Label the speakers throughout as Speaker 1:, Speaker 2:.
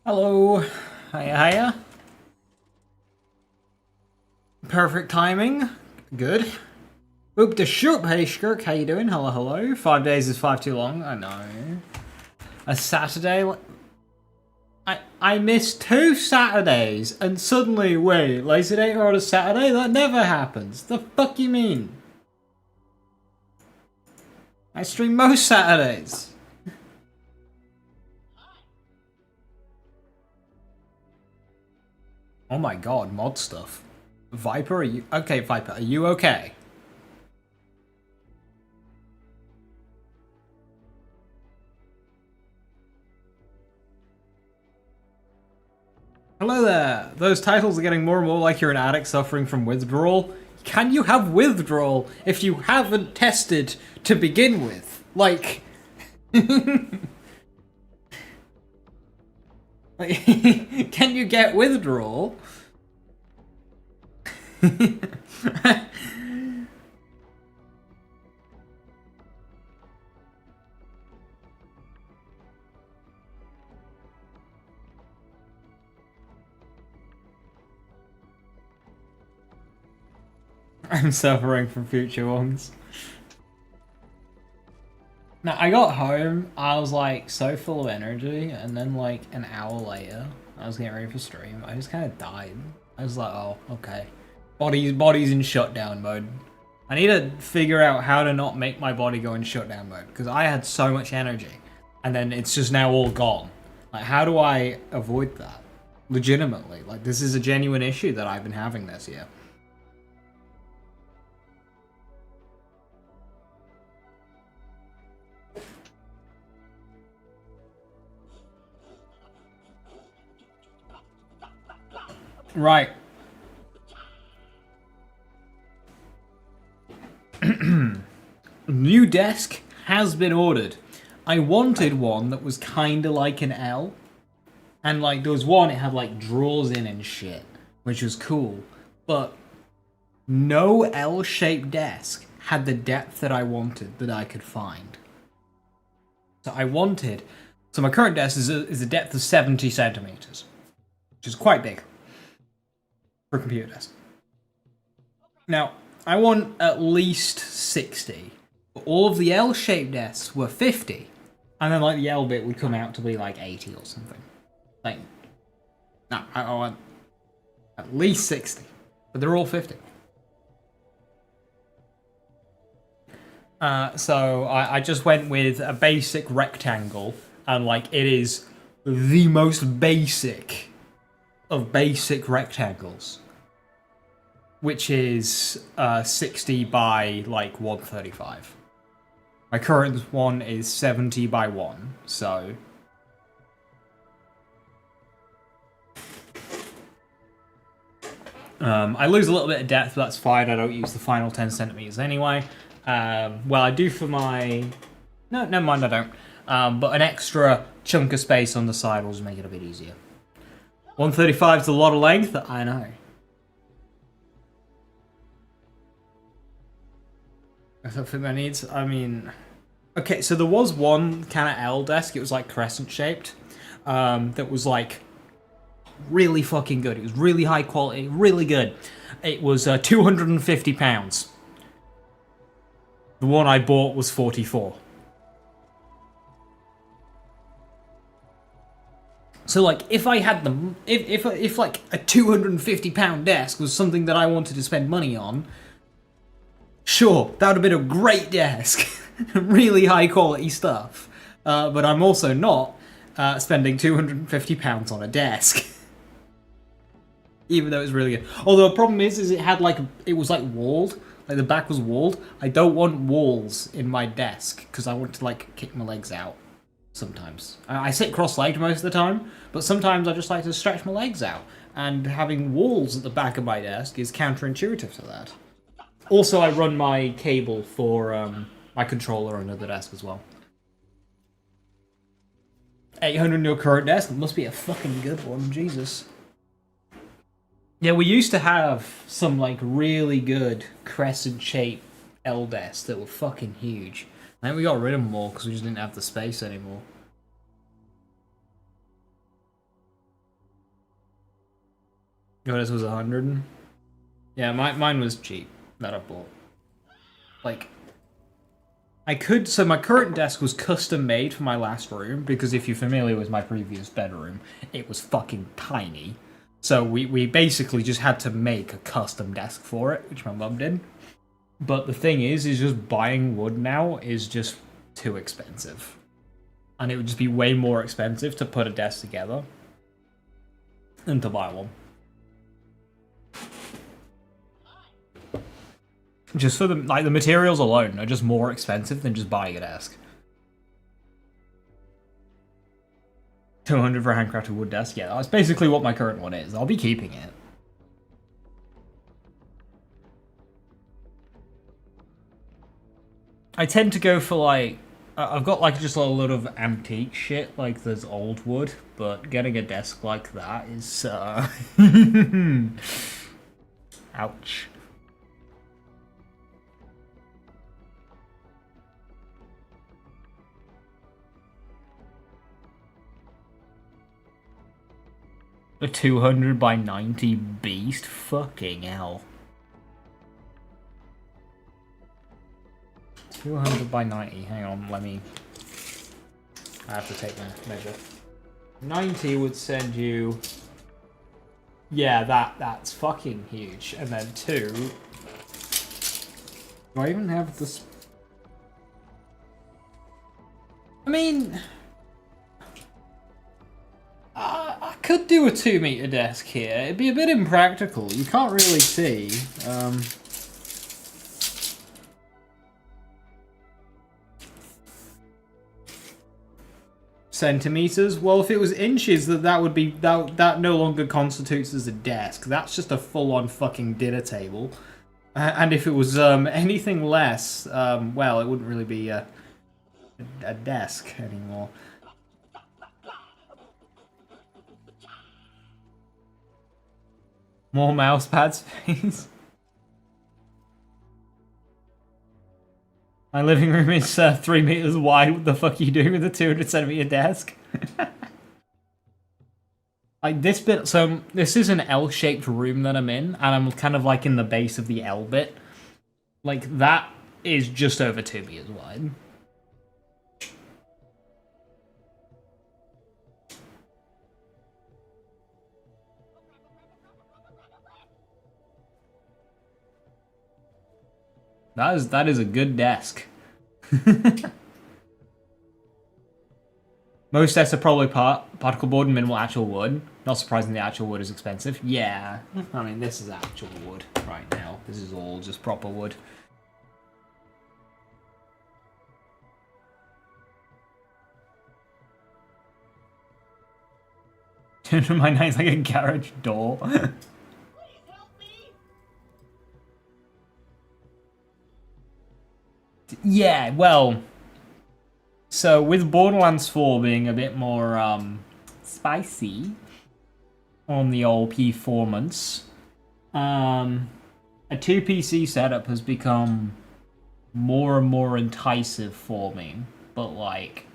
Speaker 1: Hello. Hiya, hiya. Perfect timing. Good. Oop the shoop. Hey, Shirk. How you doing? Hello, hello. 5 days is far too long. I know. A Saturday? I missed 2 Saturdays and suddenly, wait, lazy day or a Saturday? That never happens. The fuck you mean? I stream most Saturdays. Oh my god, mod stuff. Viper, are you... Okay, Viper, are you okay? Hello there. Those titles are getting more and more like you're an addict suffering from withdrawal. Can you have withdrawal if you haven't tested to begin with? Like... Can you get withdrawal? I'm suffering from future ones. Now, I got home, I was like so full of energy, and then like an hour later, I was getting ready for stream, I just kind of died. I was like, oh, okay. Body's in shutdown mode. I need to figure out how to not make my body go in shutdown mode, because I had so much energy, and then it's just now all gone. Like, how do I avoid that? Legitimately, like, this is a genuine issue that I've been having this year. Right. New desk has been ordered. I wanted one that was kind of like an L. And like there was one, it had like drawers in and shit, which was cool. But no L-shaped desk had the depth that I wanted that I could find. So so my current desk is a depth of 70 centimeters, which is quite big for a computer desk. Now, I want at least 60. But all of the L-shaped desks were 50. And then like the L bit would come out to be like 80 or something. Like, no, I want at least 60. But they're all 50. So I just went with a basic rectangle. And like, it is the most basic of basic rectangles. Which is 60 by like 135. My current one is 70 by 1, so... I lose a little bit of depth, but that's fine. I don't use the final 10 centimeters anyway. Well, I do for my... No, never mind, I don't. But an extra chunk of space on the side will just make it a bit easier. 135 is a lot of length, I know. If that fit my needs, I mean... Okay, so there was one kind of L desk, it was like crescent shaped, that was like really fucking good. It was really high quality, really good. It was £250. The one I bought was 44. So like, if I had them, if like a £250 desk was something that I wanted to spend money on, sure, that would have been a great desk. Really high quality stuff. But I'm also not spending £250 on a desk. Even though it's really good. Although the problem is it had like, it was like walled. Like the back was walled. I don't want walls in my desk because I want to like kick my legs out sometimes. I sit cross-legged most of the time, but sometimes I just like to stretch my legs out. And having walls at the back of my desk is counterintuitive to that. Also, I run my cable for my controller under the desk as well. 800 in your current desk? It must be a fucking good one, Jesus. Yeah, we used to have some like really good crescent-shaped L desks that were fucking huge. And then we got rid of them all because we just didn't have the space anymore. Yours was 100. Yeah, mine was cheap that I bought. Like, I could. So my current desk was custom made for my last room because if you're familiar with my previous bedroom, it was fucking tiny. So we basically just had to make a custom desk for it, which my mum did. But the thing is just buying wood now is just too expensive. And it would just be way more expensive to put a desk together than to buy one. Just for the materials alone are just more expensive than just buying a desk. 200 for a handcrafted wood desk? Yeah, that's basically what my current one is. I'll be keeping it. I tend to go for like... I've got like just a lot of antique shit, like there's old wood, but getting a desk like that is... Ouch. A 200 by 90 beast? Fucking hell. 200 by 90. Hang on, let me... I have to take my measure. 90 would send you... Yeah, that's fucking huge. And then 2... Do I even have this... I mean... I could do a 2-meter desk here. It'd be a bit impractical. You can't really see. Centimeters? Well, if it was inches, that would be that no longer constitutes as a desk. That's just a full-on fucking dinner table. And if it was anything less, well, it wouldn't really be a desk anymore. More mousepad space. My living room is 3 meters wide. What the fuck are you doing with a 200 centimeter desk? Like this bit, so this is an L-shaped room that I'm in, and I'm kind of like in the base of the L bit. Like that is just over 2 meters wide. That is a good desk. Most desks are probably particle board and minimal actual wood. Not surprising the actual wood is expensive. Yeah, I mean this is actual wood right now. This is all just proper wood. My night's like a garage door. Yeah, well, so with Borderlands 4 being a bit more spicy on the old performance, a 2 PC setup has become more and more enticing for me, but like,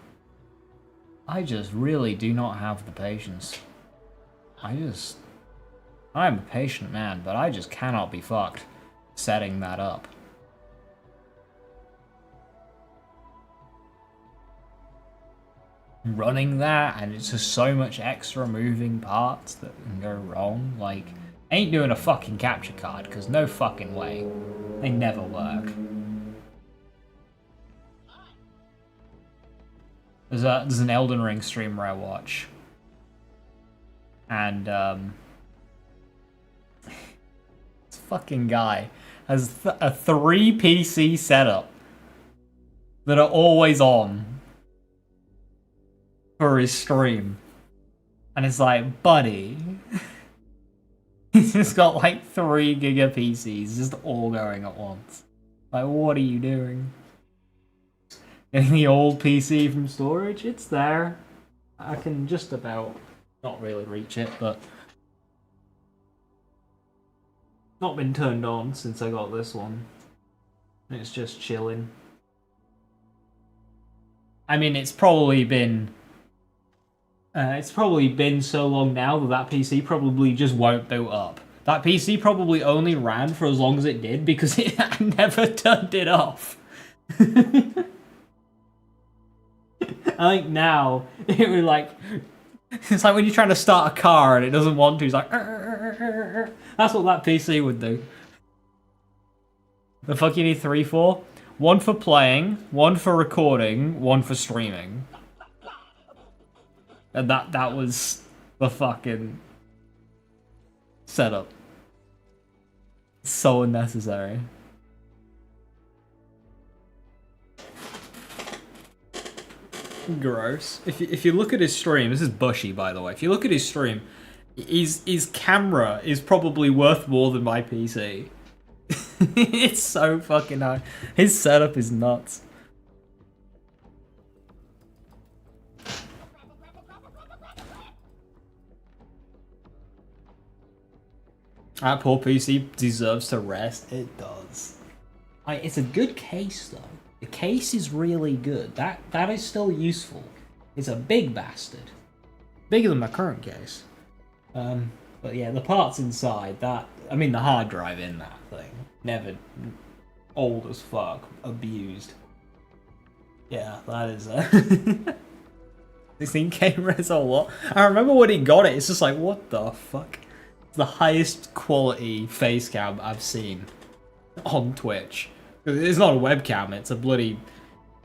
Speaker 1: I just really do not have the patience. I'm a patient man, but I just cannot be fucked setting that up. Running that, and it's just so much extra moving parts that can go wrong. Like, I ain't doing a fucking capture card, because no fucking way. They never work. There's an Elden Ring stream where I watch. And, this fucking guy has a 3 PC setup that are always on for his stream, and it's like, buddy, he's just got like 3 giga PCs just all going at once. Like, what are you doing? Getting the old PC from storage? It's there. I can just about not really reach it, but not been turned on since I got this one. It's just chilling. I mean, it's probably been so long now that PC probably just won't boot up. That PC probably only ran for as long as it did because I never turned it off. I think now it would like, it's like when you're trying to start a car and it doesn't want to. It's like, that's what that PC would do. The fuck you need 3 for? 1 for playing, 1 for recording, 1 for streaming. And that was the fucking setup. So unnecessary. Gross. If you look at his stream, this is Bushy by the way. If you look at his stream, his camera is probably worth more than my PC. It's so fucking high. His setup is nuts. That poor PC deserves to rest. It does. It's a good case though. The case is really good. That is still useful. It's a big bastard. Bigger than my current case. But yeah, the parts inside, the hard drive in that thing. Never old as fuck. Abused. Yeah, that is 16K res or what? I remember when he got it, it's just like, what the fuck? It's the highest quality face cam I've seen on Twitch. It's not a webcam, it's a bloody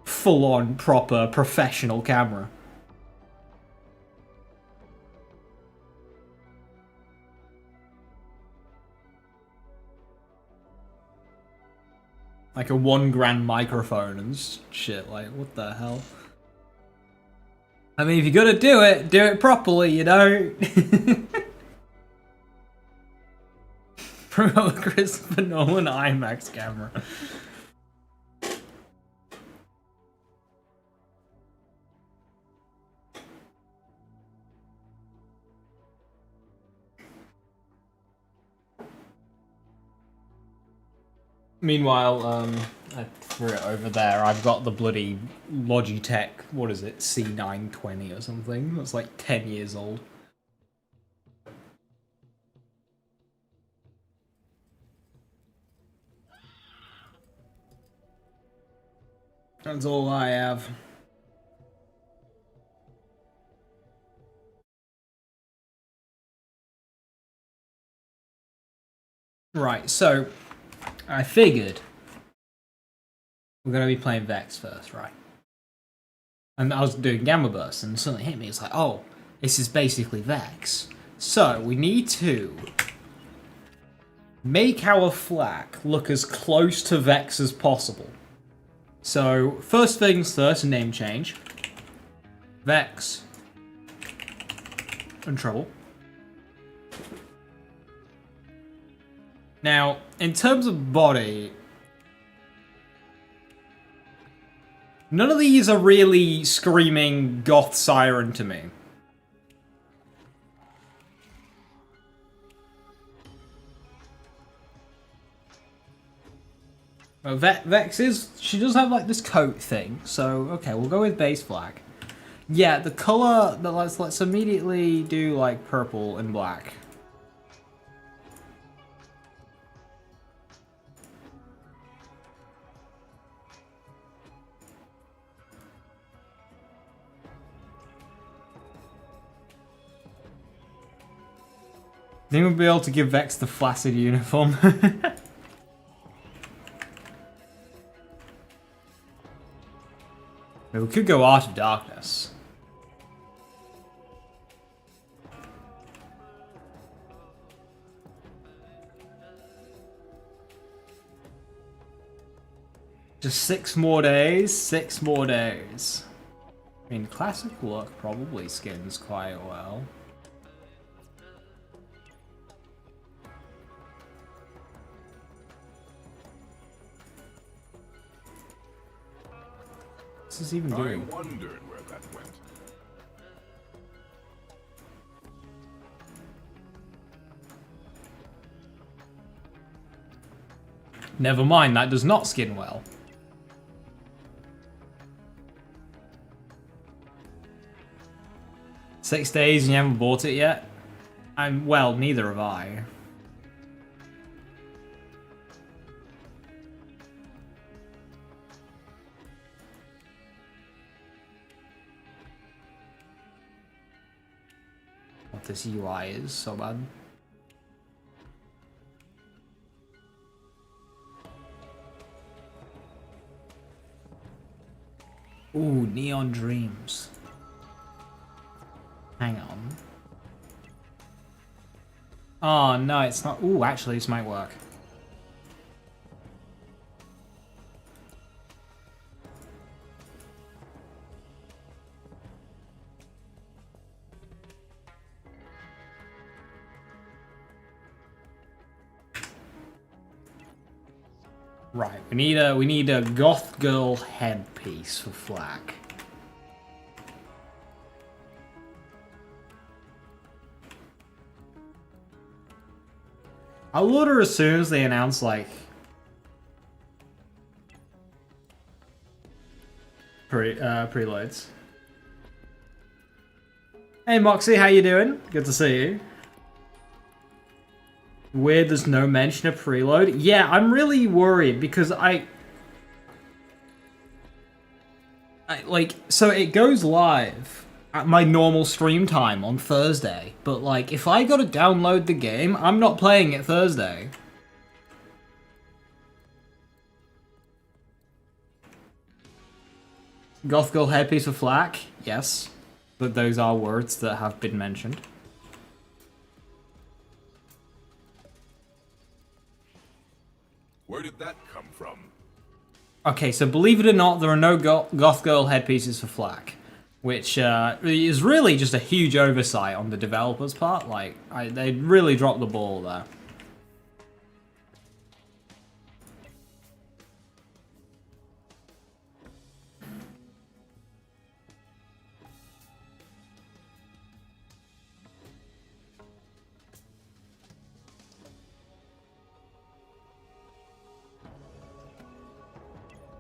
Speaker 1: full-on, proper, professional camera. Like a $1 microphone and shit, like, what the hell? I mean, if you're gonna do it properly, you know? Promote Christopher Nolan IMAX camera. Meanwhile, I threw it over there. I've got the bloody Logitech, what is it, C920 or something. That's like 10 years old. That's all I have. Right, so I figured we're gonna be playing Vex first, right? And I was doing Gamma Burst, and suddenly hit me. It's like, oh, this is basically Vex. So we need to make our flak look as close to Vex as possible. So first things first, name change. Vex and Trouble. Now, in terms of body, none of these are really screaming goth siren to me. Well, Vex she does have like this coat thing, so okay, we'll go with base black. Yeah, the color, let's immediately do like purple and black. I think we'll be able to give Vex the flaccid uniform. We could go Art of Darkness. Just 6 more days, 6 more days. I mean, classic look probably skins quite well. What's this even doing?
Speaker 2: I wondered where that went.
Speaker 1: Never mind, that does not skin well. "6 days and you haven't bought it yet?" Well, neither have I. God, this UI is so bad. Ooh, Neon Dreams. Hang on. Oh, no, it's not. Ooh, actually, this might work. Right, we need a goth girl headpiece for Flack. I'll order as soon as they announce like preloads. Hey Moxie, how you doing? Good to see you. Weird there's no mention of preload. Yeah, I'm really worried because I like, so it goes live at my normal stream time on Thursday, but like, if I gotta download the game, I'm not playing it Thursday. Goth Girl headpiece for Flack? Yes. But those are words that have been mentioned.
Speaker 2: Where did that come from?
Speaker 1: Okay, so believe it or not, there are no Goth Girl headpieces for Flack, which is really just a huge oversight on the developers' part. Like, they really dropped the ball there.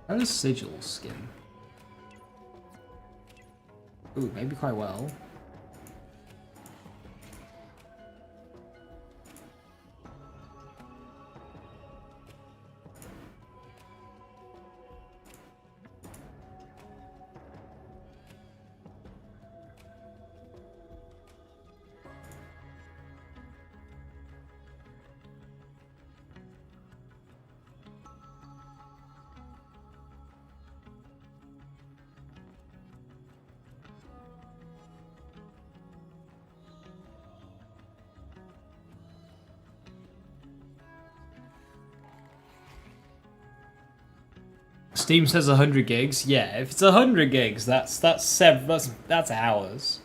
Speaker 1: How does Sigil skin? Ooh, maybe quite well. Steam says 100 gigs. Yeah, if it's 100 gigs, that's hours.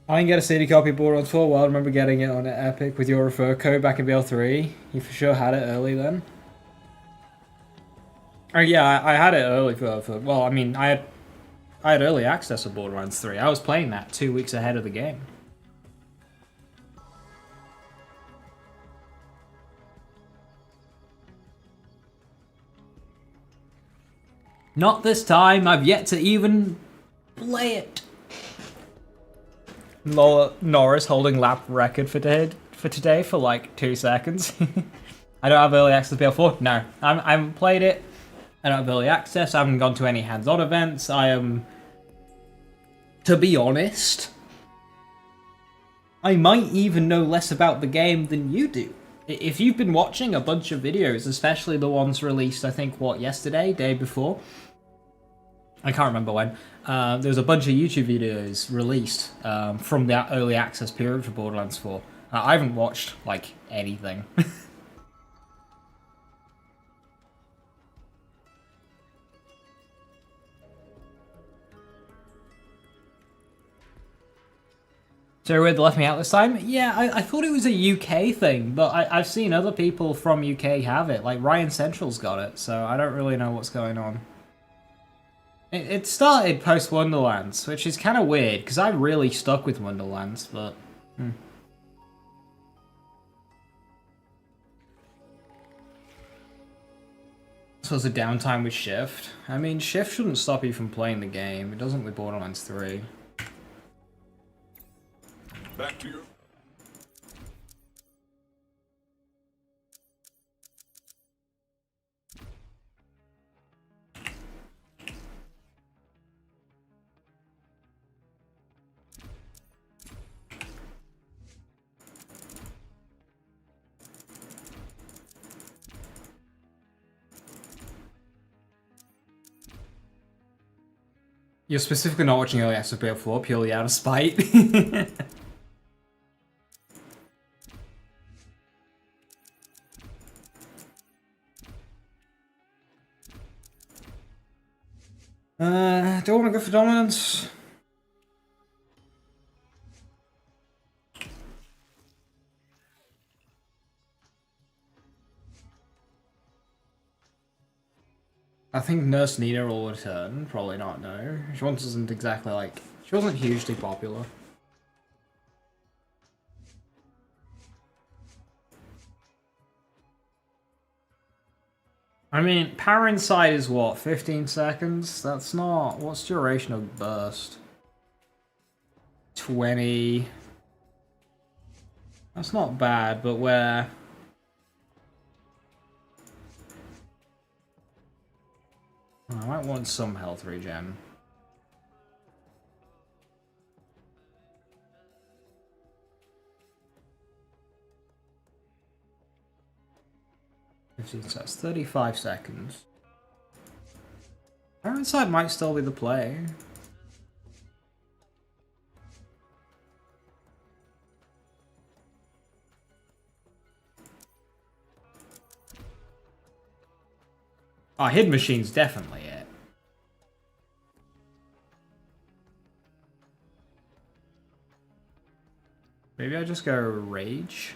Speaker 1: I can get a CD copy of Borderlands 4. Well, I remember getting it on Epic with your refer code back in BL3. You for sure had it early then. Oh yeah, I had it early for well, I mean, I had early access to Borderlands 3. I was playing that 2 weeks ahead of the game. Not this time. I've yet to even play it. Norris holding lap record for today for like 2 seconds. I don't have early access to BL4. No, I haven't played it. I don't have early access. I haven't gone to any hands-on events. I am, to be honest, I might even know less about the game than you do. If you've been watching a bunch of videos, especially the ones released, I think, what, yesterday, day before? I can't remember when. There was a bunch of YouTube videos released from the early access period for Borderlands 4. I haven't watched, like, anything. So weird they left me out this time? Yeah, I thought it was a UK thing, but I've seen other people from UK have it. Like, Ryan Central's got it, so I don't really know what's going on. It started post Wonderlands, which is kind of weird, because I really stuck with Wonderlands, but... So it's a downtime with Shift. I mean, Shift shouldn't stop you from playing the game. It doesn't with Borderlands 3.
Speaker 2: Back to you.
Speaker 1: You're specifically not watching early access BL4 purely out of spite. Do I want to go for dominance? I think Nurse Nina will return. Probably not, no. She wasn't exactly like... She wasn't hugely popular. I mean, power inside is what, 15 seconds? That's not... What's duration of burst? 20... That's not bad, but where... I might want some health regen. So that's 35 seconds. Power inside might still be the play. Oh, hidden machine's definitely it. Maybe I just go rage.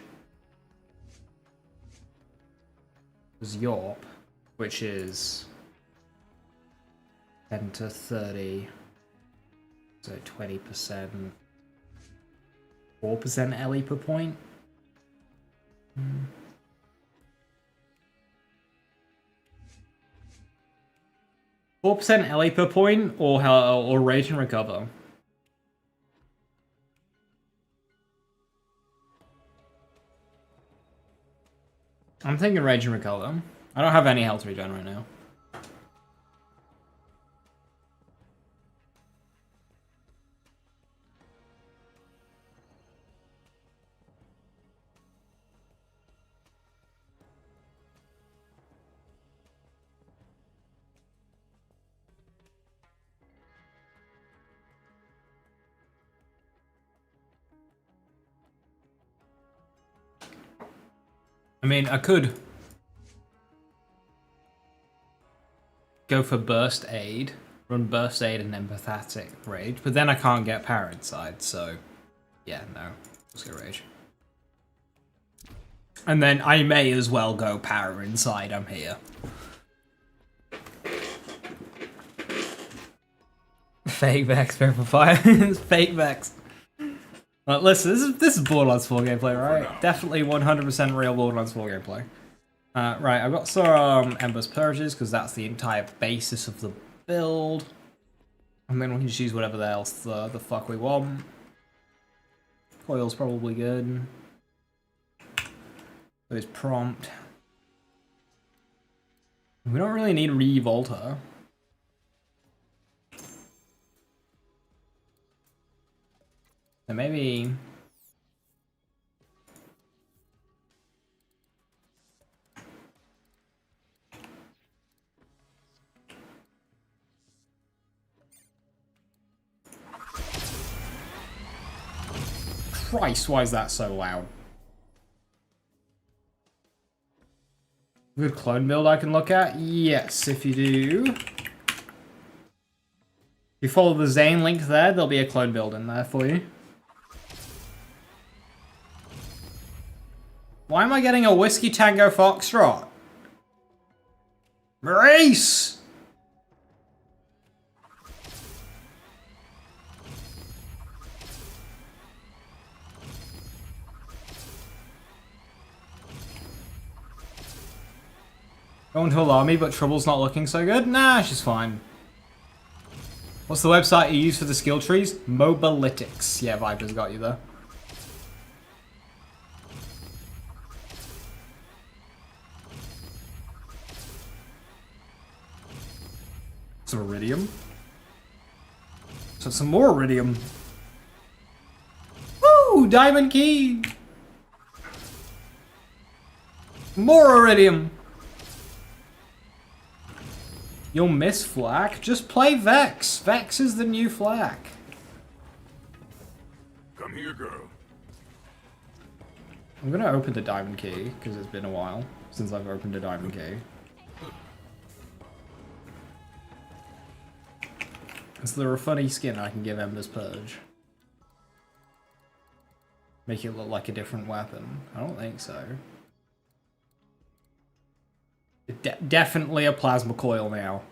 Speaker 1: Yorp, which is 10 to 30, so 20%, 4% LE per point. 4% LE per point, or rage and recover. I'm thinking rage and recover. I don't have any health regen right now. I mean, I could go for burst aid, run burst aid and empathetic rage, but then I can't get power inside, so yeah, no, let's go rage. And then I may as well go power inside, I'm here. Fake Vex, verify. Fake Vex. Well, listen, this is Borderlands 4 gameplay, right? Definitely 100% real Borderlands 4 gameplay. Right, I've got some Ember's Purges, because that's the entire basis of the build. And then we can choose whatever else the fuck we want. Coil's probably good. There's prompt. We don't really need Revolter. So maybe... Christ, why is that so loud? Good clone build I can look at? Yes, if you do. If you follow the Zane link there, there'll be a clone build in there for you. Why am I getting a Whiskey Tango Foxtrot? Maurice! Going to alarm me, but Trouble's not looking so good? Nah, she's fine. What's the website you use for the skill trees? Mobalytics. Yeah, Viper's got you there. Some iridium. So some more iridium. Woo! Diamond key! More iridium! You'll miss Flak? Just play Vex. Vex is the new Flak.
Speaker 2: Come here, girl.
Speaker 1: I'm gonna open the diamond key, because it's been a while since I've opened a diamond key. Is there a funny skin I can give Ember's Purge? Make it look like a different weapon? I don't think so. Definitely a plasma coil now.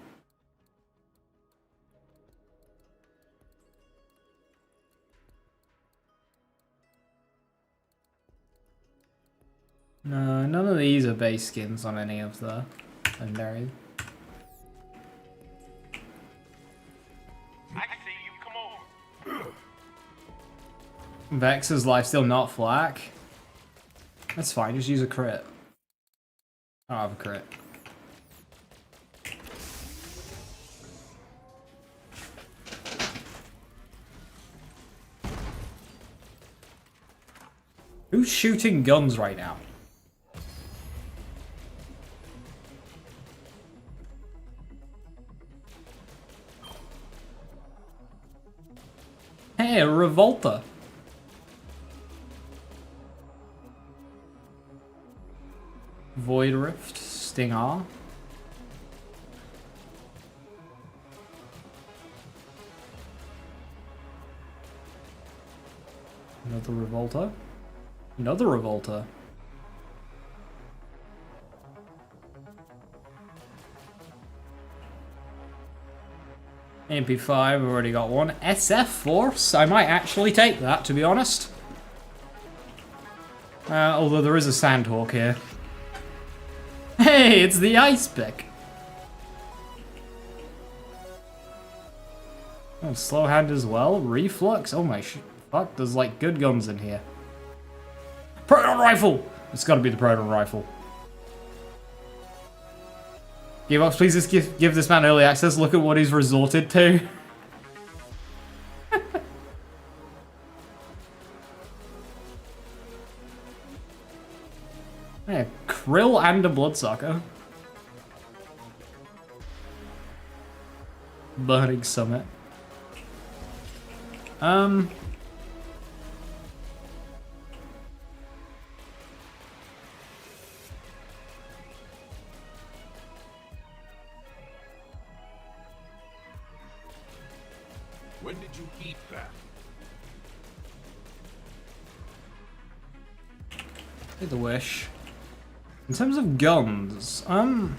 Speaker 1: No, none of these are base skins on any of the legendaries.
Speaker 3: I can see you. Come on.
Speaker 1: Vex's lifesteal not Flak. That's fine, just use a crit. I don't have a crit. Who's shooting guns right now? Hey, a Revolta. Void Rift, Stinger. Another Revolta. Another Revolta. MP5, I've already got one. SF Force? I might actually take that, to be honest. Although there is a Sandhawk here. Hey, it's the Ice Pick. Oh, slow hand as well. Reflux. Oh my fuck, there's like good guns in here. Proton Rifle! It's gotta be the Proton Rifle. Gearbox, please just give this man early access. Look at what he's resorted to. Yeah, Krill and a Bloodsucker. Burning Summit.
Speaker 2: When did you eat that?
Speaker 1: Take the wish. In terms of guns, do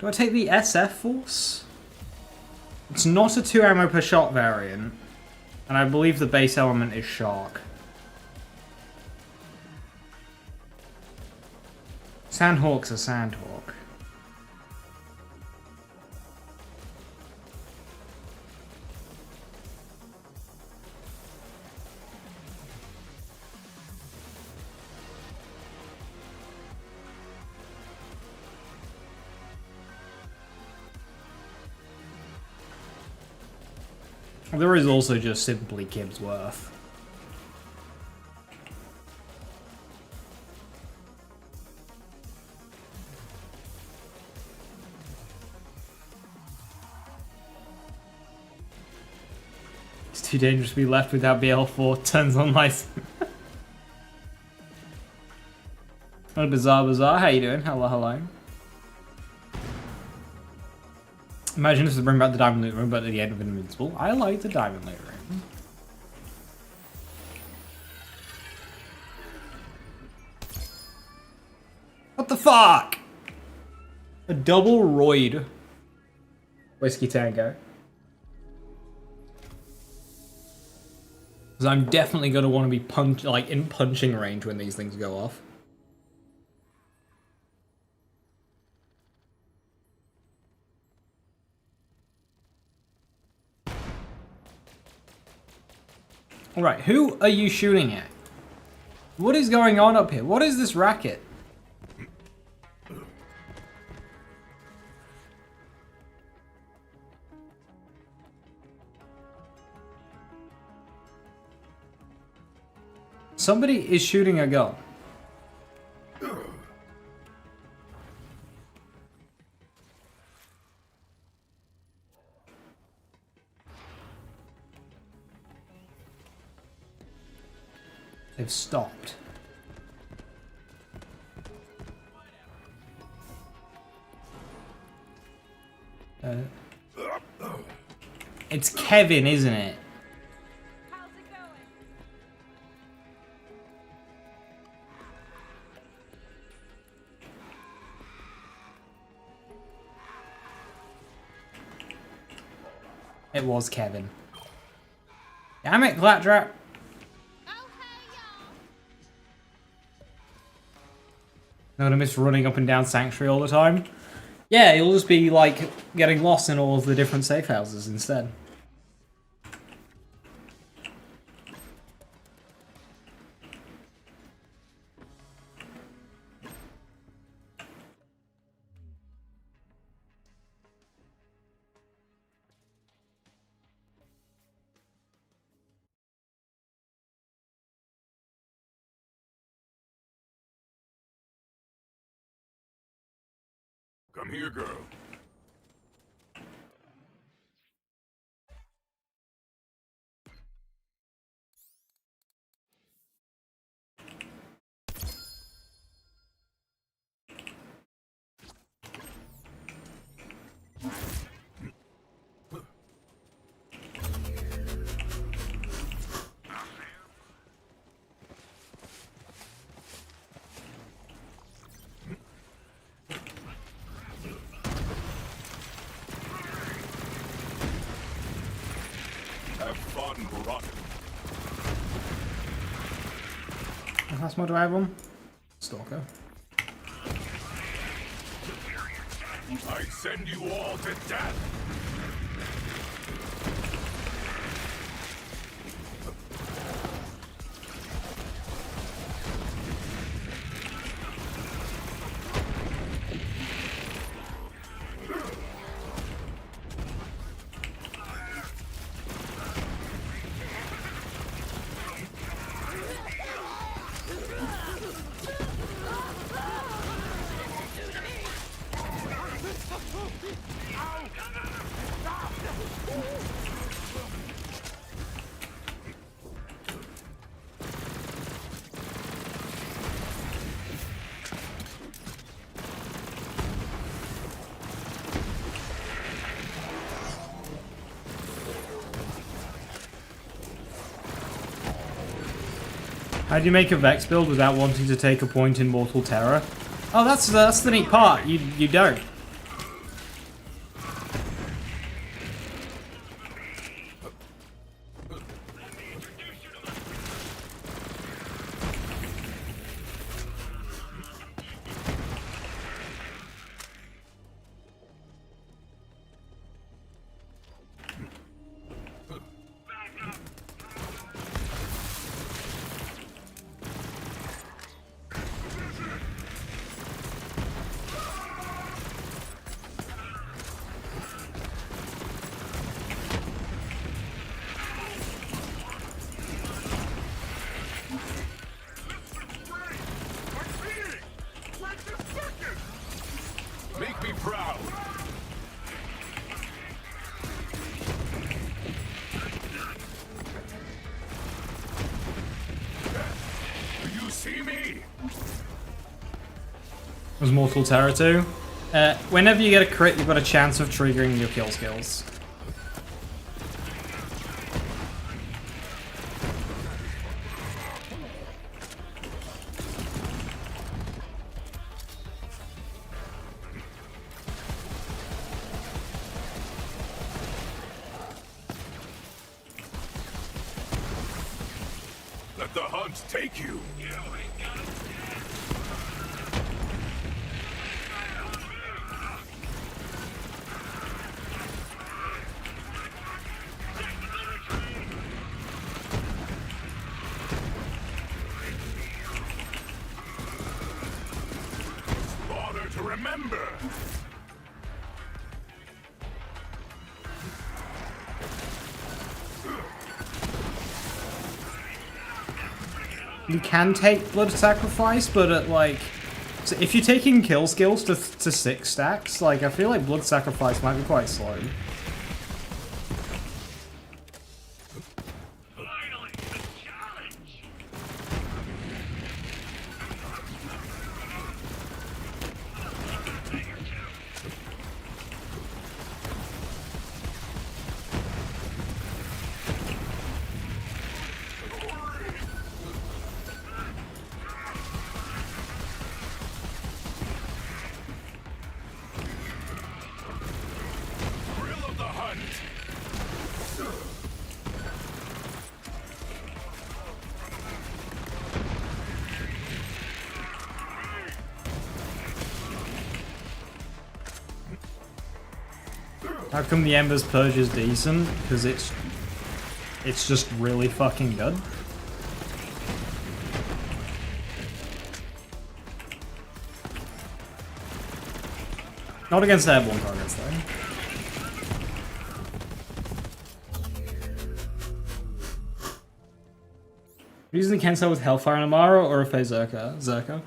Speaker 1: I take the SF Force? It's not a 2 ammo per shot variant, and I believe the base element is Shark. Sandhawk's a Sandhawk. There is also just simply Kib's worth. It's too dangerous to be left without BL4. Turns on lights. Hello, Bizarre. How you doing? Hello. Imagine if they bring back the Diamond Loot Room, but at the end of Invincible. I like the Diamond Loot Room. What the fuck? A double roid. Whiskey Tango. Because I'm definitely going to want to be in punching range when these things go off. Alright, who are you shooting at? What is going on up here? What is this racket? Somebody is shooting a gun. They've stopped. It's Kevin, isn't it?
Speaker 4: How's it going?
Speaker 1: It was Kevin. Damn it, Claptrap!
Speaker 4: Oh, hey, y'all.
Speaker 1: Not gonna miss running up and down Sanctuary all the time. Yeah, you'll just be like getting lost in all of the different safe houses instead.
Speaker 2: Come here, girl. Have fun, rotten.
Speaker 1: How fast more do I have one? Stalker.
Speaker 2: I send you all to death.
Speaker 1: How do you make a Vex build without wanting to take a point in Mortal Terror? Oh, that's the neat part. You don't.
Speaker 2: Make me proud. Do you see me?
Speaker 1: Was Mortal Terror 2? Whenever you get a crit, you've got a chance of triggering your kill skills.
Speaker 2: Let the hunt take you. Slaughter to remember.
Speaker 1: You can take Blood Sacrifice, but at like... So if you're taking kill skills to 6 stacks, like I feel like Blood Sacrifice might be quite slow.
Speaker 3: Finally, the challenge!
Speaker 1: How come the Ember's Purge is decent? Because it's just really fucking good. Not against airborne targets though. Using the Kensei with Hellfire and Amara or if a Zerka?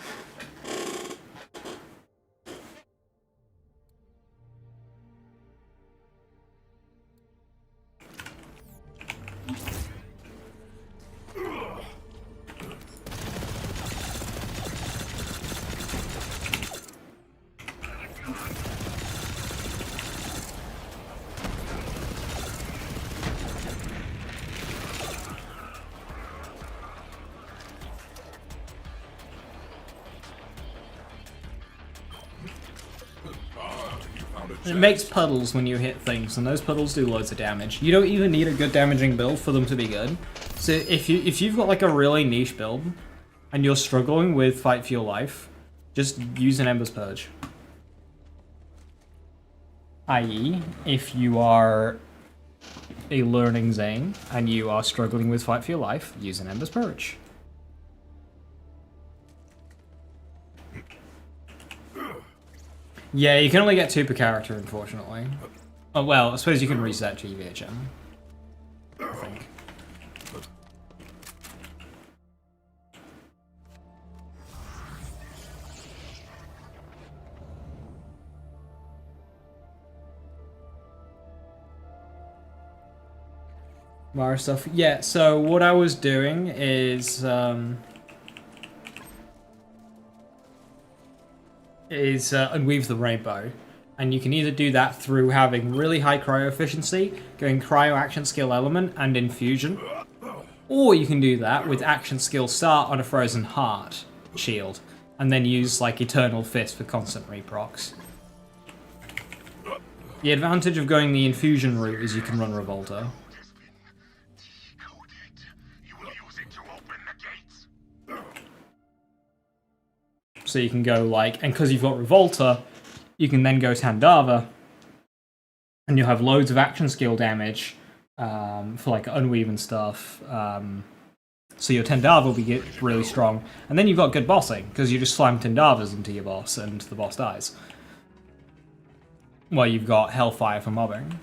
Speaker 1: It makes puddles when you hit things, and those puddles do loads of damage. You don't even need a good damaging build for them to be good. So if you've got like a really niche build, and you're struggling with Fight for Your Life, just use an Ember's Purge. I.e., if you are a learning Zane, and you are struggling with Fight for Your Life, use an Ember's Purge. Yeah, you can only get 2 per character, unfortunately. Oh, well, I suppose you can reset GVHM. I think. Mara stuff. Yeah, so what I was doing is Unweave the Rainbow. And you can either do that through having really high cryo efficiency, going cryo action skill element and infusion, or you can do that with action skill start on a frozen heart shield, and then use like Eternal Fist for constant reprocs. The advantage of going the infusion route is you can run Revolta. So you can go like, and because you've got Revolta, you can then go Tandava, and you'll have loads of action skill damage for like Unweave and stuff. So your Tandava will be really strong, and then you've got good bossing because you just slam Tandavas into your boss, and the boss dies. Well, you've got Hellfire for mobbing.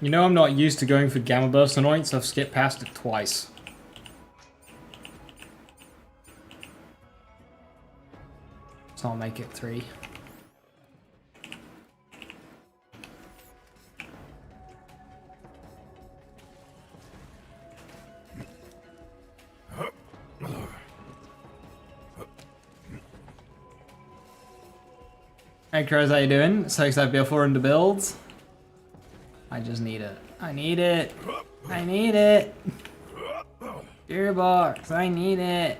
Speaker 1: You know I'm not used to going for Gamma Burst Anoint, so I've skipped past it twice. So I'll make it 3. Hey Crows, how you doing? So excited BL4 into builds. I just need it. I need it. I need it. Gearbox, I need it.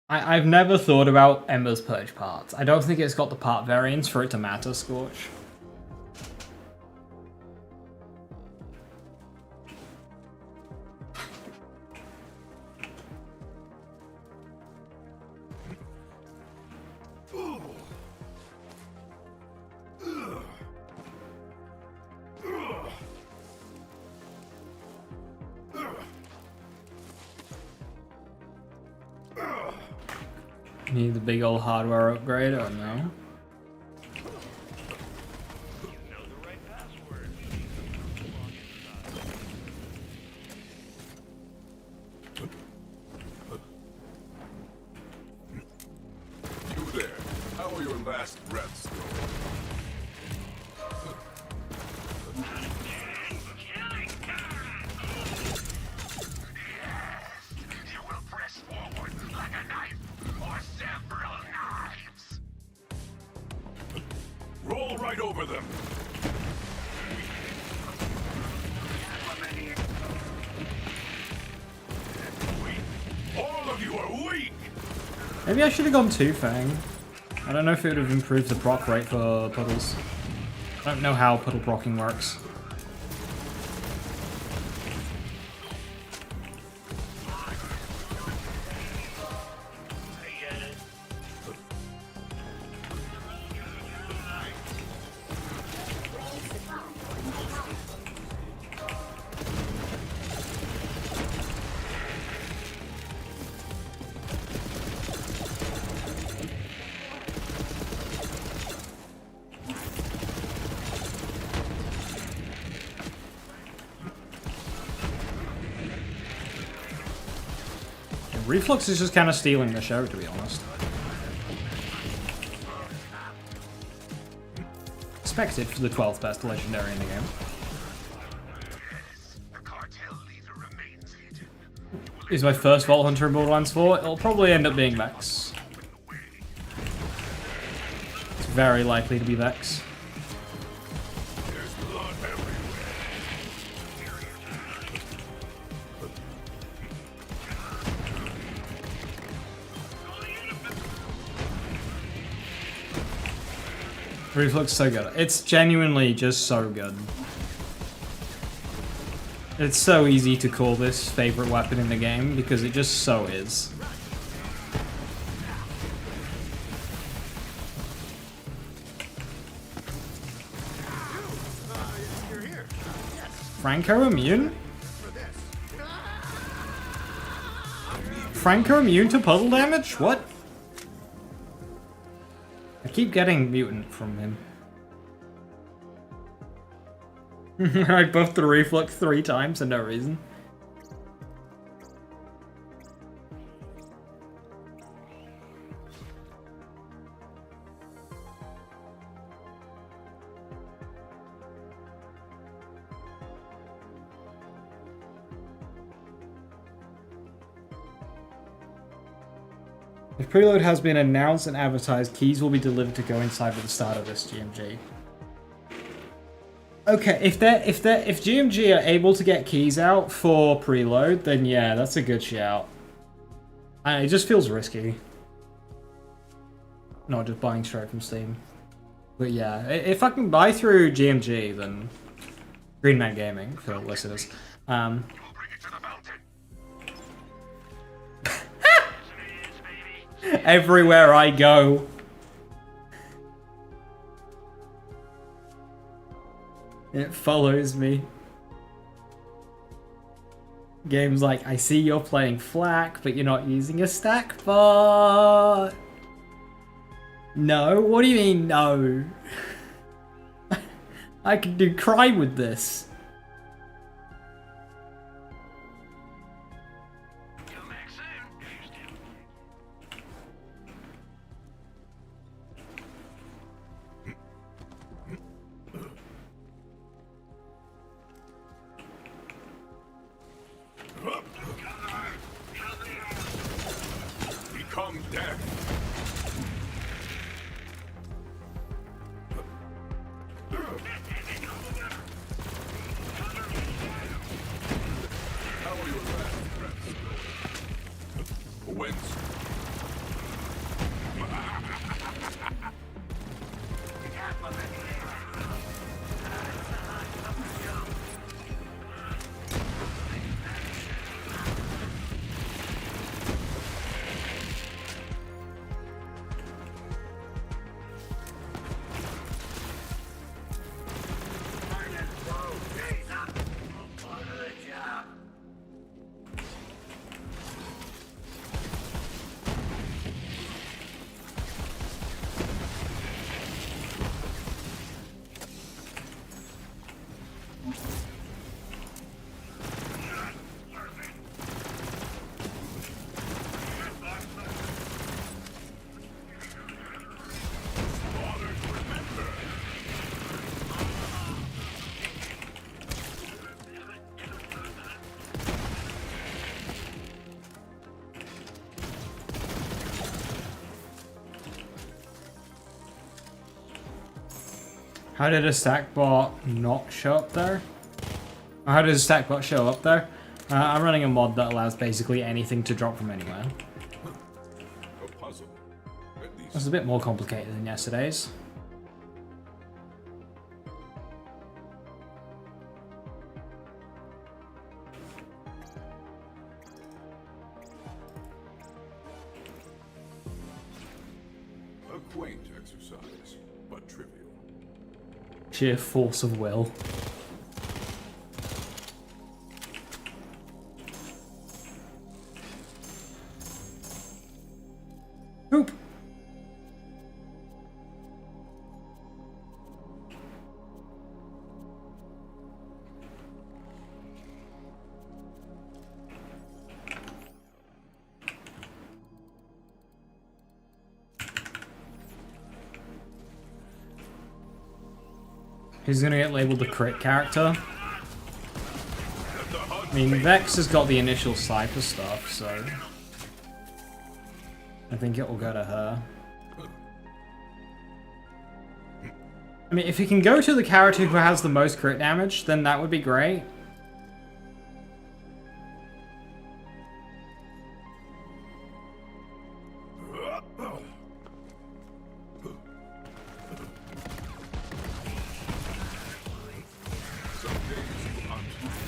Speaker 1: I've never thought about Ember's Purge parts. I don't think it's got the part variance for it to matter, Scorch. Need the big old hardware upgrade or no?
Speaker 2: You there. How are your last breaths going?
Speaker 1: Maybe I should have gone 2 Fang. I don't know if it would have improved the proc rate for puddles. I don't know how puddle procking works. Reflux is just kind of stealing the show, to be honest. Expected for the 12th best legendary in the game.
Speaker 2: The cartel leader remains hidden.
Speaker 1: He's my first Vault Hunter in Borderlands 4. It'll probably end up being Vex. It's very likely to be Vex.
Speaker 2: There's blood everywhere.
Speaker 1: Reflux so good. It's genuinely just so good. It's so easy to call this favorite weapon in the game because it just so is. Franco immune? Franco immune to puzzle damage? What? I keep getting mutant from him. I buffed the reflux 3 times for no reason. If preload has been announced and advertised, keys will be delivered to go inside at the start of this GMG. Okay, if GMG are able to get keys out for preload, then yeah, that's a good shout. It just feels risky. Not just buying straight from Steam. But yeah, if I can buy through GMG, then Green Man Gaming for listeners. Everywhere I go. It follows me. Games like, I see you're playing Flak, but you're not using a stack bot. No? What do you mean, no? I can do crime with this.
Speaker 2: Become death. How are your last threats? Whence?
Speaker 1: How did a stack bot not show up there? Or how did a stack bot show up there? I'm running a mod that allows basically anything to drop from anywhere.
Speaker 2: A puzzle. enemies.
Speaker 1: It's a bit more complicated than yesterday's.
Speaker 2: A quaint exercise, but trivial.
Speaker 1: Sheer force of will. Poop. Who's gonna get labeled the crit character? I mean, Vex has got the initial Cypher stuff, so I think it will go to her. I mean, if he can go to the character who has the most crit damage, then that would be great.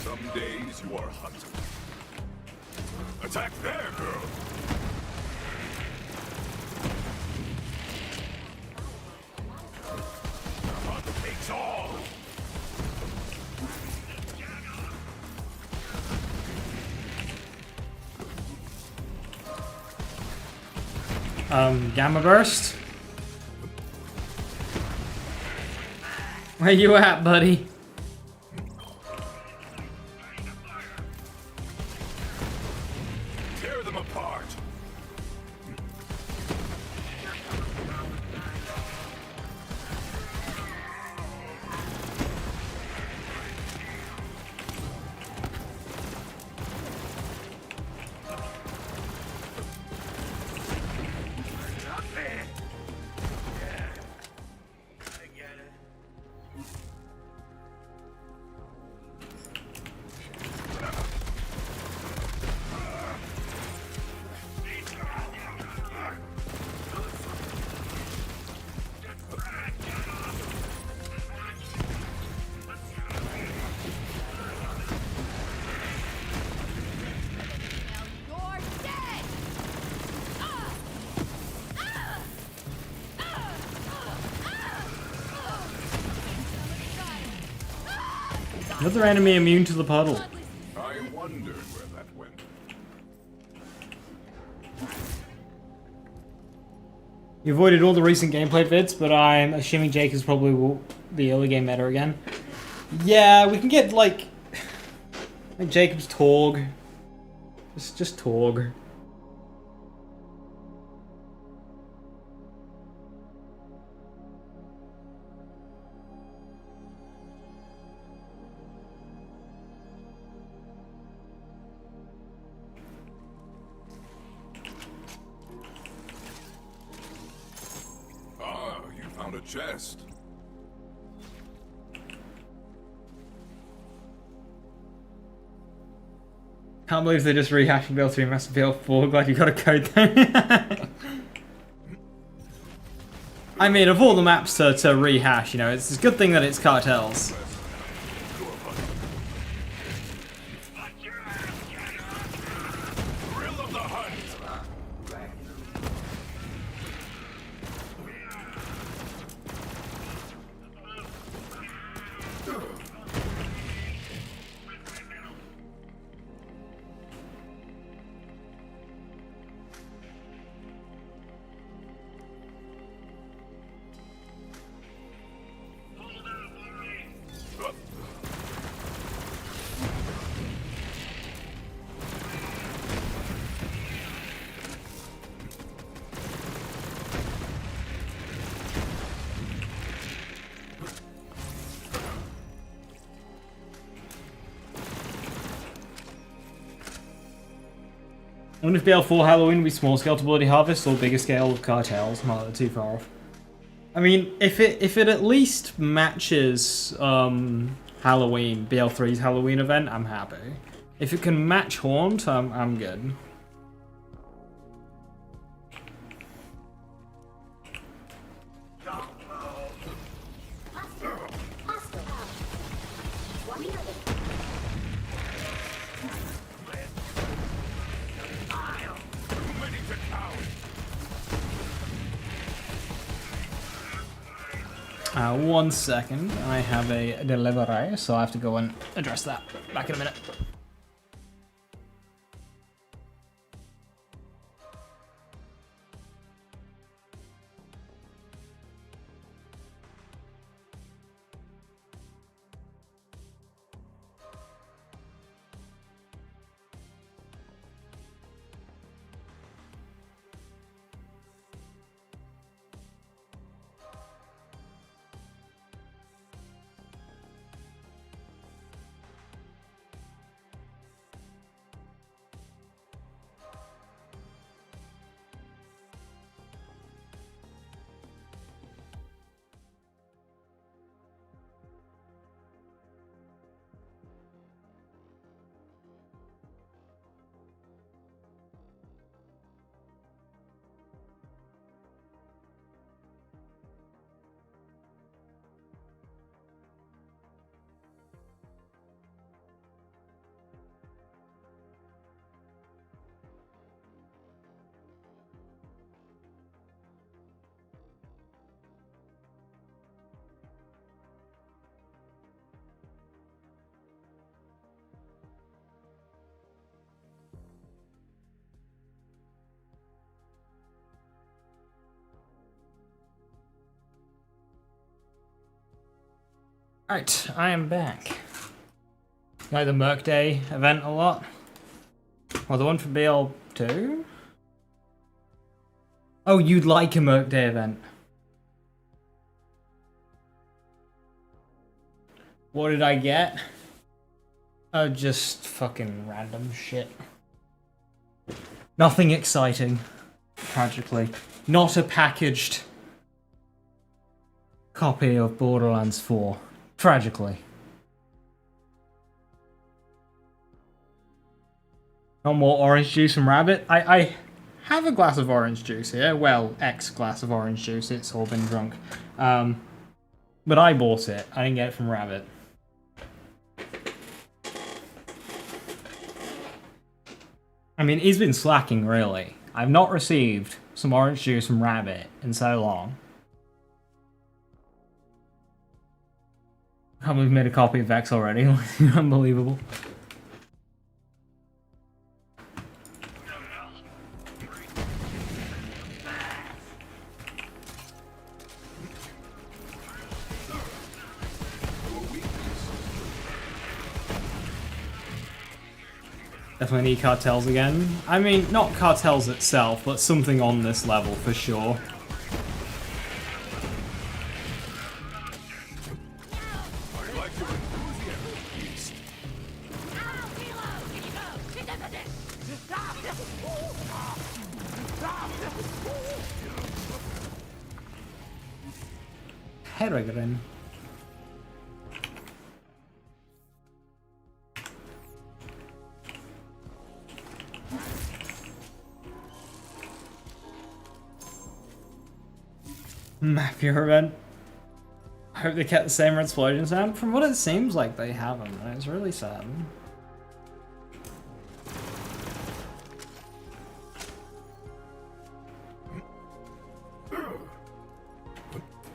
Speaker 2: Some days you are hunted. Attack there, girl! Hunt takes all!
Speaker 1: Gamma Burst? Where you at, buddy?
Speaker 2: Tear them apart!
Speaker 4: You're dead!
Speaker 1: Another enemy immune to the puddle.
Speaker 2: I wondered where that went.
Speaker 1: You avoided all the recent gameplay vids, but I'm assuming Jake is probably the early game meta again. Yeah, we can get like Jacob's Torg. Just Torg.
Speaker 2: Ah, you found a chest.
Speaker 1: Can't believe they're just rehashing BL3 and Master BL4. Glad you got a code there. I mean, of all the maps to rehash, you know, it's a good thing that it's Cartels.
Speaker 2: Thrill of the hunt!
Speaker 1: I wonder if BL4 Halloween will be small scale to Bloody Harvest or bigger scale of Cartels. Well, they're too far off. I mean, if it at least matches Halloween, BL3's Halloween event, I'm happy. If it can match Haunt, I'm good. 1 second. I have a delivery, so I have to go and address that. Back in a minute. Alright, I am back. Like the Merc Day event a lot. Well, the one for BL2? Oh, you'd like a Merc Day event. What did I get? Oh, just fucking random shit. Nothing exciting, tragically. Not a packaged copy of Borderlands 4. Tragically. No more orange juice from Rabbit. I have a glass of orange juice here. Well, X glass of orange juice. It's all been drunk. But I bought it. I didn't get it from Rabbit. I mean, he's been slacking, really. I've not received some orange juice from Rabbit in so long. I can't believe we've made a copy of Vex already. Unbelievable. Definitely need cartels again. I mean, not cartels itself, but something on this level for sure. Peregrine. Mafia event. I hope they kept the same explosion sound. From what it seems like, they haven't, and it's really sad.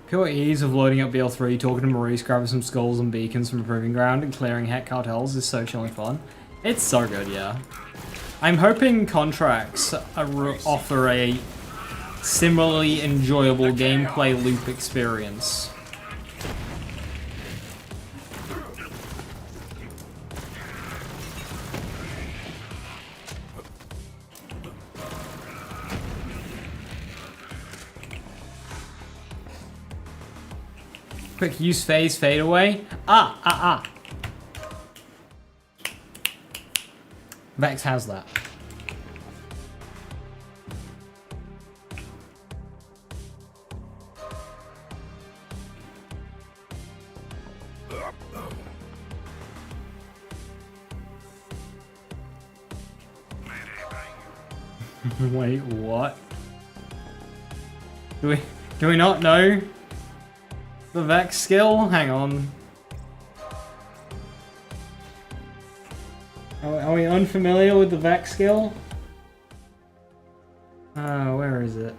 Speaker 1: Pure ease of loading up BL3, talking to Maurice, grabbing some skulls and beacons from a proving ground, and clearing heck cartels is so chilling fun. It's so good, yeah. I'm hoping contracts offer a similarly enjoyable gameplay loop experience. Quick use phase fade away. Vex has that. Wait, what? Do we not know the Vex skill? Hang on. Are we unfamiliar with the Vex skill? Where is it?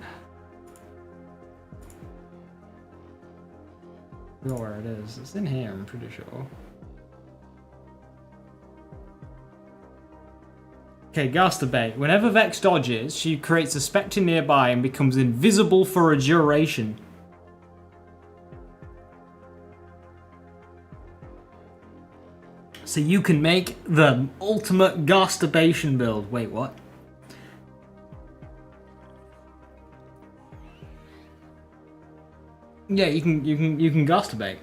Speaker 1: forgot where it is. It's in here, I'm pretty sure. Okay, Gastarbate. Whenever Vex dodges, she creates a spectre nearby and becomes invisible for a duration. So you can make the ultimate Gastarbation build. Wait, what? Yeah, you can Gastarbate.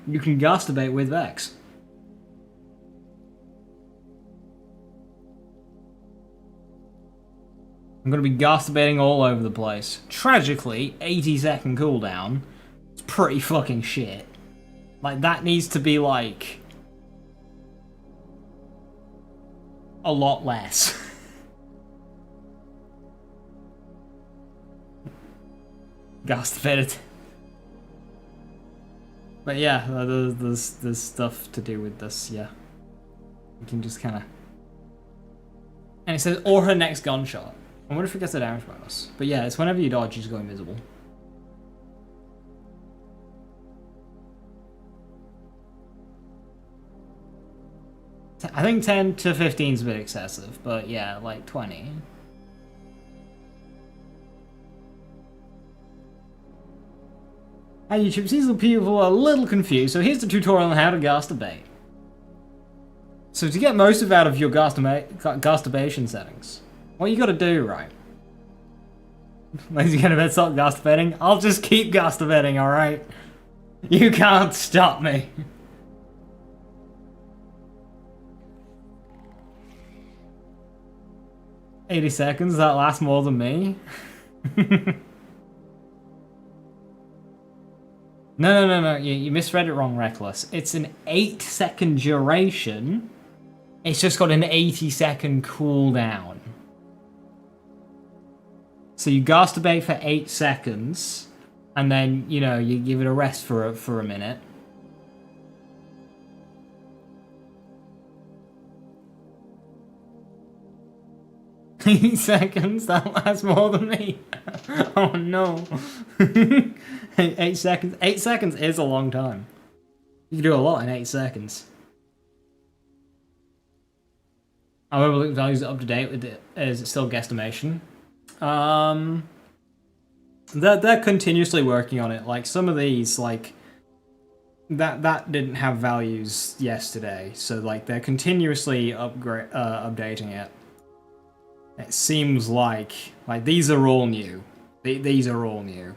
Speaker 1: You can Gastarbate with Vex. I'm gonna be Gastarbating all over the place. Tragically, 80-second cooldown. It's pretty fucking shit. Like, that needs to be, like, a lot less. Gastarbated. But yeah, there's stuff to do with this, yeah. You can just kind of... And it says, or her next gunshot. I wonder if it gets the damage bonus. But yeah, it's whenever you dodge, you just go invisible. I think 10 to 15 is a bit excessive, but yeah, like 20. Hey YouTube, seems like people are a little confused, so here's the tutorial on how to Gastarbate. So to get most out of your Gastarbation settings, what you gotta do, right? Lazy gonna stop Gastarbating? I'll just keep Gastarbating, alright? You can't stop me. $80 seconds, that lasts more than me? No, you misread it wrong, Reckless. It's an 8-second duration. It's just got an 80-second cooldown. So you Gastarbate for 8 seconds, and then, you know, you give it a rest for a minute. Seconds? That lasts more than me. Oh no. 8 seconds. 8 seconds is a long time. You can do a lot in 8 seconds. However, values up to date with it is still guesstimation. They're continuously working on it. Like some of these, like that didn't have values yesterday, so like they're continuously updating it. It seems like these are all new. These are all new.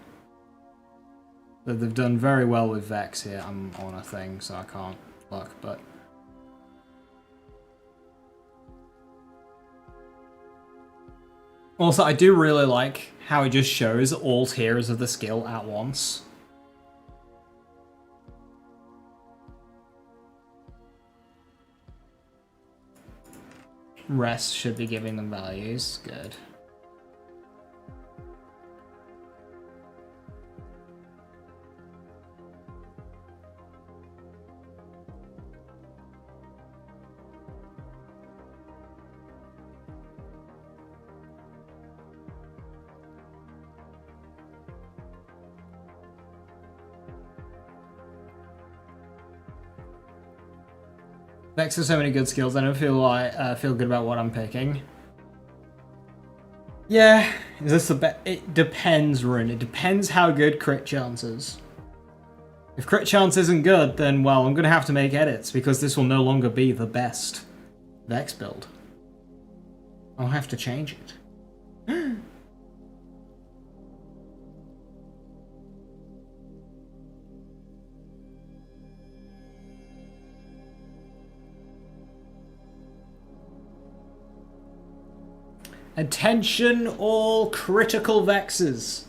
Speaker 1: They've done very well with Vex here. I'm on a thing, so I can't look, but... Also, I do really like how it just shows all tiers of the skill at once. Rest should be giving them values. Good. Vex has so many good skills. I don't feel like feel good about what I'm picking. Yeah, is this the best? It depends, Rune. It depends how good crit chance is. If crit chance isn't good, then well, I'm gonna have to make edits because this will no longer be the best Vex build. I'll have to change it. Attention all critical Vexes.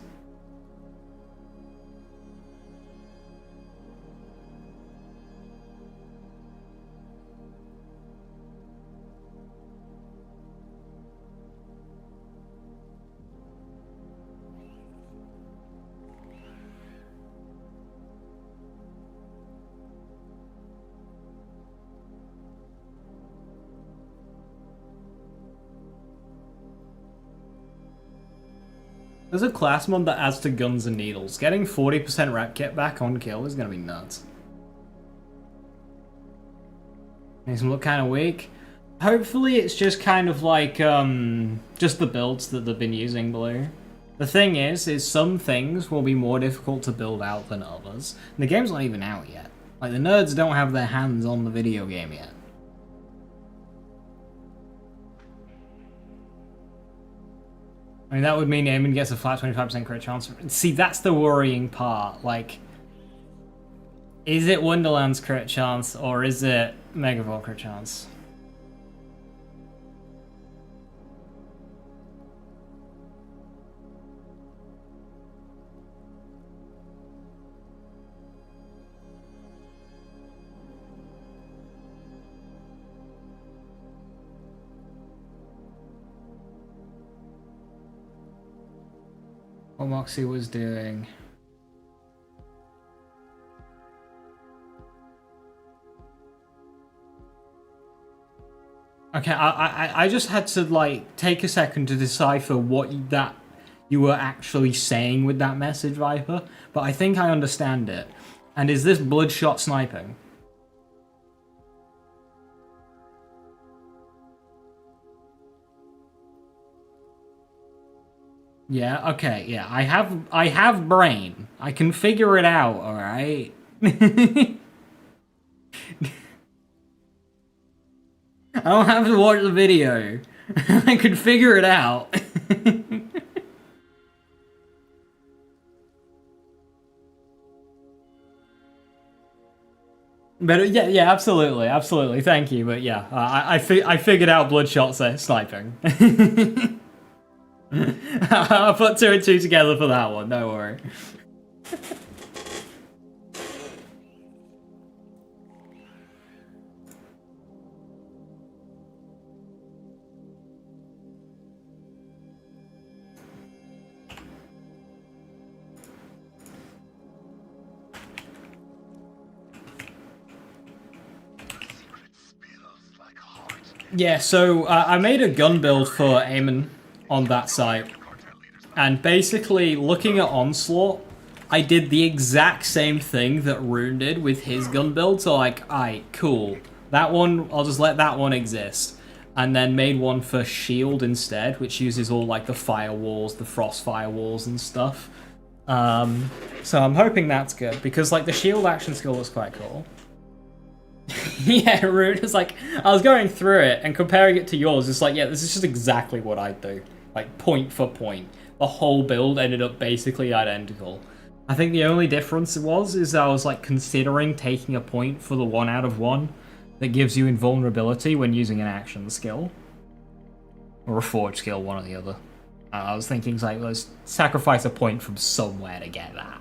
Speaker 1: There's a class mod that adds to guns and needles. Getting 40% rep kit back on kill is gonna be nuts. Makes him look kind of weak. Hopefully it's just kind of like, just the builds that they've been using, Blue. The thing is some things will be more difficult to build out than others. And the game's not even out yet. Like, the nerds don't have their hands on the video game yet. I mean, that would mean Eamon gets a flat 25% crit chance. See, that's the worrying part. Like, is it Wonderland's crit chance, or is it Megavolt crit chance? What Moxie was doing. Okay, I just had to like take a second to decipher what you were actually saying with that message, Viper, but I think I understand it. And is this bloodshot sniping? Yeah, okay, yeah. I have brain. I can figure it out, alright? I don't have to watch the video. I could figure it out. But yeah, absolutely. Thank you, but yeah, I figured out bloodshot sniping. I'll put 2 and 2 together for that one, don't worry. Yeah, so I made a gun build for Eamon on that site, and basically looking at Onslaught, I did the exact same thing that Rune did with his gun build, so like, alright, cool, that one, I'll just let that one exist, and then made one for Shield instead, which uses all like the firewalls, the frost firewalls and stuff. So I'm hoping that's good, because like the Shield action skill was quite cool. Yeah, Rune is like, I was going through it and comparing it to yours, it's like, yeah, this is just exactly what I'd do. Like, point for point. The whole build ended up basically identical. I think the only difference is I was, like, considering taking a point for the 1 out of 1 that gives you invulnerability when using an action skill. Or a forge skill, one or the other. I was thinking, like, let's sacrifice a point from somewhere to get that.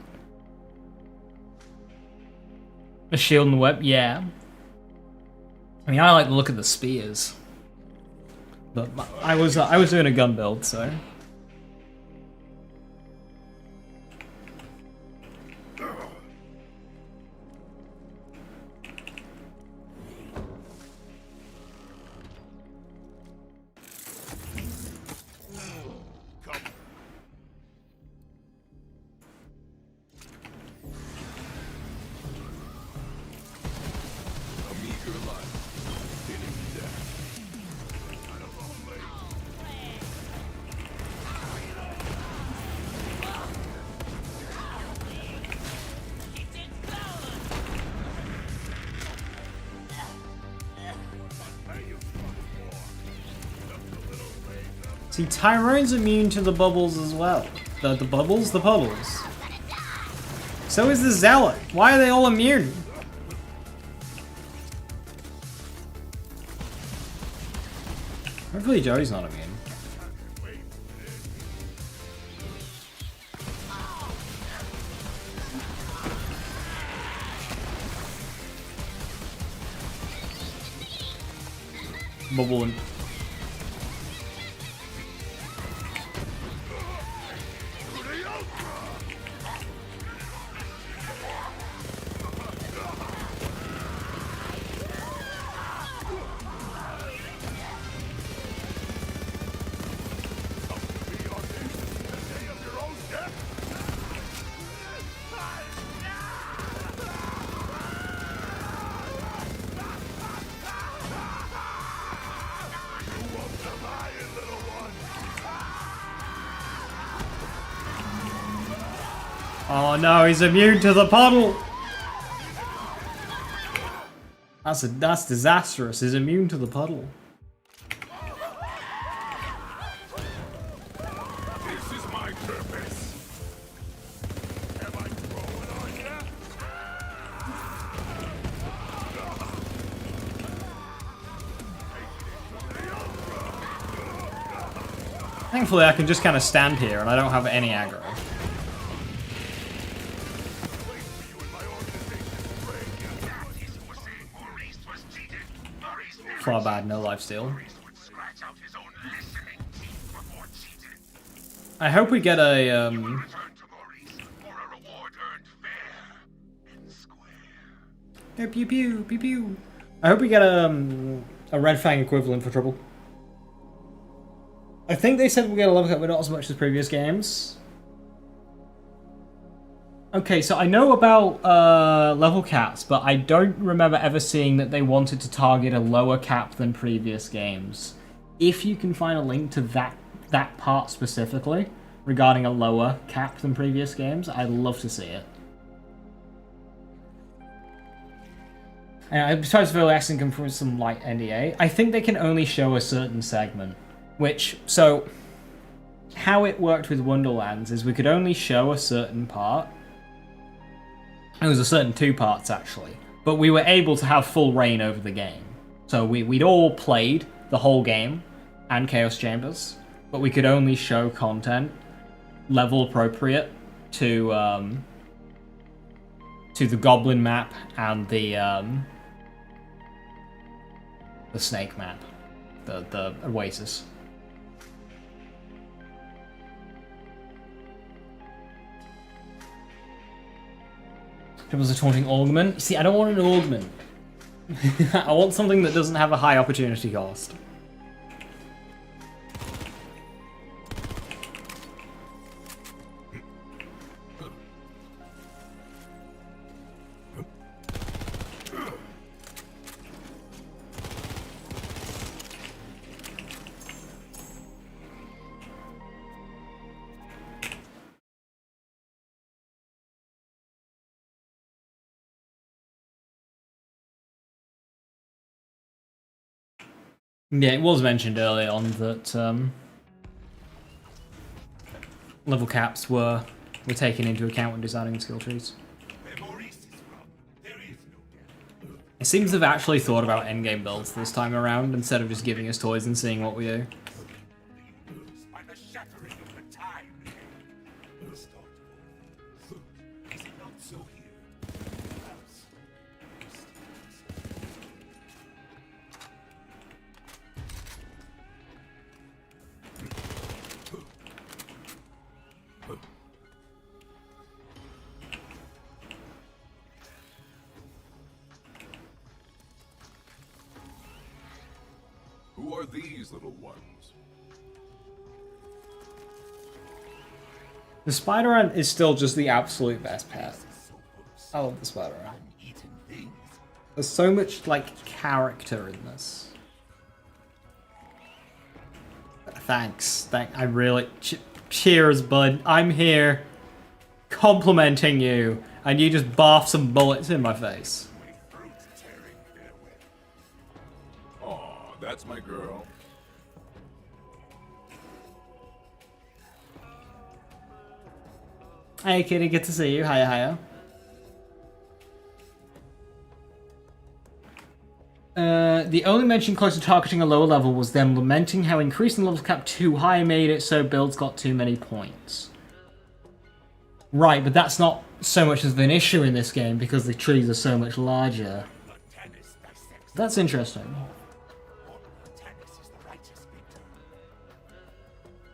Speaker 1: A shield and web, yeah. I mean, I like to look at the spears. But I was doing a gun build, so. See, Tyrone's immune to the bubbles as well. The bubbles? The puddles. So is the Zealot. Why are they all immune? Hopefully Joey's not immune. Bubble and... Oh no, he's immune to the puddle! That's disastrous. He's immune to the puddle.
Speaker 2: This is my purpose. Am I growing on ya?
Speaker 1: Thankfully, I can just kind of stand here and I don't have any aggro. Far bad, no lifesteal. I hope we get a, Pew pew pew pew pew. I hope we get a red fang equivalent for trouble. I think they said we get a level cap, but not as much as previous games. Okay, so I know about level caps, but I don't remember ever seeing that they wanted to target a lower cap than previous games. If you can find a link to that part specifically, regarding a lower cap than previous games, I'd love to see it. And besides Phil asking come from some light NDA, I think they can only show a certain segment. Which, so, how it worked with Wonderlands is we could only show a certain part. It was a certain 2 parts, actually. But we were able to have full reign over the game. So we'd all played the whole game, and Chaos Chambers, but we could only show content level appropriate to the Goblin map and the Snake map, the Oasis. It was a taunting augment. See, I don't want an augment. I want something that doesn't have a high opportunity cost. Yeah, it was mentioned early on that level caps were taken into account when designing skill trees. It seems they've actually thought about endgame builds this time around instead of just giving us toys and seeing what we do.
Speaker 2: Who are these little ones?
Speaker 1: The spider ant is still just the absolute best pet. I love the spider ant. There's so much, like, character in this. Thanks. I really... Cheers, bud. I'm here complimenting you, and you just barf some bullets in my face.
Speaker 2: Aw, that's my girl.
Speaker 1: Hey, kitty, good to see you. Hiya, hiya. The only mention close to targeting a lower level was them lamenting how increasing the level cap too high made it so builds got too many points. Right, but that's not so much of an issue in this game because the trees are so much larger. That's interesting.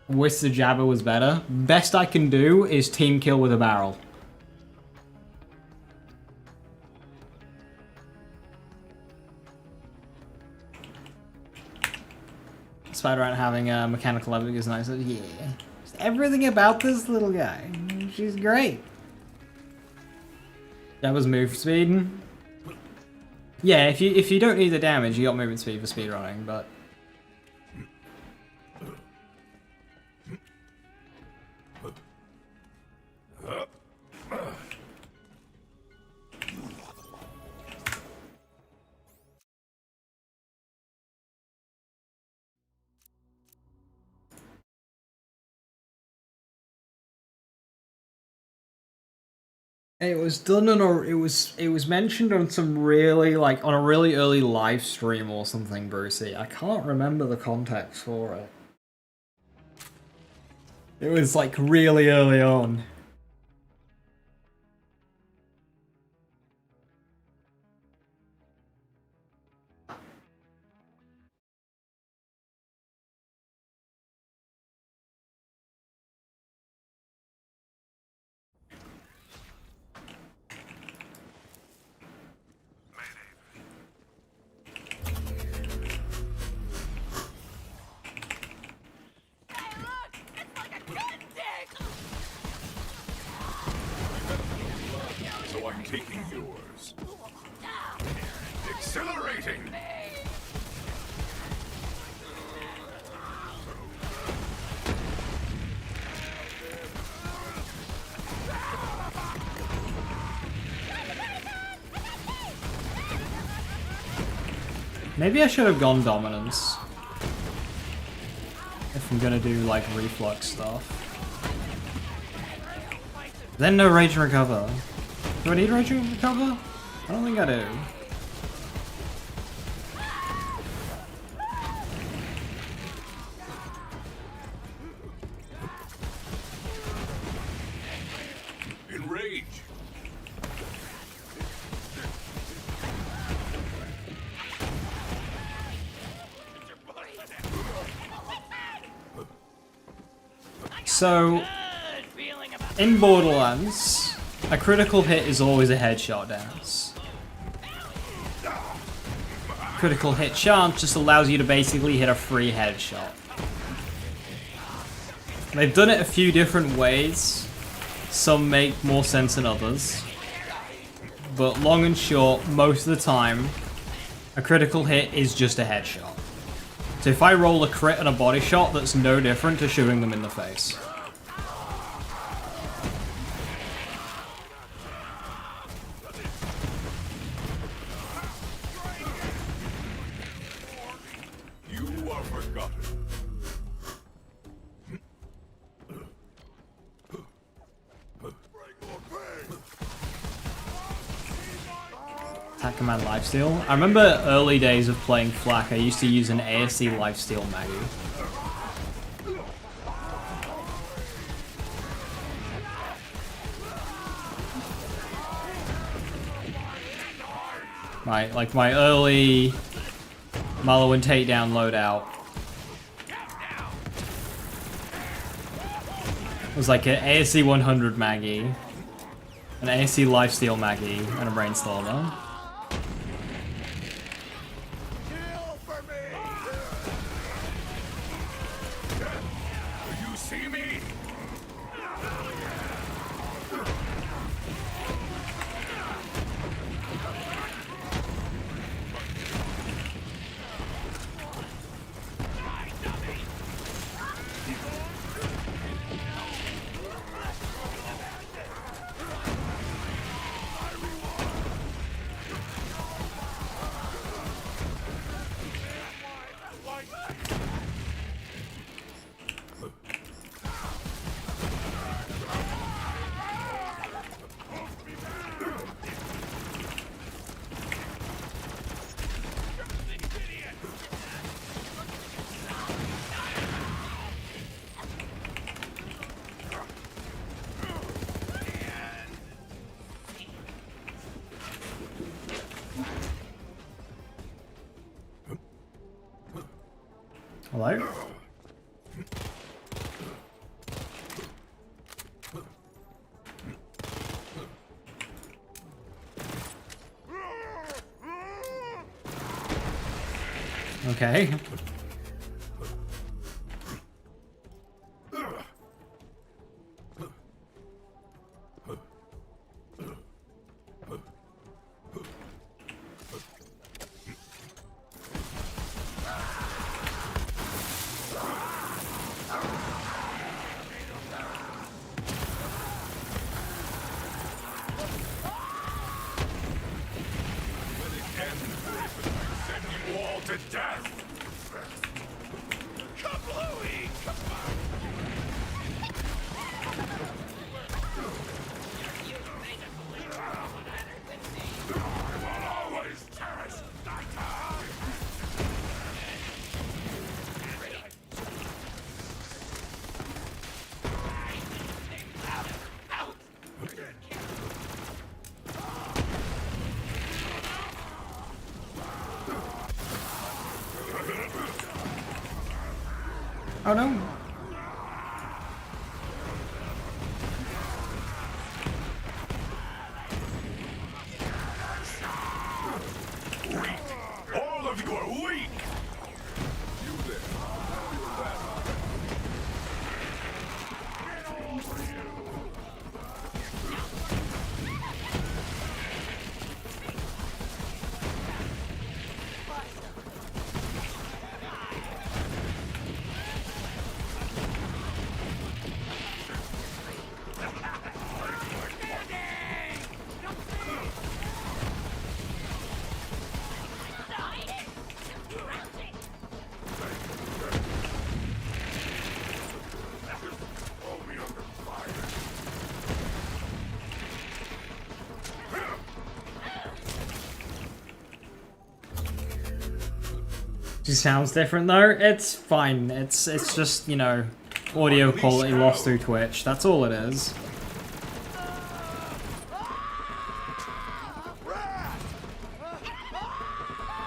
Speaker 1: Wish the Jabber was better. Best I can do is team kill with a barrel. Spider Ant having a mechanical level is nice. Yeah. Just everything about this little guy. She's great. That was move speed. Yeah, if you don't need the damage, you got movement speed for speedrunning, but It was done on a. It was mentioned on some really like on a really early live stream or something, Brucey. I can't remember the context for it. It was like really early on.
Speaker 2: So I'm taking yours. Accelerating!
Speaker 1: Maybe I should have gone dominance. If I'm gonna do like reflux stuff. Then no rage and recover. Do I need rage and recover? I don't think I do.
Speaker 2: Enrage!
Speaker 1: So, in Borderlands, a critical hit is always a headshot dance. Critical hit chance just allows you to basically hit a free headshot. They've done it a few different ways. Some make more sense than others. But long and short, most of the time, a critical hit is just a headshot. So if I roll a crit and a body shot, that's no different to shooting them in the face.
Speaker 2: You are forgotten.
Speaker 1: Attack Command Lifesteal. I remember early days of playing Flak, I used to use an ASC Lifesteal Maggie. My early Mallow and Takedown loadout was like an ASC 100 Maggie, an ASC Lifesteal Maggie, and a Brainstormer.
Speaker 2: Do you see me?
Speaker 1: Hello? Okay.
Speaker 2: Send you all to death!
Speaker 1: Oh no.
Speaker 2: All of you are weak! You there.
Speaker 1: She sounds different though. It's fine. It's just, you know, audio quality lost through Twitch. That's all it is.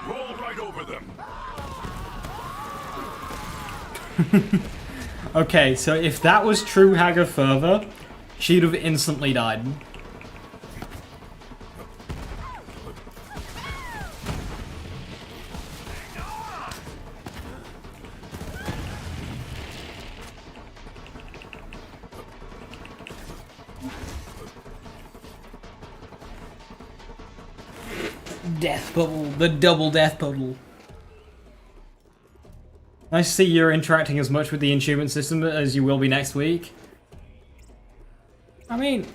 Speaker 2: Roll right over them.
Speaker 1: Okay, so if that was true Haga further, she'd have instantly died. Death bubble, the double death bubble. Nice to see you're interacting as much with the achievement system as you will be next week. I mean,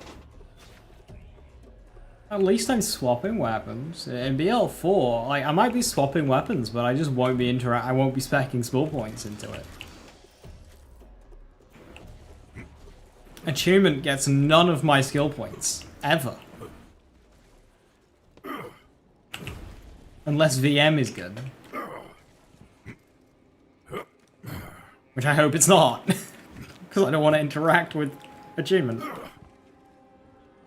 Speaker 1: at least I'm swapping weapons. In BL4, like, I might be swapping weapons, but I just won't be I won't be specking skill points into it. Achievement gets none of my skill points, ever. Unless VM is good. Which I hope it's not. Because I don't want to interact with achievement.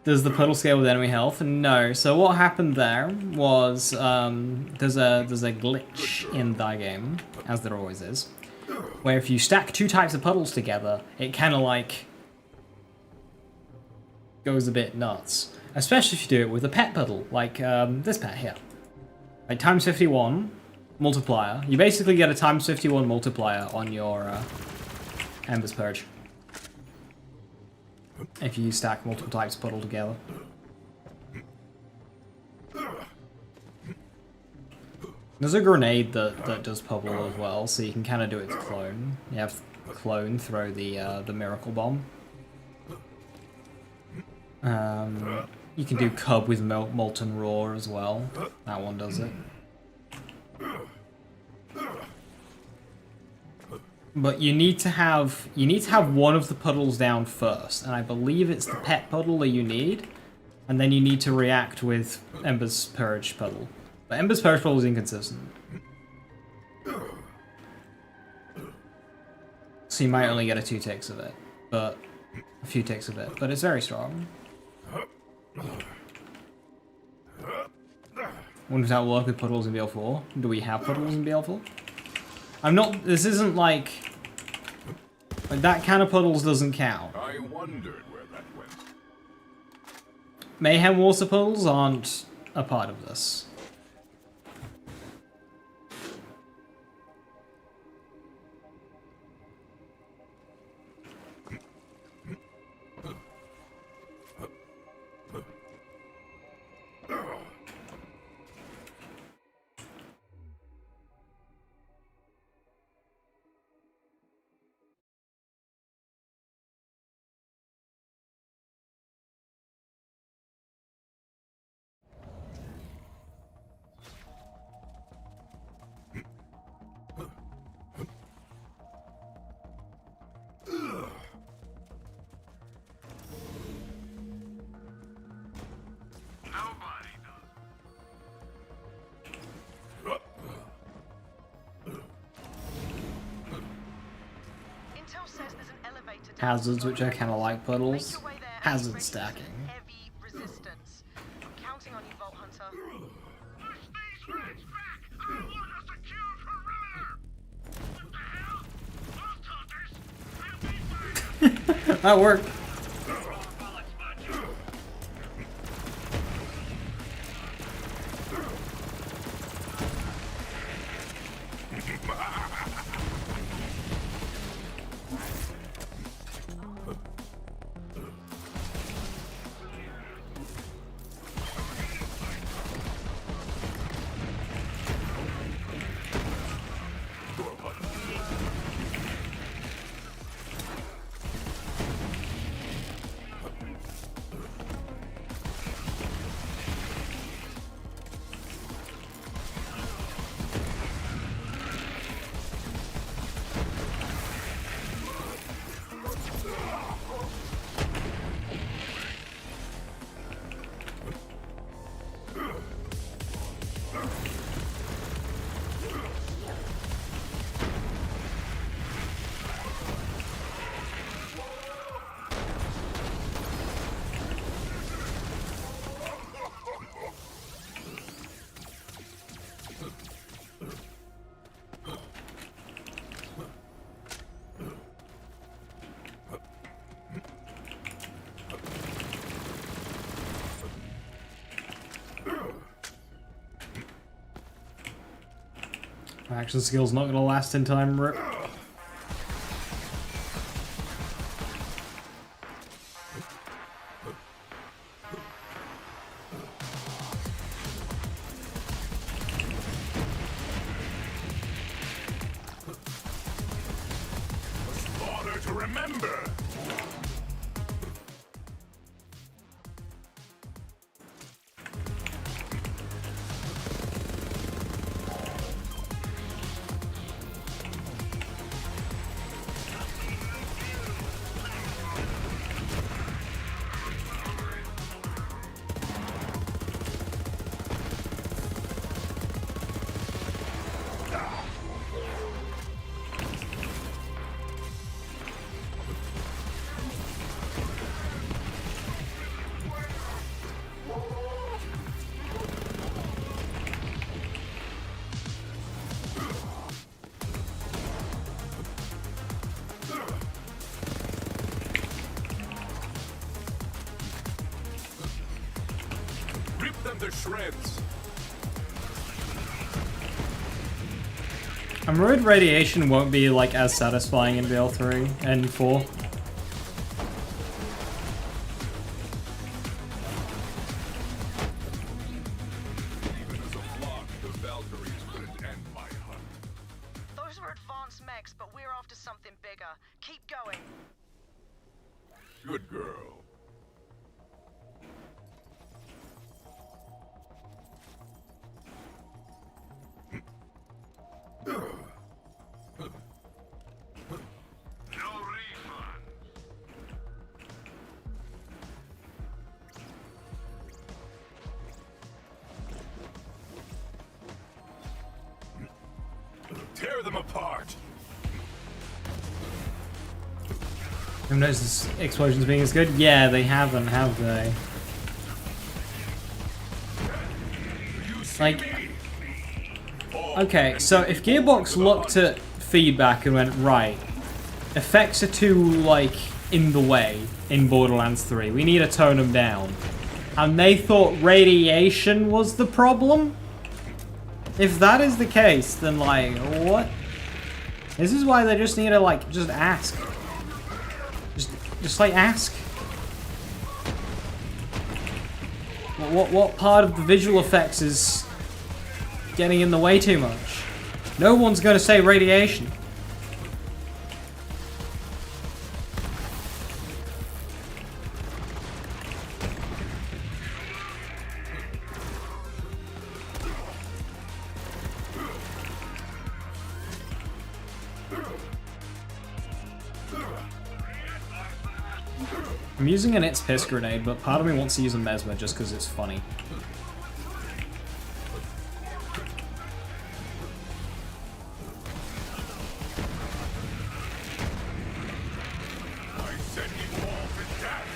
Speaker 1: Does the puddle scale with enemy health? No. So what happened there was there's a glitch in the game, as there always is, where if you stack two types of puddles together, it kind of like goes a bit nuts. Especially if you do it with a pet puddle, like this pet here. Like times 51 multiplier. You basically get a times 51 multiplier on your Ember's Purge. If you stack multiple types of puddle together. There's a grenade that does puddle as well, so you can kind of do it to clone. You have clone throw the miracle bomb. You can do Cub with Molten Roar as well. That one does it. But you need to have one of the puddles down first, and I believe it's the pet puddle that you need, and then you need to react with Ember's Purge puddle. But Ember's Purge puddle is inconsistent. So you might only get a few ticks of it, but it's very strong. Wonder if that will work with puddles in BL4. Do we have puddles in BL4? This isn't like that kind of puddles doesn't count.
Speaker 2: I wondered where that went.
Speaker 1: Mayhem water puddles aren't a part of this. Hazards, which I kind of like puddles. Hazard stacking.
Speaker 5: Heavy resistance. I'm counting on you, Vault Hunter.
Speaker 3: I want a secure perimeter! What the hell? I'll talk to
Speaker 1: That worked. Action skill's not gonna last in time, Rip.
Speaker 2: Slaughter to remember. Rip them to shreds.
Speaker 1: I'm worried radiation won't be like as satisfying in BL3 and 4.
Speaker 2: Even as a flock, the Valkyries couldn't end my hunt.
Speaker 5: Those were advanced mechs, but we're after something bigger. Keep going.
Speaker 2: Good girl.
Speaker 3: No refund.
Speaker 2: Tear them apart.
Speaker 1: Who knows this explosions being as good? Yeah, they haven't, have they?
Speaker 2: You see
Speaker 1: Like,
Speaker 2: me?
Speaker 1: okay, so if Gearbox looked at feedback and went, right, effects are too, like, in the way in Borderlands 3, we need to tone them down, and they thought radiation was the problem? If that is the case, then, like, what? This is why they just need to, like, just ask. Just like, ask. What part of the visual effects is getting in the way too much? No one's gonna say radiation. I'm using an It's Piss grenade, but part of me wants to use a Mesmer just because it's funny.
Speaker 2: I send you all to death.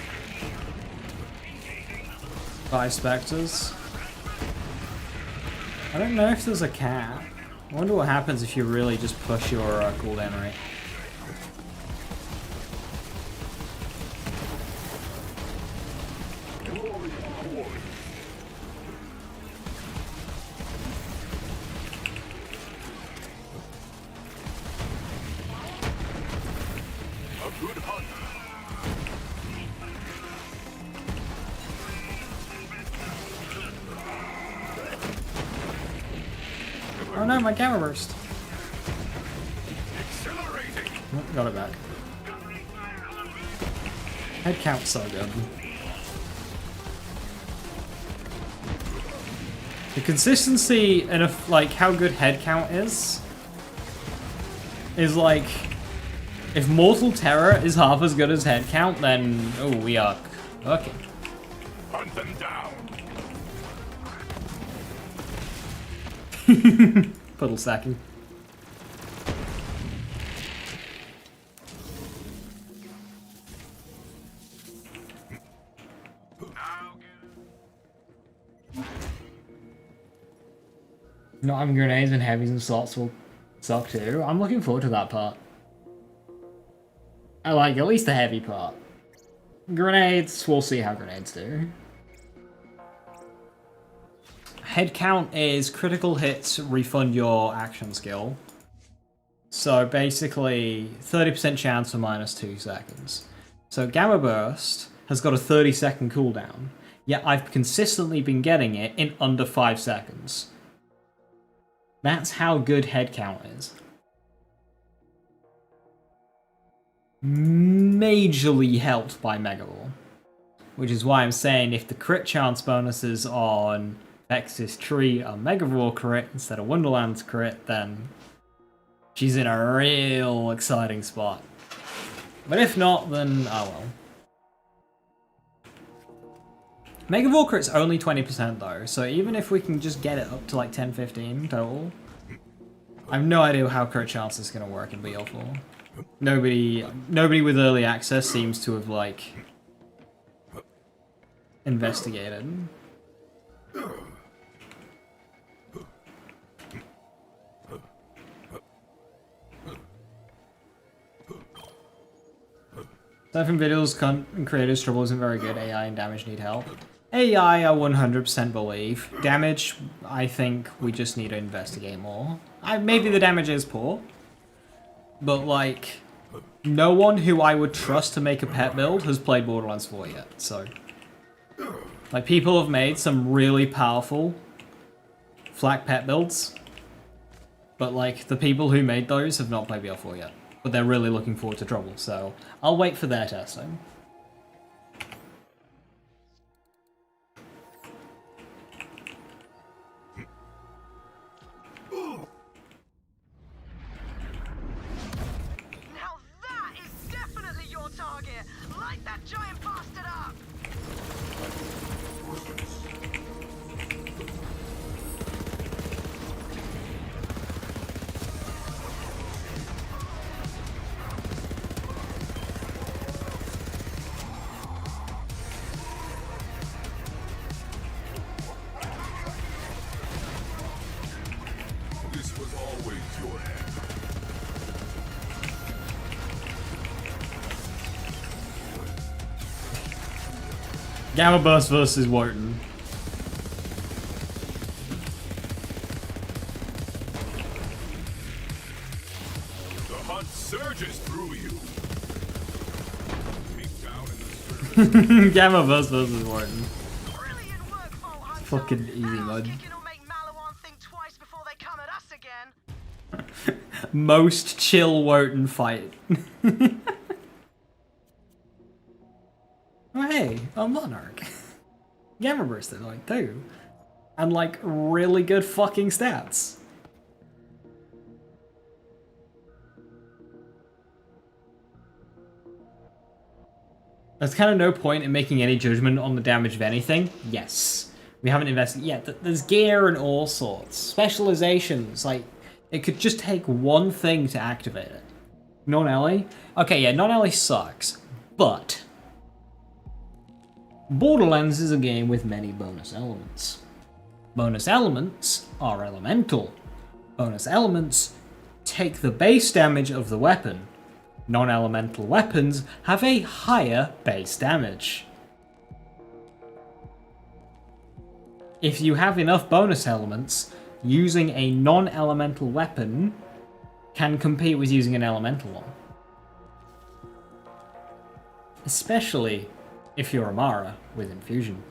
Speaker 1: By Spectres. I don't know if there's a cap. I wonder what happens if you really just push your cooldown rate.
Speaker 2: A good hunt.
Speaker 1: Oh no, my camera burst.
Speaker 2: Accelerating.
Speaker 1: Oh, got it back. Head count's so good. The consistency and like how good head count is like, if Mortal Terror is half as good as head count, then oh, we are cooking.
Speaker 2: Hunt them down.
Speaker 1: Puddle stacking. Not having grenades and heavies and slots will suck too. I'm looking forward to that part. I like at least the heavy part. Grenades, we'll see how grenades do. Head count is critical hits refund your action skill. So basically 30% chance for -2 seconds. So Gamma Burst has got a 30-second cooldown, yet I've consistently been getting it in under 5 seconds. That's how good head count is. Majorly helped by Mega Ball. Which is why I'm saying if the crit chance bonuses on Vex's Tree are Mega Ball crit instead of Wonderland's crit, then she's in a real exciting spot. But if not, then oh well. Mega Ball crit's only 20% though, so even if we can just get it up to like 10-15 total, I have no idea how crit chance is going to work in BL4. Nobody with early access seems to have like investigated. Aside from videos, content creators' trouble isn't very good. AI and damage need help. AI, I 100% believe. Damage, I think we just need to investigate more. Maybe the damage is poor, but like, no one who I would trust to make a pet build has played Borderlands 4 yet, so. Like, people have made some really powerful flak pet builds, but like, the people who made those have not played BL4 yet. But they're really looking forward to Trouble, so I'll wait for their testing.
Speaker 5: Now that is definitely your target. Light that giant bastard up.
Speaker 2: This was always your hand.
Speaker 1: Gamma Burst versus Wotan.
Speaker 2: The hunt surges through you. Deep down in the surface.
Speaker 1: Gamma Burst versus Wotan.
Speaker 5: Brilliant work, Vault Hunter.
Speaker 1: Fucking easy
Speaker 5: That
Speaker 1: mode.
Speaker 5: kicking will make Malawan think twice before they come at us again.
Speaker 1: Most chill Wotan fight. Oh hey, a Monarch. Gamma Burst in like too. And like really good fucking stats. There's kind of no point in making any judgment on the damage of anything. Yes. We haven't invested yet. There's gear and all sorts. Specializations, like, it could just take one thing to activate it. Non-Ellie? Okay, yeah, non-Ellie sucks. But Borderlands is a game with many bonus elements. Bonus elements are elemental. Bonus elements take the base damage of the weapon. Non-elemental weapons have a higher base damage. if you have enough bonus elements, using a non-elemental weapon can compete with using an elemental one. Especially if you're Amara with infusion.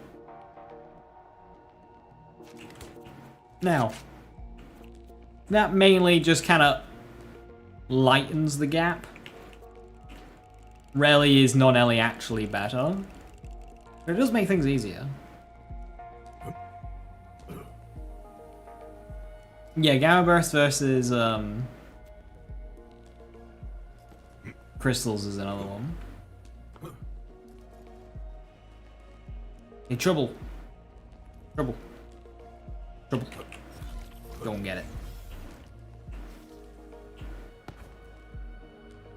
Speaker 1: Now, that mainly just kind of lightens the gap. Rarely is non-Ellie actually better, but it does make things easier. Yeah, Gamma Burst versus Crystals is another one. Hey, Trouble. Trouble. Trouble. Go and get it.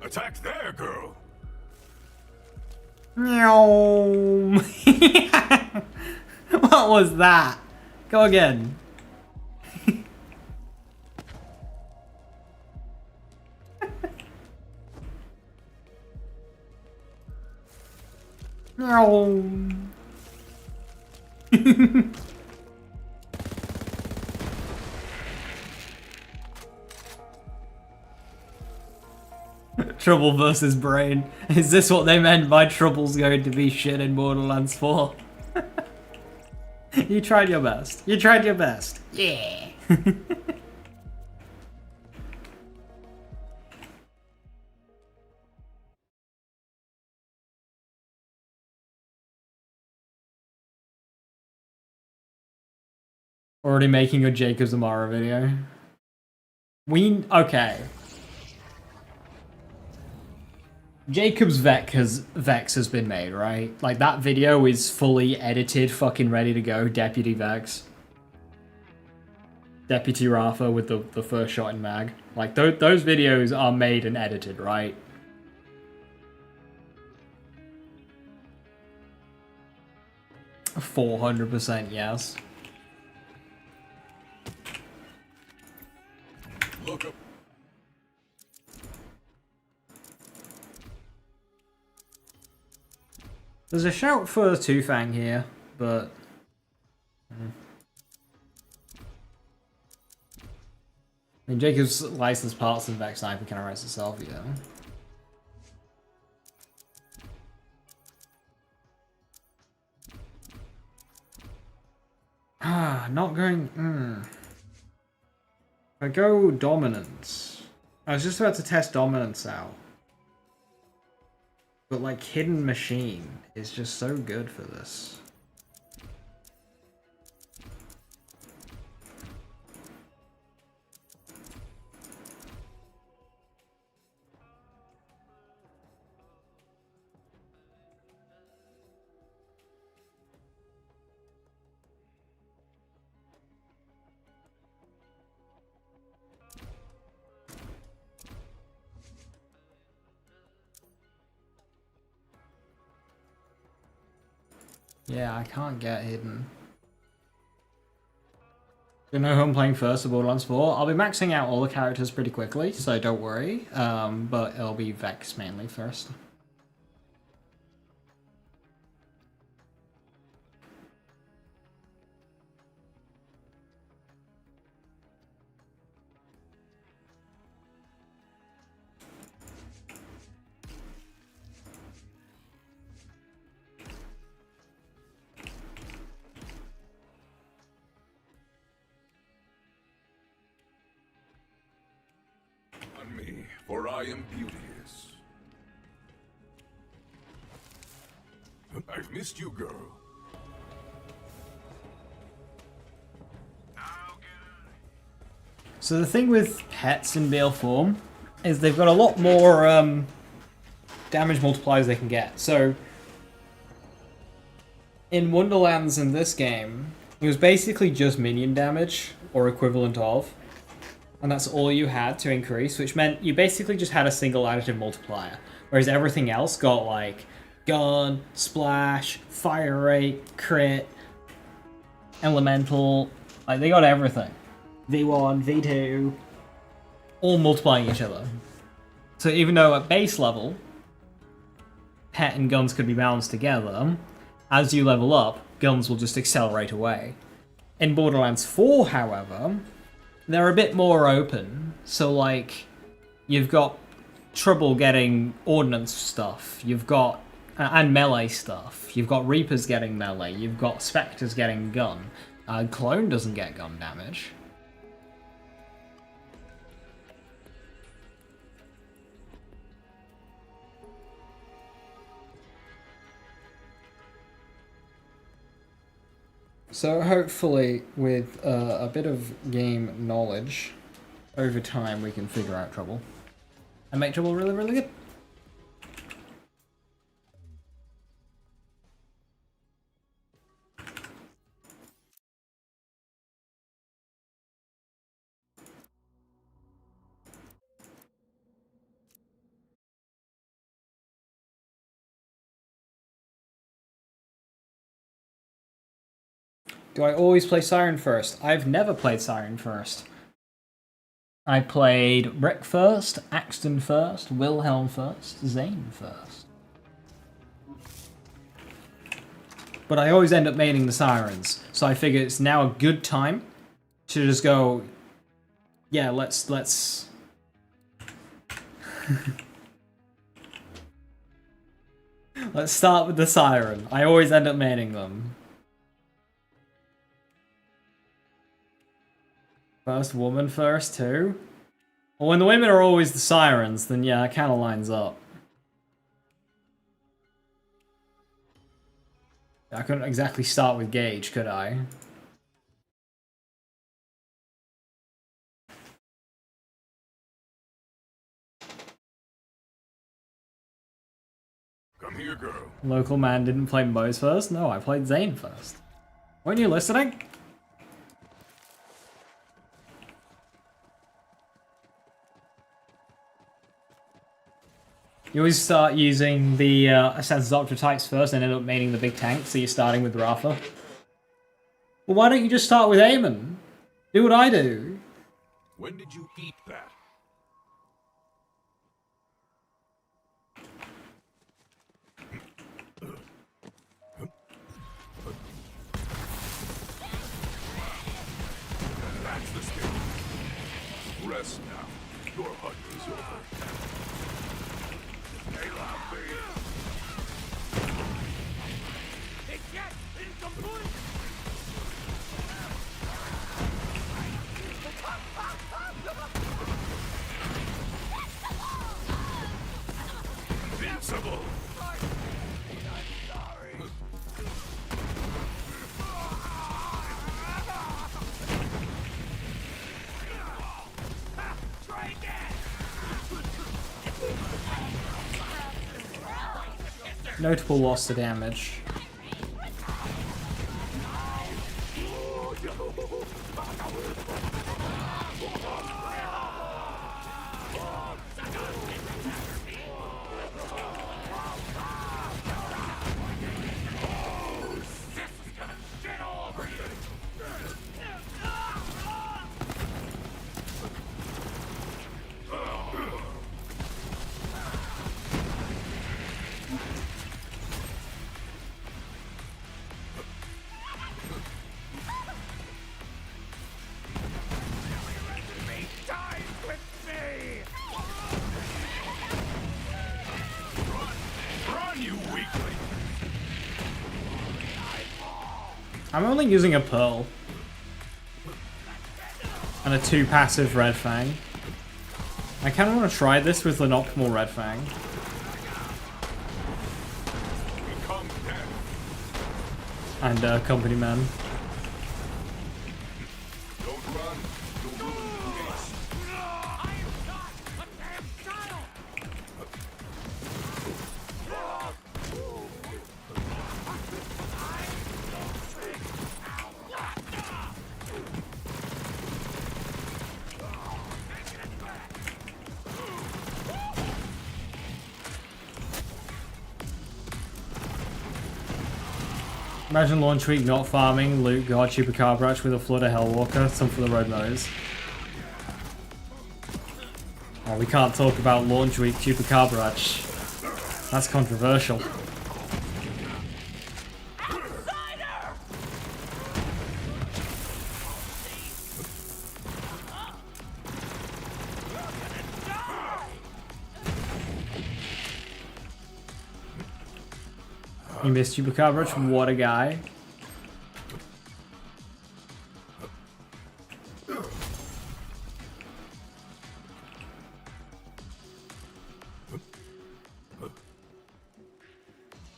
Speaker 2: Attack there, girl.
Speaker 1: Meow. What was that? Go again. Meow. Trouble versus Brain. Is this what they meant by Trouble's going to be shit in Borderlands 4? You tried your best. You tried your best. Yeah. Already making a Jacob's Amara video. Okay. Jacob's Vex has been made, right? Like, that video is fully edited, fucking ready to go. Deputy Vex. Deputy Rafa with the first shot in mag. Like, those videos are made and edited, right? %400 yes.
Speaker 2: Look up.
Speaker 1: There's a shout for Two Fang here, but I mean, Jacob's licensed parts and Vex Sniper kind of writes itself, yeah. Not going. If I go Dominance, I was just about to test Dominance out. But like Hidden Machine is just so good for this. Yeah, I can't get hidden. Do you know who I'm playing first for Borderlands 4? I'll be maxing out all the characters pretty quickly, so don't worry. But it'll be Vex mainly first.
Speaker 2: Me, for I am beauteous. I've missed you, girl.
Speaker 1: So the thing with pets in BL4 is they've got a lot more damage multipliers they can get. So in Wonderlands in this game, it was basically just minion damage, or equivalent of. And that's all you had to increase, which meant you basically just had a single additive multiplier. Whereas everything else got like gun, splash, fire rate, crit, elemental, like they got everything. V1, V2, all multiplying each other. So even though at base level, pet and guns could be balanced together, as you level up, guns will just accelerate away. In Borderlands 4, however, they're a bit more open. So, like, you've got trouble getting ordnance stuff. You've got and melee stuff. You've got Reapers getting melee. You've got Spectres getting gun. Clone doesn't get gun damage. So hopefully, with a bit of game knowledge, over time we can figure out trouble. And make trouble really, really good. Do I always play Siren first? I've never played Siren first. I played Rick first, Axton first, Wilhelm first, Zane first. But I always end up maining the Sirens, so I figure it's now a good time to just go, yeah, let's... let's start with the Siren. I always end up maining them. First woman first, too? Well, when the women are always the Sirens, then yeah, it kind of lines up. I couldn't exactly start with Gage, could I?
Speaker 2: Come here, girl.
Speaker 1: Local man didn't play Moze first? No, I played Zane first. Weren't you listening? You always start using the Assassin's Opera types first and end up maining the big tank, so you're starting with Rafa. Well, why don't you just start with Eamon? Do what I do.
Speaker 2: When did you eat that? That's the skill. Rest now. Your hunt is over. They love me. Invincible.
Speaker 1: Notable loss to damage. I'm only using a Pearl. And a 2 passive Red Fang. I kind of want to try this with an optimal Red Fang. And Company Man. Imagine launch week not farming, loot god, Chupacabra with a flood of Hellwalker, some for the road nose. Oh, we can't talk about launch week Chupacabra. That's controversial. He missed you, Bacabra. What a guy.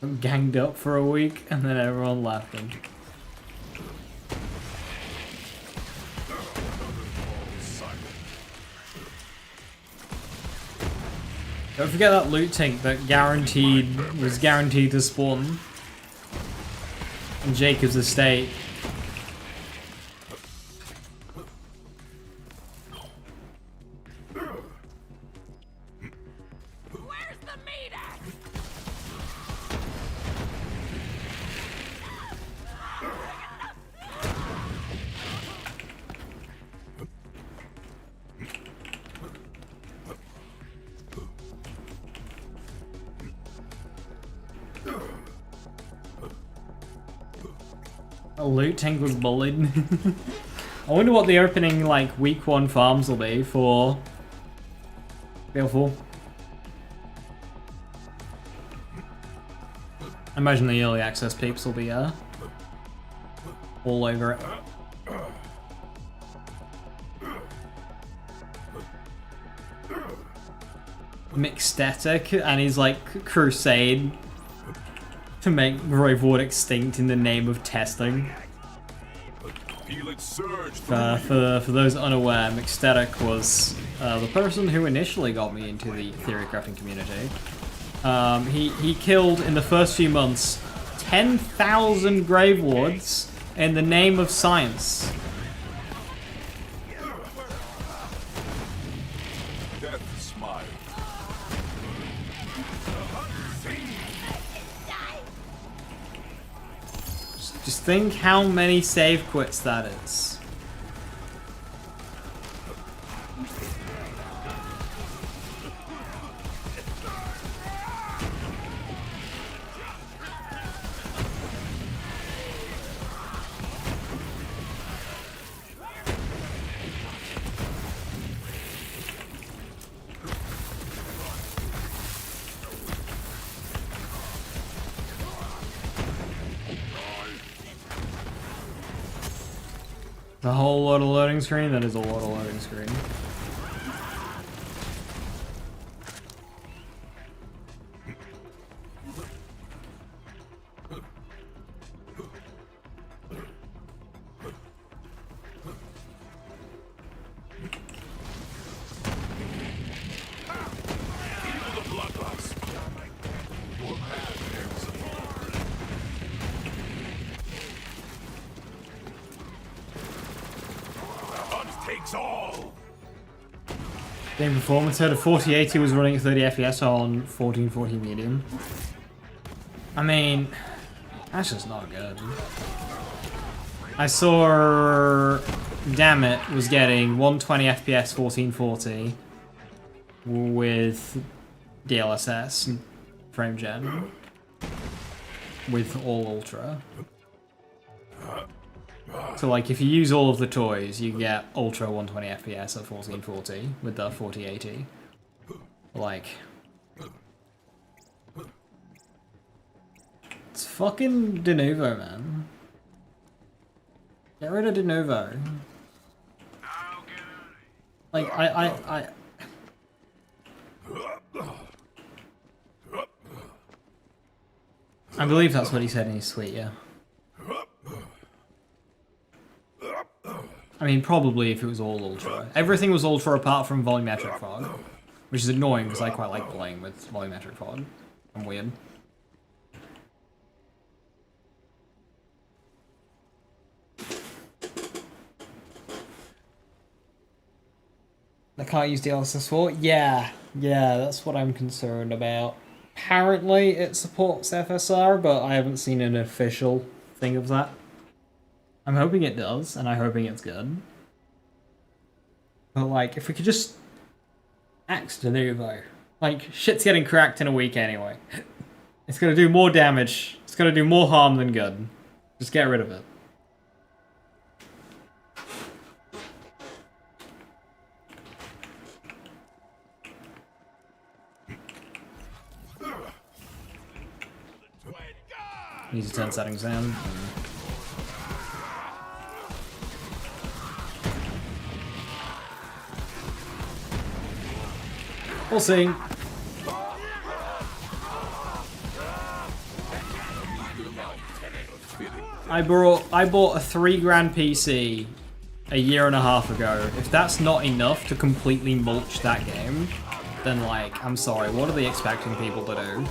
Speaker 1: I'm ganged up for a week and then everyone left him. Don't forget that loot tank that was guaranteed to spawn in Jacob's estate.
Speaker 4: Where's the meat at?
Speaker 1: A loot tank was bullied. I wonder what the opening, like, week 1 farms will be for BL4. I imagine the early access peeps will be all over it. Mixtetic, and he's like crusade to make Gravewood extinct in the name of testing.
Speaker 2: Feel it surge.
Speaker 1: For those unaware, Mixtetic was the person who initially got me into the theory crafting community. He killed in the first few months 10,000 Gravewards in the name of science.
Speaker 2: Death smile.
Speaker 1: Just think how many save quits that is. A whole lot of loading screen? That is a lot of loading screen.
Speaker 2: Takes all.
Speaker 1: Game performance had a 4080 was running at 30 FPS on 1440 medium. I mean, that's just not good. I saw Dammit was getting 120 FPS 1440 with DLSS and frame gen with all ultra. So like if you use all of the toys, you get ultra 120 FPS at 1440 with the 4080. Like, it's fucking de novo, man. Get rid of de novo. Like I believe that's what he said in his tweet, yeah. I mean, probably if it was all ultra. Everything was ultra apart from volumetric fog, which is annoying because I quite like playing with volumetric fog. I'm weird. I can't use DLSS 4? Yeah, that's what I'm concerned about. Apparently it supports FSR, but I haven't seen an official thing of that. I'm hoping it does, and I'm hoping it's good. But like, if we could just axe de novo. Like, shit's getting cracked in a week anyway. It's gonna do more damage. It's gonna do more harm than good. Just get rid of it. Need to turn settings down. We'll see. I bought a $3,000 PC a year and a half ago. If that's not enough to completely mulch that game, then like, I'm sorry, what are they expecting people to do?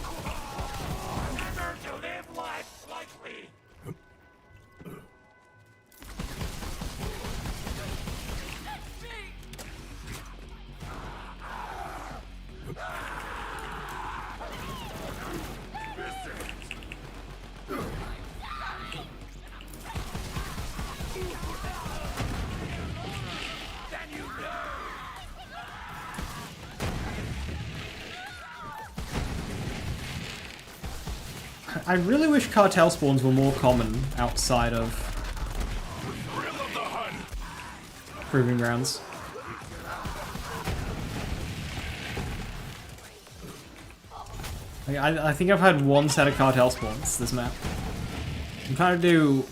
Speaker 1: I really wish cartel spawns were more common outside of Proving Grounds. Like, I think I've had one set of cartel spawns this map. I'm trying to do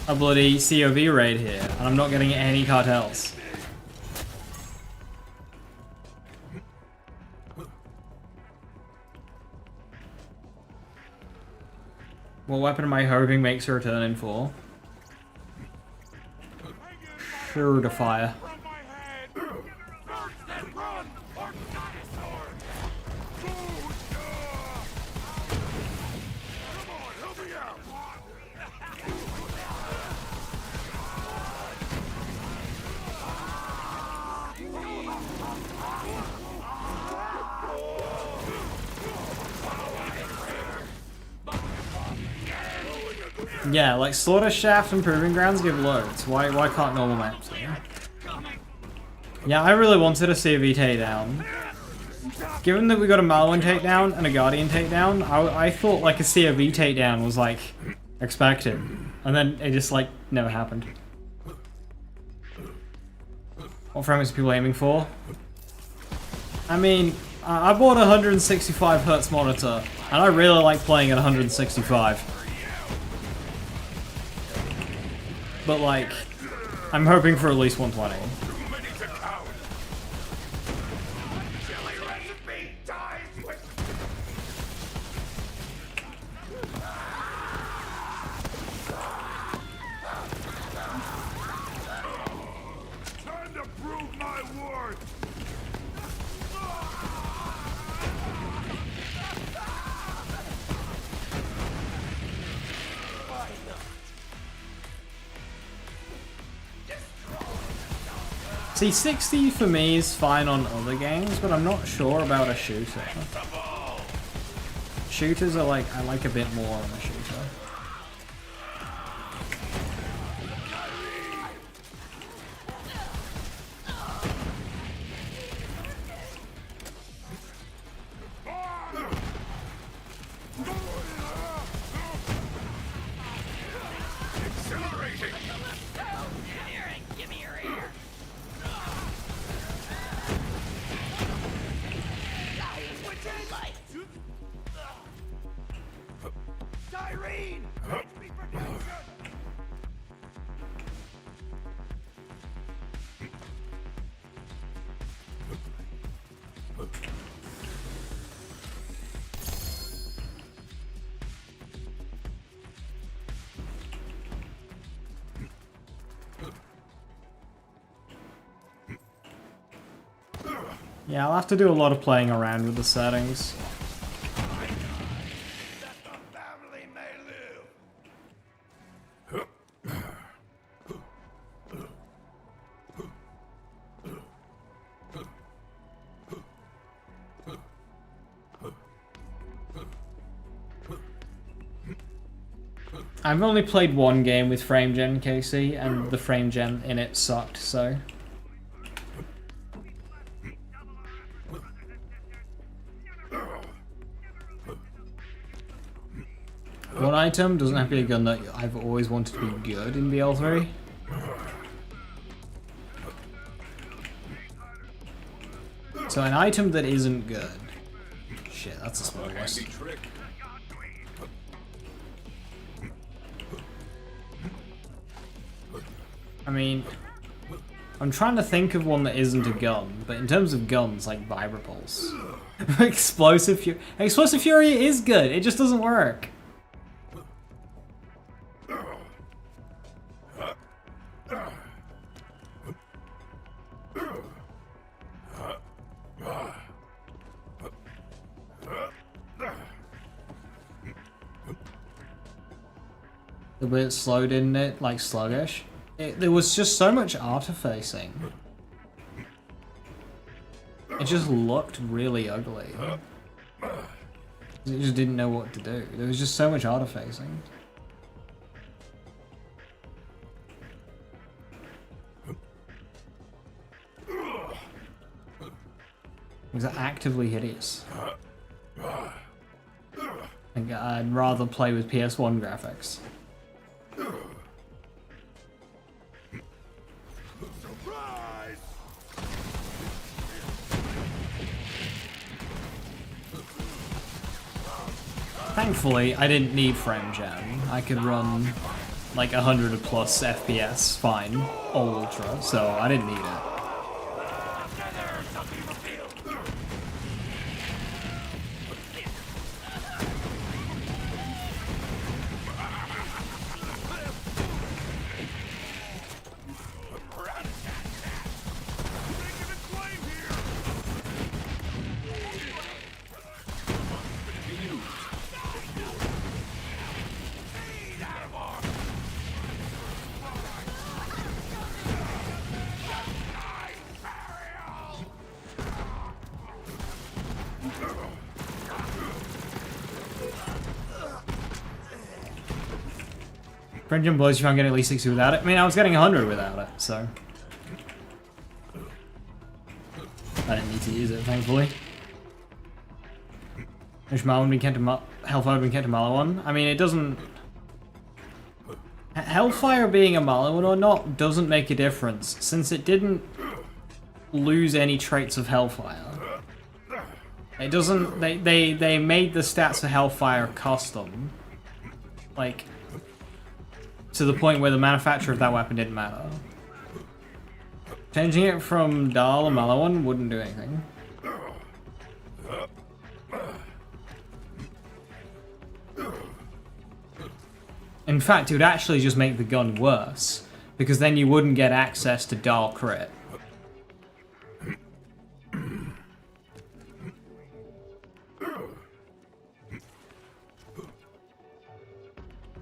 Speaker 1: a bloody COV raid here, and I'm not getting any cartels. What weapon am I hoping makes a return in for? Sure to fire. Yeah, like Slaughter Shaft and Proving Grounds give loads. Why can't normal maps do? Yeah, I really wanted a COV takedown. Given that we got a Malwin takedown and a Guardian takedown, I thought like a COV takedown was like expected. And then it just like never happened. What frames are people aiming for? I mean, I bought a 165 Hz monitor and I really like playing at 165. But like, I'm hoping for at least 120.
Speaker 2: Time to prove my worth.
Speaker 1: See, 60 for me is fine on other games, but I'm not sure about a shooter. Shooters are like, I like a bit more on a shooter. Yeah, I'll have to do a lot of playing around with the settings. I've only played one game with frame gen, Casey, and the frame gen in it sucked, so... One item doesn't have to be a gun that I've always wanted to be good in BL3. So an item that isn't good. Shit, that's a small list. I mean, I'm trying to think of one that isn't a gun, but in terms of guns, like Vibrapulse. Explosive Fury. Explosive Fury is good, it just doesn't work. A bit slow, didn't it? Like sluggish. There was just so much artifacing. It just looked really ugly. It just didn't know what to do. There was just so much artifacing. It was actively hideous. I'd rather play with PS1 graphics.
Speaker 2: Surprise!
Speaker 1: Thankfully, I didn't need frame gen. I could run like 100 plus FPS fine, ultra, so I didn't need it. Friendship blows you can't get at least 60 without it. I mean, I was getting 100 without it, so. I didn't need to use it, thankfully. Ishmael would be kept to Hellfire would be kept to Malawan. I mean, it doesn't. Hellfire being a Malawan or not doesn't make a difference, since it didn't lose any traits of Hellfire. It doesn't. They made the stats for Hellfire custom. Like, to the point where the manufacturer of that weapon didn't matter. Changing it from Dahl or Malawan wouldn't do anything. In fact, it would actually just make the gun worse, because then you wouldn't get access to Dahl crit.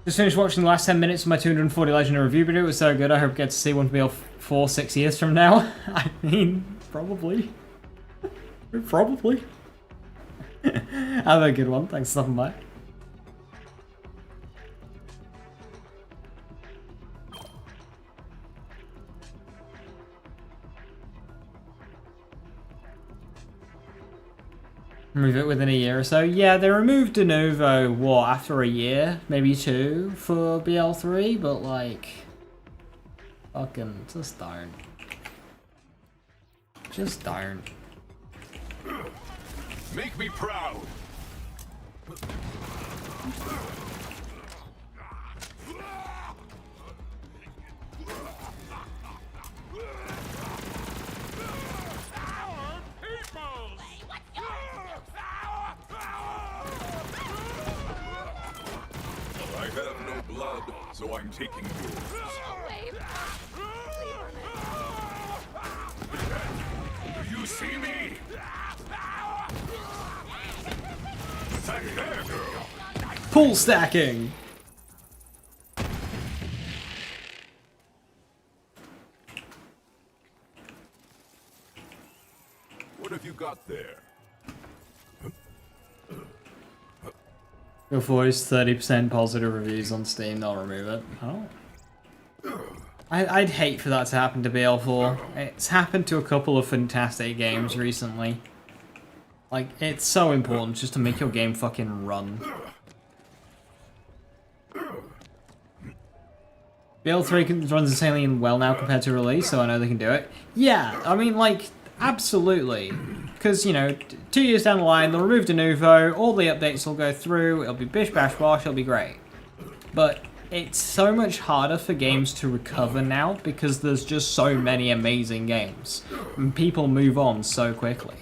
Speaker 1: Just finished watching the last 10 minutes of my 240 Legendary review video. It was so good, I hope I get to see one for BL4 6 years from now. I mean, probably. Probably. Have a good one. Thanks for stopping by. Remove it within a year or so. Yeah, they removed De Novo, what, after a year? Maybe 2 for BL3, but like... Fucking, just don't. Just don't.
Speaker 2: Make me proud! I have no blood, so I'm taking yours. Do you see me? Stay there, girl.
Speaker 1: Pull stacking!
Speaker 2: What have you got there?
Speaker 1: BL4 is 30% positive reviews on Steam, they'll remove it. Oh. I'd hate for that to happen to BL4. It's happened to a couple of fantastic games recently. Like, it's so important just to make your game fucking run. BL3 runs insanely well now compared to release, so I know they can do it. Yeah, I mean, like, absolutely. Because, you know, 2 years down the line, they'll remove De Novo, all the updates will go through, it'll be bish bash bosh, it'll be great. But it's so much harder for games to recover now because there's just so many amazing games. And people move on so quickly.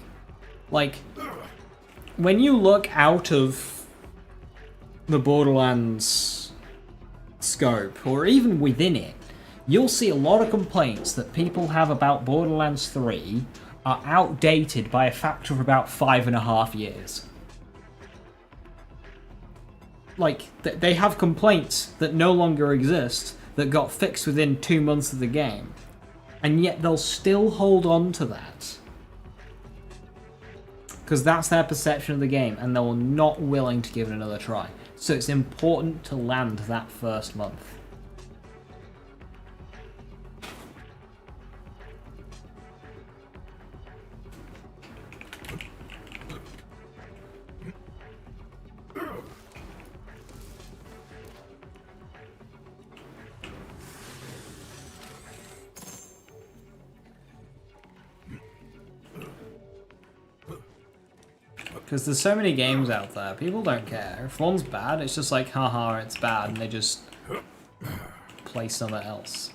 Speaker 1: Like, when you look out of the Borderlands scope, or even within it, you'll see a lot of complaints that people have about Borderlands 3 are outdated by a factor of about 5.5 years. Like, they have complaints that no longer exist, that got fixed within 2 months of the game, and yet they'll still hold on to that. Because that's their perception of the game, and they're not willing to give it another try. So it's important to land that first month. Because there's so many games out there, people don't care. If one's bad, it's just like, haha, it's bad, and they just play somewhere else.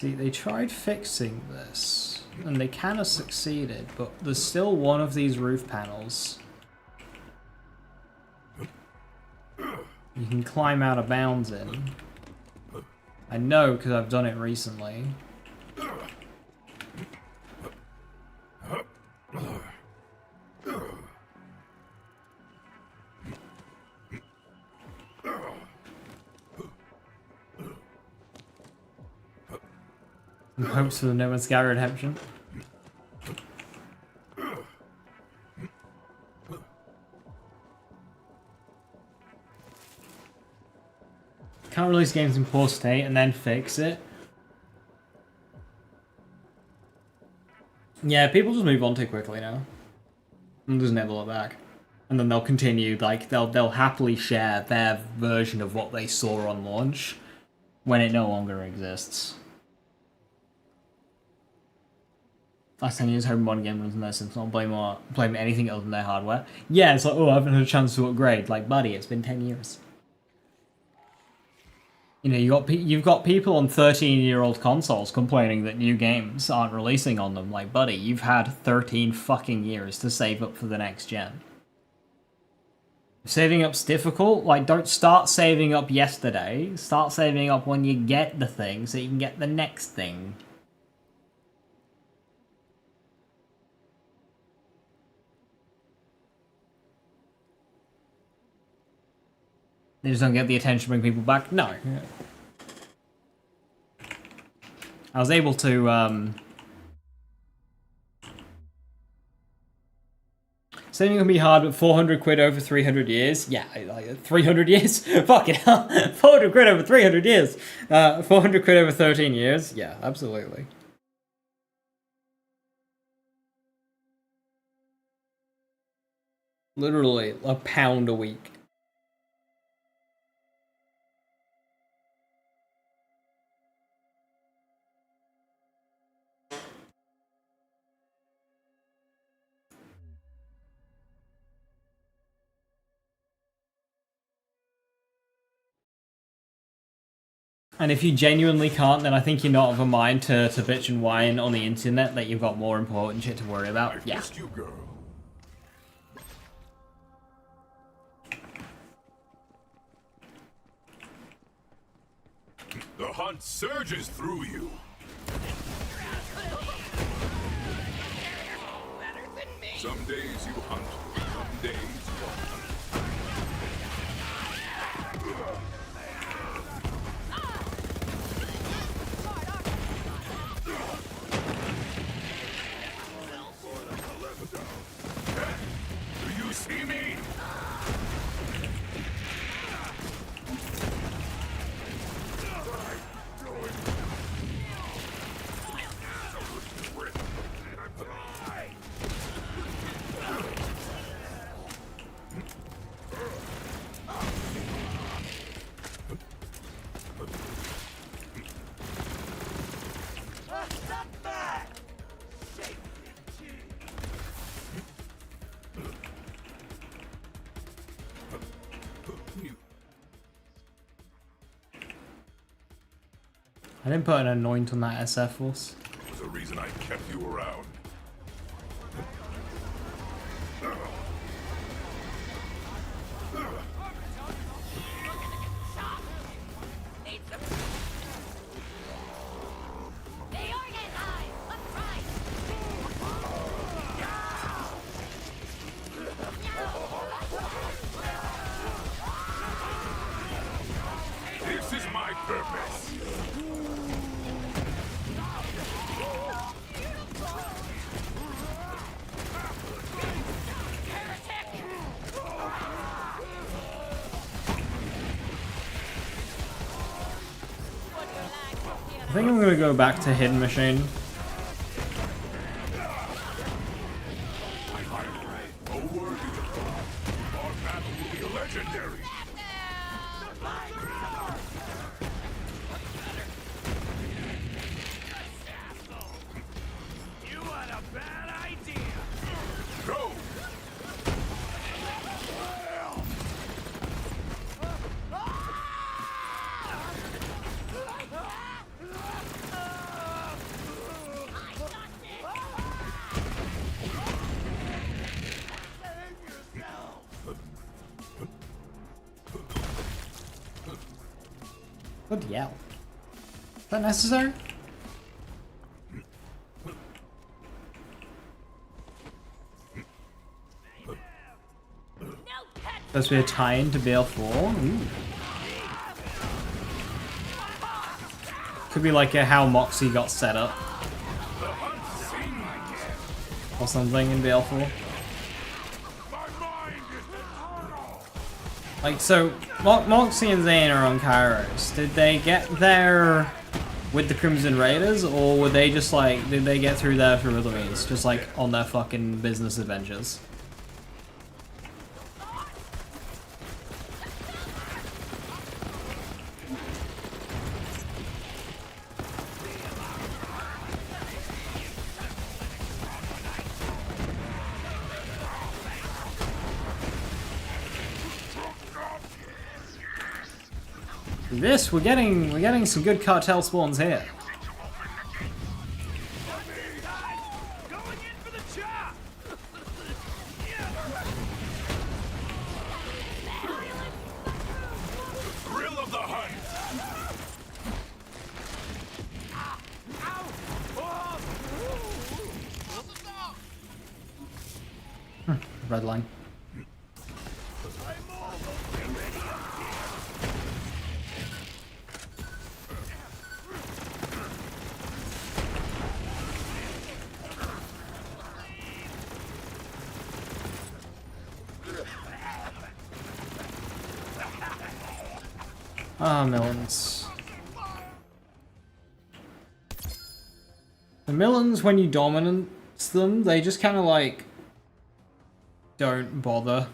Speaker 1: See, they tried fixing this, and they kind of succeeded, but there's still one of these roof panels you can climb out of bounds in. I know because I've done it recently. In hopes for the No Man's Sky redemption. Can't release games in poor state and then fix it. Yeah, people just move on too quickly now. And just never look back. And then they'll continue, like, they'll happily share their version of what they saw on launch when it no longer exists. Last 10 years, home one game runs no sense. Not blame anything other than their hardware. Yeah, it's like, oh, I haven't had a chance to upgrade. Like, buddy, it's been 10 years. You know, you've got people on 13-year-old consoles complaining that new games aren't releasing on them. Like, buddy, you've had 13 fucking years to save up for the next gen. If saving up's difficult, like, don't start saving up yesterday. Start saving up when you get the thing so you can get the next thing. They just don't get the attention to bring people back? No. I was able to, saving can be hard, but 400 quid over 300 years? Yeah, like 300 years? Fuck it hell. 400 quid over 300 years. 400 quid over 13 years? Yeah, absolutely. Literally, £1 a week. And if you genuinely can't, then I think you're not of a mind to bitch and whine on the internet that you've got more important shit to worry about. Yeah.
Speaker 2: You, girl. The hunt surges through you. Some days you hunt, some days you hunt. Do you see me?
Speaker 1: I didn't put an anoint on that SF force.
Speaker 2: Was the reason I kept you around. This is my purpose.
Speaker 1: I think I'm gonna go back to Hidden Machine.
Speaker 2: Our battle will be legendary.
Speaker 3: You had a bad idea.
Speaker 2: Go!
Speaker 1: Bloody hell. Is that necessary? Supposed to be a tie-in to BL4? Ooh. Could be like how Moxie got set up. Or something in BL4. Like, so, Moxie and Zane are on Kairos. Did they get there with the Crimson Raiders, or were they just like, did they get through there through other means? Just like on their fucking business adventures? This, we're getting some good cartel spawns here.
Speaker 3: Going in for the chop.
Speaker 2: Thrill of the hunt.
Speaker 1: Red line. Ah, Millens. The Millens, when you dominance them, they just kind of like don't bother.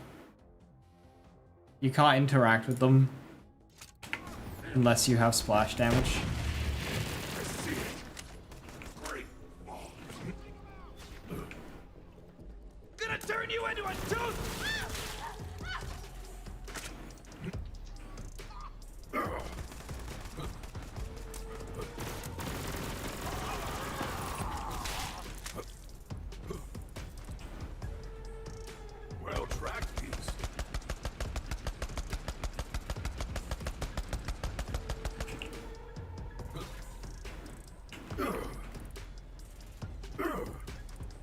Speaker 1: You can't interact with them unless you have splash damage.
Speaker 3: Gonna turn you into a tooth.
Speaker 2: Well tracked, beast.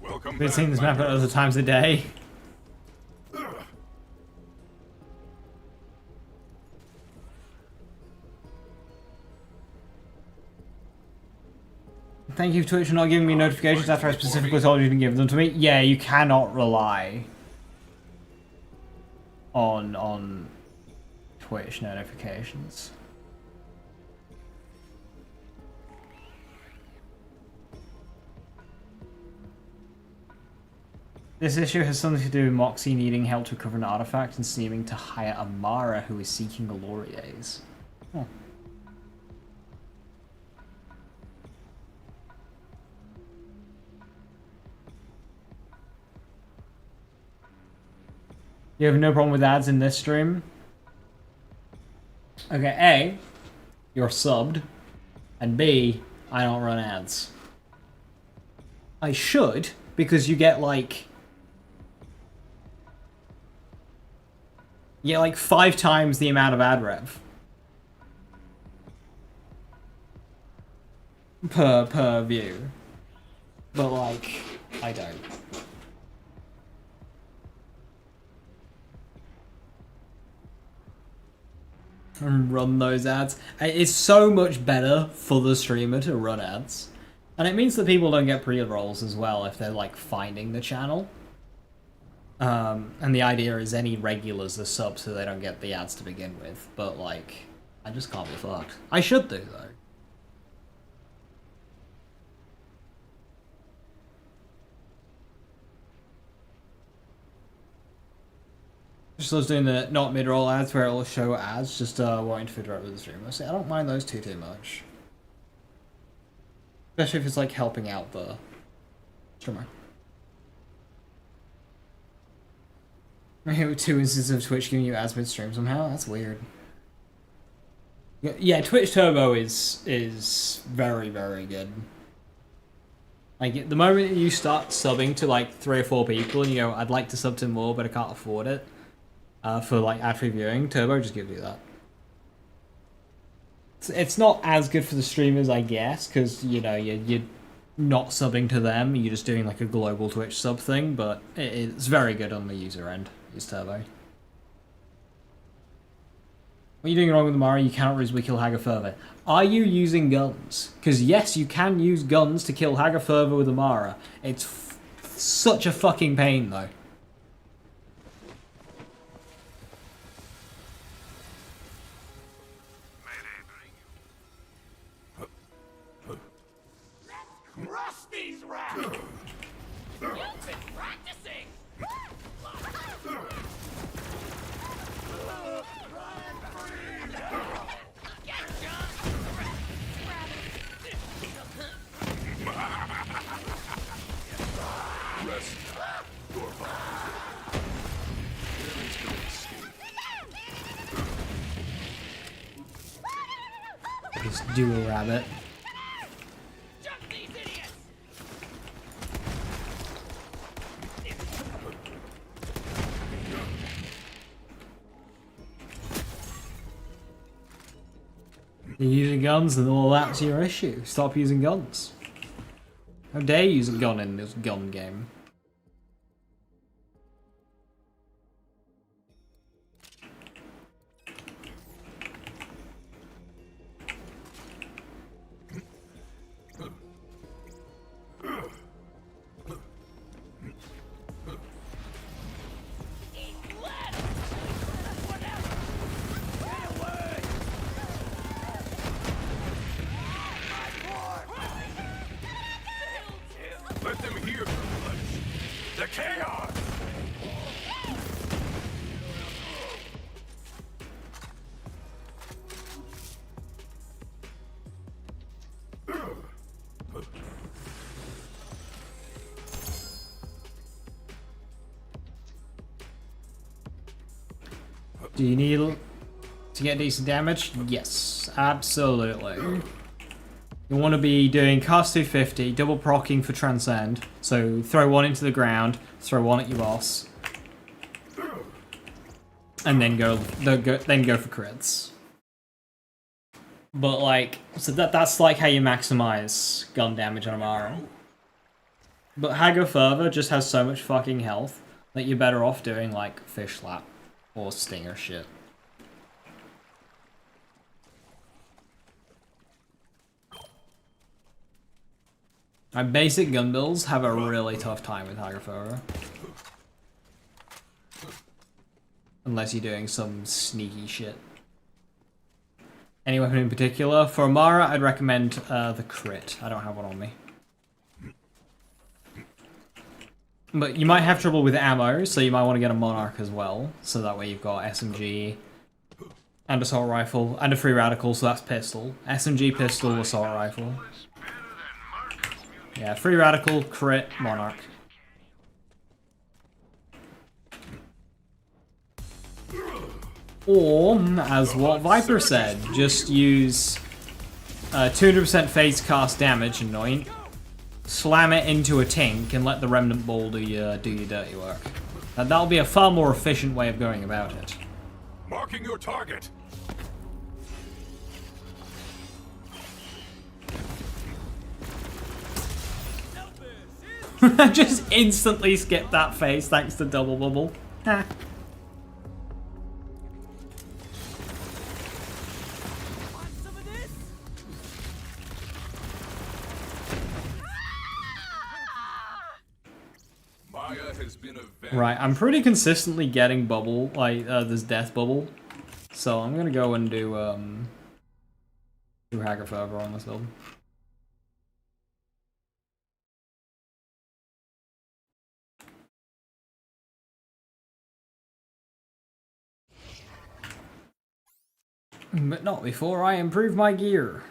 Speaker 2: Welcome
Speaker 1: Been
Speaker 2: back,
Speaker 1: seeing this
Speaker 2: my
Speaker 1: map at
Speaker 2: friend.
Speaker 1: other times a day. Thank you, Twitch, for not giving me notifications after I specifically told you to give them to me. Yeah, you cannot rely on Twitch notifications. This issue has something to do with Moxie needing help to recover an artifact and seeming to hire Amara, who is seeking Gloria's. Oh. You have no problem with ads in this stream? Okay, A, you're subbed, and B, I don't run ads. I should, because you get like 5 times the amount of ad rev per view. But like, I don't. And run those ads. It's so much better for the streamer to run ads. And it means that people don't get pre-rolls as well if they're like finding the channel. And the idea is any regulars are sub so they don't get the ads to begin with. But like, I just can't be fucked. I should do though. Just was doing the not mid-roll ads where it'll show ads, just wanting to figure out with the streamer. See, I don't mind those too much. Especially if it's like helping out the streamer. I hate with 2 instances of Twitch giving you ads mid-stream somehow. That's weird. Yeah, Twitch Turbo is very, very good. Like, the moment you start subbing to like 3 or 4 people and you go, I'd like to sub to more, but I can't afford it. For like ad-free viewing, Turbo just gives you that. It's not as good for the streamers, I guess, because you know you're not subbing to them. You're just doing like a global Twitch sub thing, but it's very good on the user end. Is Turbo. What are you doing wrong with the Mara? You cannot reasonably kill Hagger further. Are you using guns? Because yes, you can use guns to kill Hagger further with the Mara. It's such a fucking pain though.
Speaker 3: Crush these rats! You've been practicing!
Speaker 1: Just do a rabbit.
Speaker 3: Jump these idiots!
Speaker 1: You're using guns and all that's your issue. Stop using guns. How dare you use a gun in this gun game?
Speaker 2: Let them hear the flesh. The chaos!
Speaker 1: Do you need to get decent damage? Yes, absolutely. You want to be doing cast 250, double procking for transcend. So throw one into the ground, throw one at your boss, and then go for crits. But like, so that's like how you maximize gun damage on Amara. But Hagger Further just has so much fucking health that you're better off doing like Fish Slap or Stinger shit. My basic gun builds have a really tough time with Hagger Further. Unless you're doing some sneaky shit. Any weapon in particular? For Amara, I'd recommend the crit. I don't have one on me. But you might have trouble with ammo, so you might want to get a Monarch as well. So that way you've got SMG and assault rifle and a free radical, so that's pistol. SMG, pistol, assault rifle. Yeah, free radical, crit, Monarch. Or, as what Viper said, just use 200% phase cast damage, anoint, slam it into a tink, and let the Remnant Ball do your dirty work. And that'll be a far more efficient way of going about it.
Speaker 2: Marking your target.
Speaker 1: Just instantly skip that phase thanks to Double Bubble. Ha.
Speaker 3: Want some of this?
Speaker 2: Maya has been avenged.
Speaker 1: Right, I'm pretty consistently getting bubble, like, this death bubble. So I'm gonna go and do Hacker Fervor on this build. But not before I improve my gear.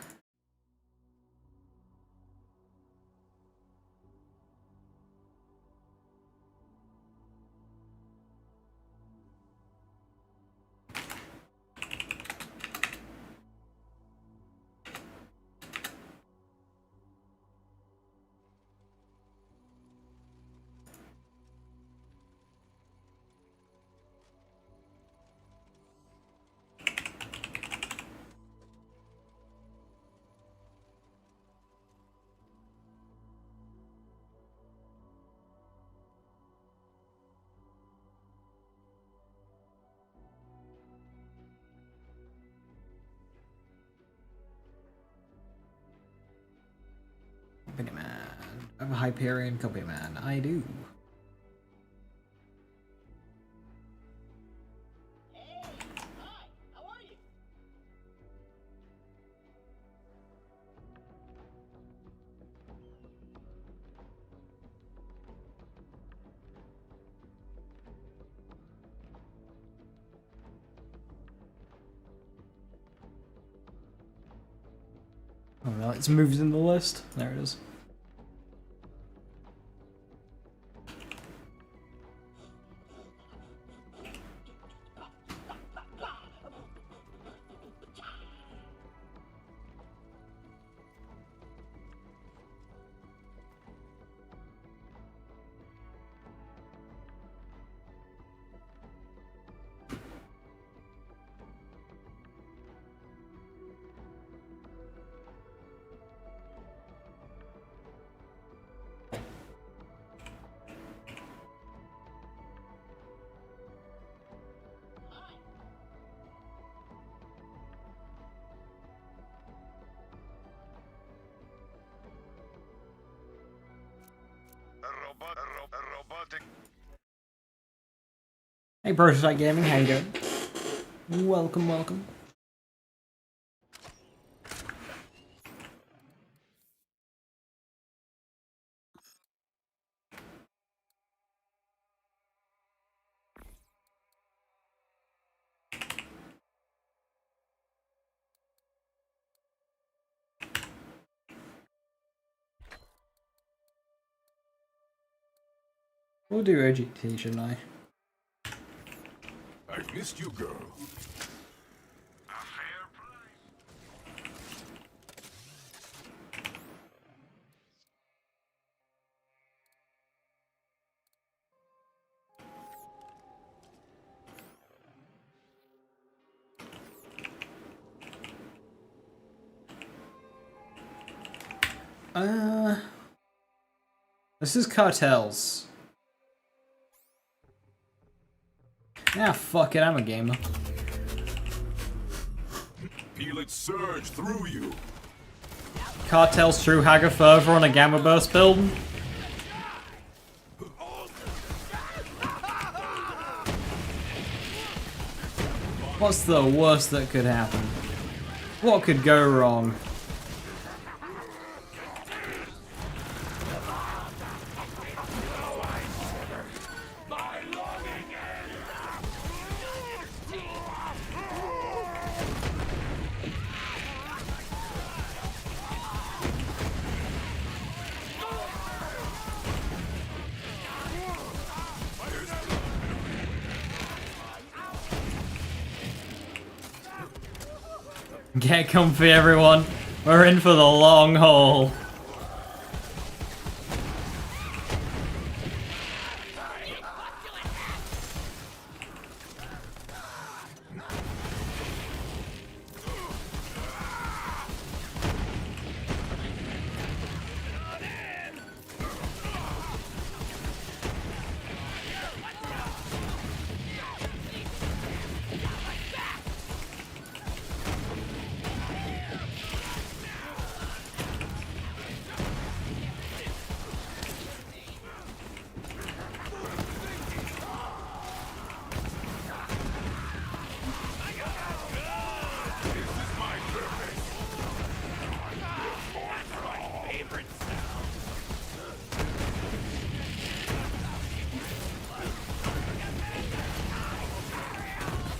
Speaker 1: Company man. I have a Hyperion company man. I do.
Speaker 3: Hey, hi, how are you?
Speaker 1: Oh no, it's moved in the list. There it is.
Speaker 2: Robotic.
Speaker 1: Hey, Prototype Gaming, how you doing? Welcome, welcome. We'll do OGT, shouldn't I?
Speaker 2: I've missed you, girl.
Speaker 1: This is Cartels. Yeah, fuck it, I'm a gamer.
Speaker 2: Feel it surge through you.
Speaker 1: Cartel's True Hagger Fervor on a Gamma Burst build. What's the worst that could happen? What could go wrong? Get comfy, everyone. We're in for the long haul.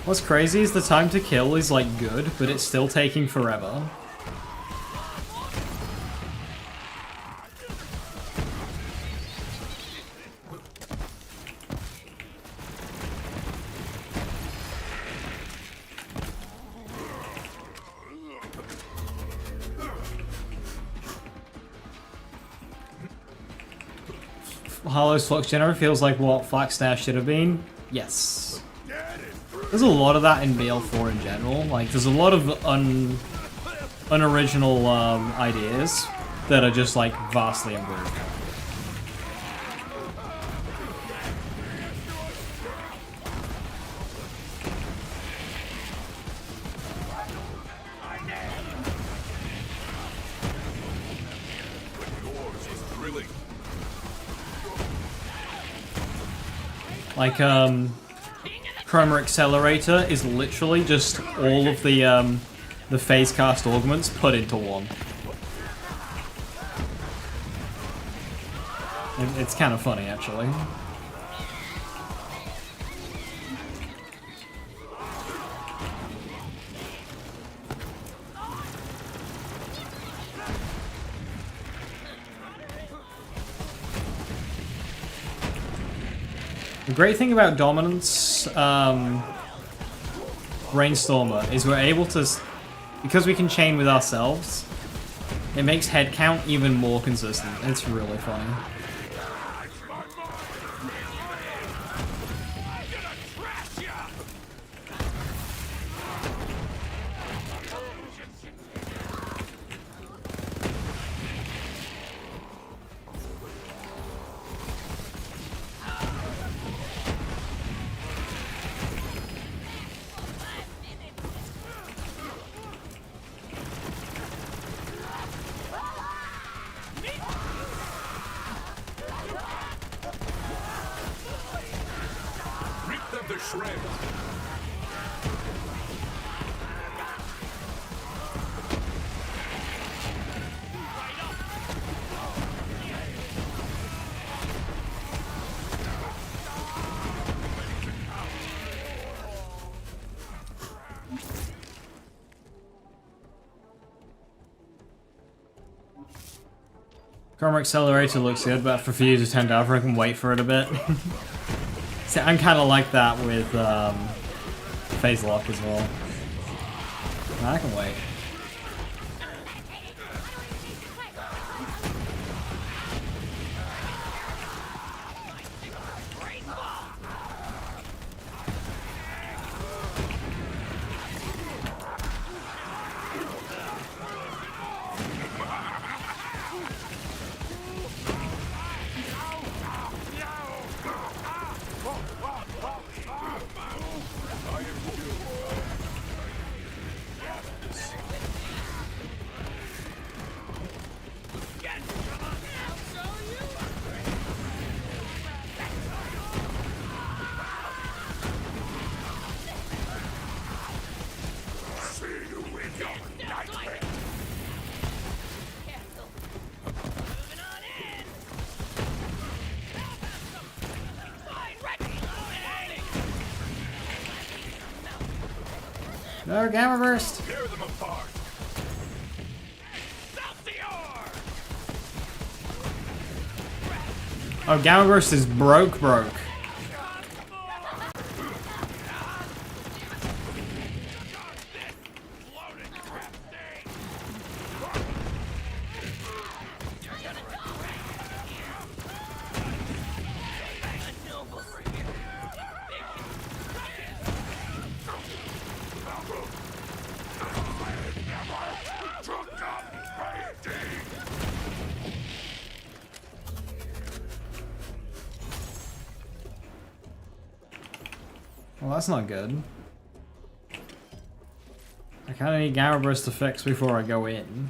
Speaker 1: What's crazy is the time to kill is like good, but it's still taking forever. Hollow's Flux Generator feels like what Flagstaff should have been. Yes. There's a lot of that in BL4 in general. Like, there's a lot of unoriginal ideas that are just like vastly improved. Like, Chroma Accelerator is literally just all of the phase cast augments put into one. It's kind of funny, actually. The great thing about Dominance Brainstormer is we're able to, because we can chain with ourselves, it makes head count even more consistent. It's really funny. Chroma Accelerator looks good, but for Fuse to over, I can wait for it a bit. See, I'm kind of like that with Phase Lock as well. I can wait. No, Gamma Burst!
Speaker 2: Tear them apart.
Speaker 1: Oh, Gamma Burst is broke. Well, that's not good. I kind of need Gamma Burst to fix before I go in.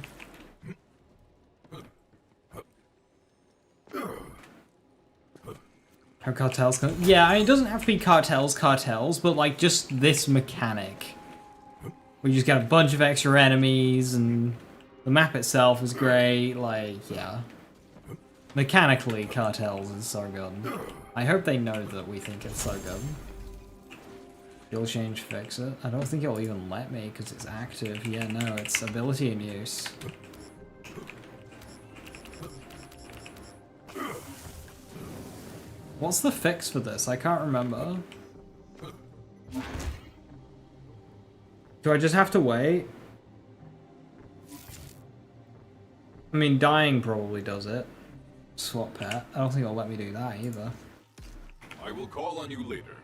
Speaker 1: How cartels can... Yeah, I mean, it doesn't have to be cartels, but like just this mechanic. We just get a bunch of extra enemies and the map itself is great, like, yeah. Mechanically, Cartels is so good. I hope they know that we think it's so good. Skill change, fix it. I don't think it'll even let me because it's active. Yeah, no, it's ability in use. What's the fix for this? I can't remember. Do I just have to wait? I mean, dying probably does it. Swap pet. I don't think it'll let me do that either.
Speaker 2: I will call on you later.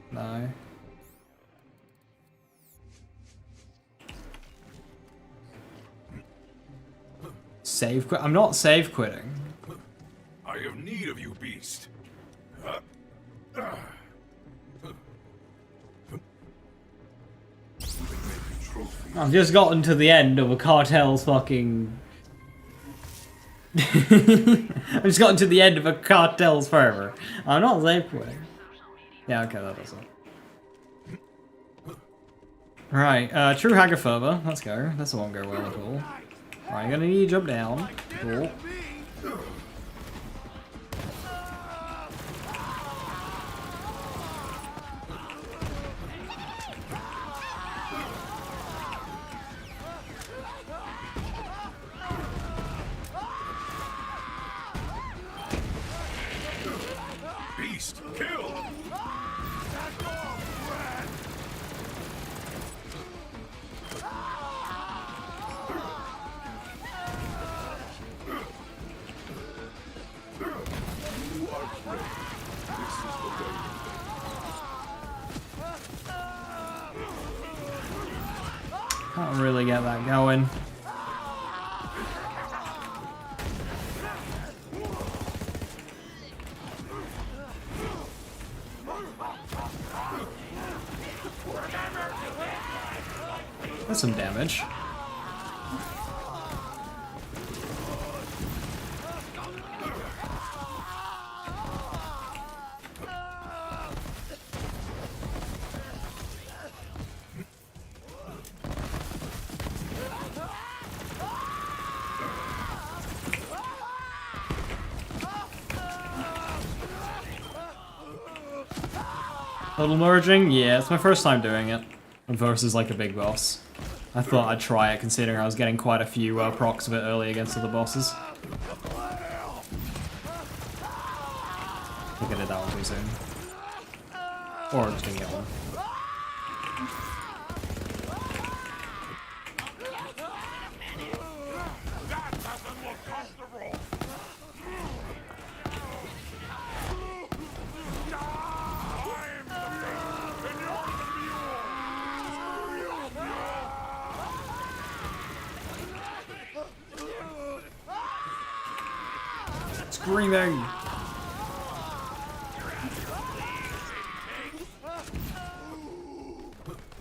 Speaker 1: No. Save quit? I'm not save quitting.
Speaker 2: I have need of you, beast.
Speaker 1: I've just gotten to the end of a Cartel's fucking... I've just gotten to the end of a Cartel's forever. I'm not save quitting. Yeah, okay, that does it. Right, true Hagger fervor. Let's go. This won't go well at all. Alright, you're gonna need to jump down. Cool.
Speaker 2: Beast, kill!
Speaker 1: Can't really get that going. That's some damage. Little merging? Yeah, it's my first time doing it. Versus like a big boss. I thought I'd try it considering I was getting quite a few procs of it early against other bosses. I think I did that one too soon. Or I just didn't get one. Screaming!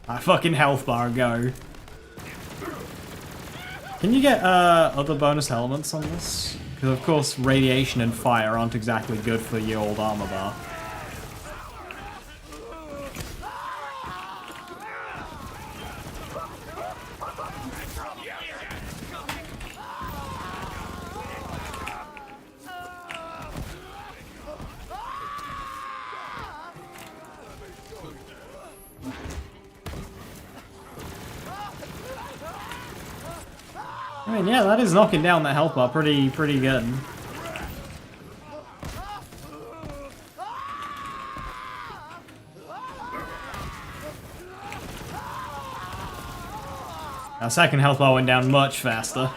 Speaker 1: My fucking health bar, go. Can you get other bonus elements on this? Because of course radiation and fire aren't exactly good for your old armor bar. I mean, yeah, that is knocking down that health bar pretty good. Our second health bar went down much faster.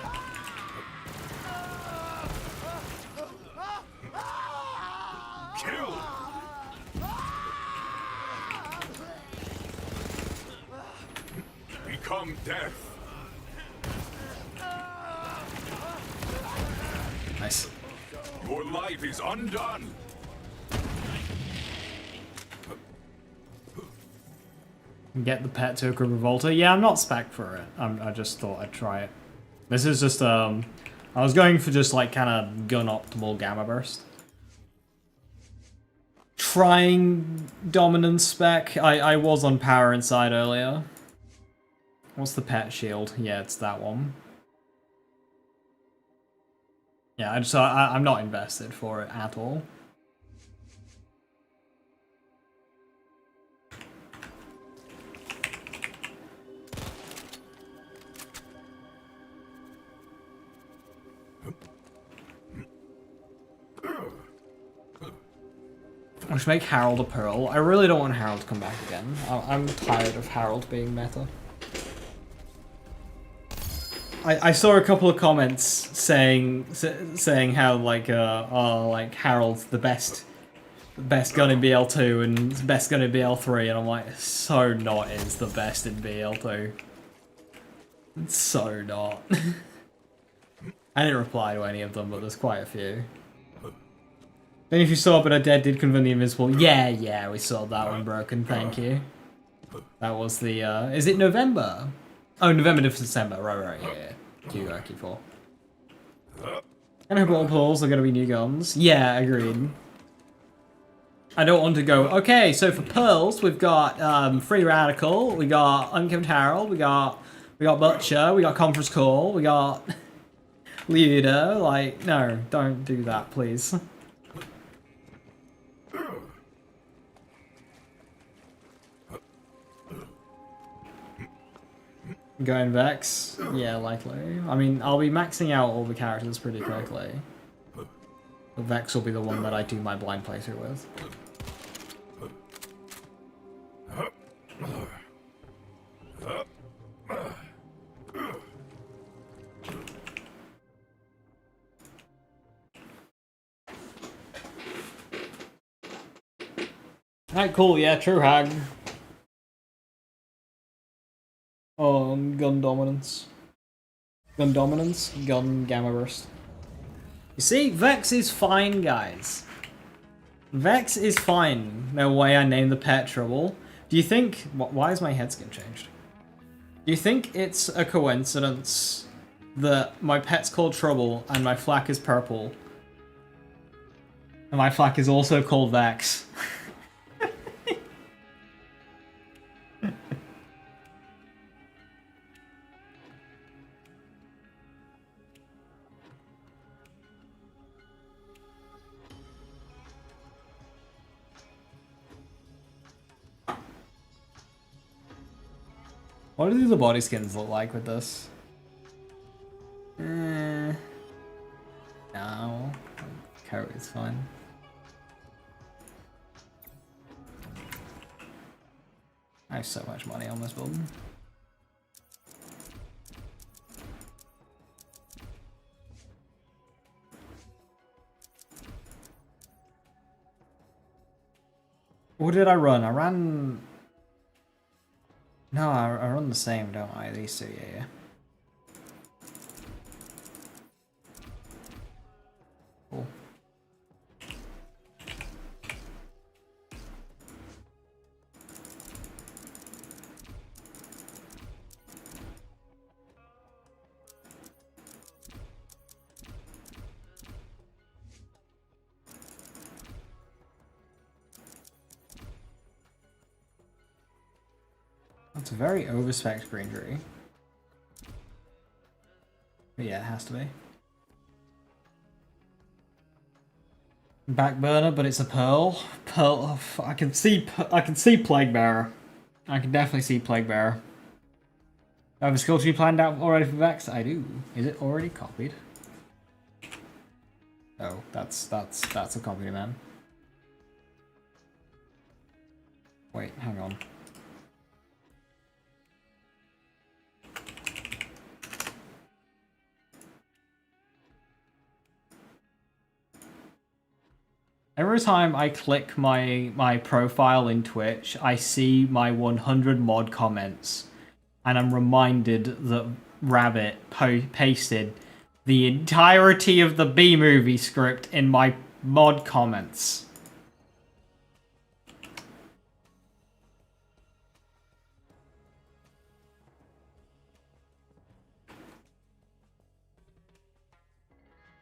Speaker 2: Kill! Become death.
Speaker 1: Nice.
Speaker 2: Your life is undone.
Speaker 1: Get the pet to a group revolter. Yeah, I'm not spec for it. I just thought I'd try it. This is just I was going for just like kind of gun optimal gamma burst. Trying dominance spec. I was on power inside earlier. What's the pet shield? Yeah, it's that one. Yeah, I'm not invested for it at all. I should make Harold a Pearl. I really don't want Harold to come back again. I'm tired of Harold being meta. I saw a couple of comments saying how like like Harold's the best gun in BL2 and best gun in BL3, and I'm like, so not is the best in BL2. It's so not. I didn't reply to any of them, but there's quite a few. Then if you saw but a dead did convert the invisible. Yeah, we saw that one broken, thank you. That was the is it November? Oh, November to December, right, yeah. Q4. And her pulls are gonna be new guns. Yeah, agreed. I don't want to go, okay, so for pearls we've got Free Radical, we got Unkempt Harold, we got Butcher, we got Conference Call, we got Leader, like, no, don't do that, please. Going Vex? Yeah, likely. I mean, I'll be maxing out all the characters pretty quickly. But Vex will be the one that I do my blind playthrough with. Alright, cool, yeah, true hag. Gun dominance. Gun dominance, gun gamma burst. You see, Vex is fine, guys. Vex is fine. No way I named the pet Trouble. Do you think... Why is my head skin changed? Do you think it's a coincidence that my pet's called Trouble and my flak is purple? And my flak is also called Vex? What do the body skins look like with this? No. Coat is fine. I have so much money on this build. What did I run? I ran... No, I run the same, don't I? These two, yeah. Cool. That's a very overspec green tree. But yeah, it has to be. Backburner, but it's a pearl. Pearl. Oh, I can see Plague Bearer. I can definitely see Plague Bearer. I have a skill tree planned out already for Vex. I do. Is it already copied? Oh, that's a copy, man. Wait, hang on. Every time I click my profile in Twitch, I see my 100 mod comments, and I'm reminded that Rabbit pasted the entirety of the B-movie script in my mod comments.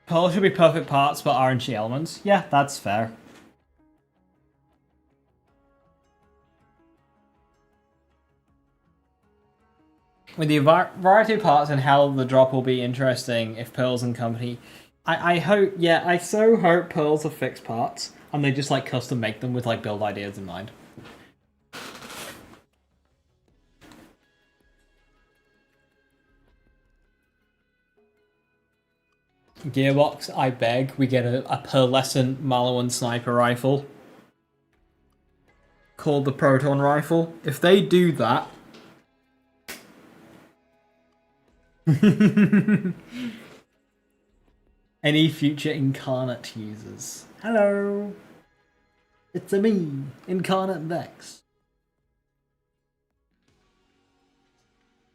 Speaker 1: Pearl should be perfect parts but RNG elements. Yeah, that's fair. With the variety of parts and how the drop will be interesting if Pearls and company... I hope... Yeah, I so hope Pearls are fixed parts and they just like custom make them with like build ideas in mind. Gearbox, I beg, we get a pearlescent Malawan sniper rifle called the Proton Rifle. If they do that... Any future Incarnate users. Hello! It's a me, Incarnate Vex.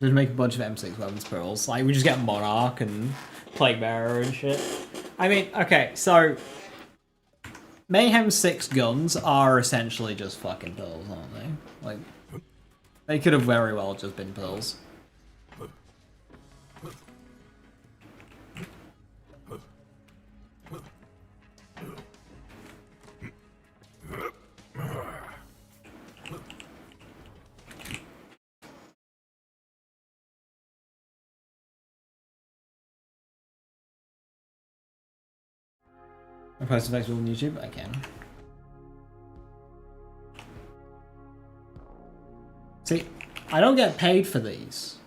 Speaker 1: Just make a bunch of M6 weapons pearls. Like, we just get Monarch and Plague Bearer and shit. I mean, okay, so... Mayhem 6 guns are essentially just fucking pearls, aren't they? Like, they could have very well just been pearls. I post effects on YouTube? I can. See, I don't get paid for these.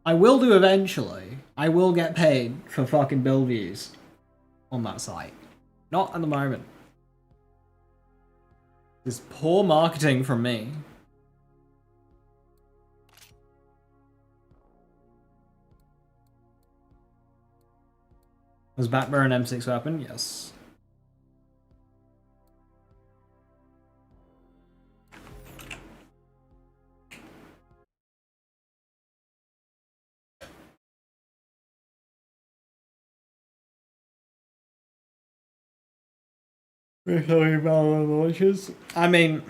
Speaker 1: I will do eventually. I will get paid for fucking build views on that site. Not at the moment. This poor marketing from me. Was Batbear an M6 weapon? Yes. We're talking about launches. I mean,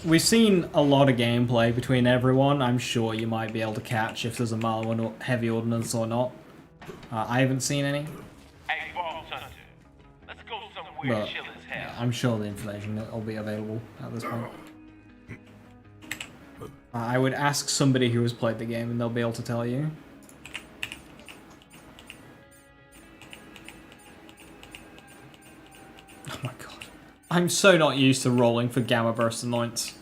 Speaker 1: we've seen a lot of gameplay between everyone. I'm sure you might be able to catch if there's a Malawan heavy ordnance or not. I haven't seen any.
Speaker 2: Hey, Boss Hunter. Let's go somewhere
Speaker 1: But
Speaker 2: chill as hell.
Speaker 1: yeah, I'm sure the information will be available at this point. I would ask somebody who has played the game and they'll be able to tell you. Oh my god. I'm so not used to rolling for Gamma Burst Anoints.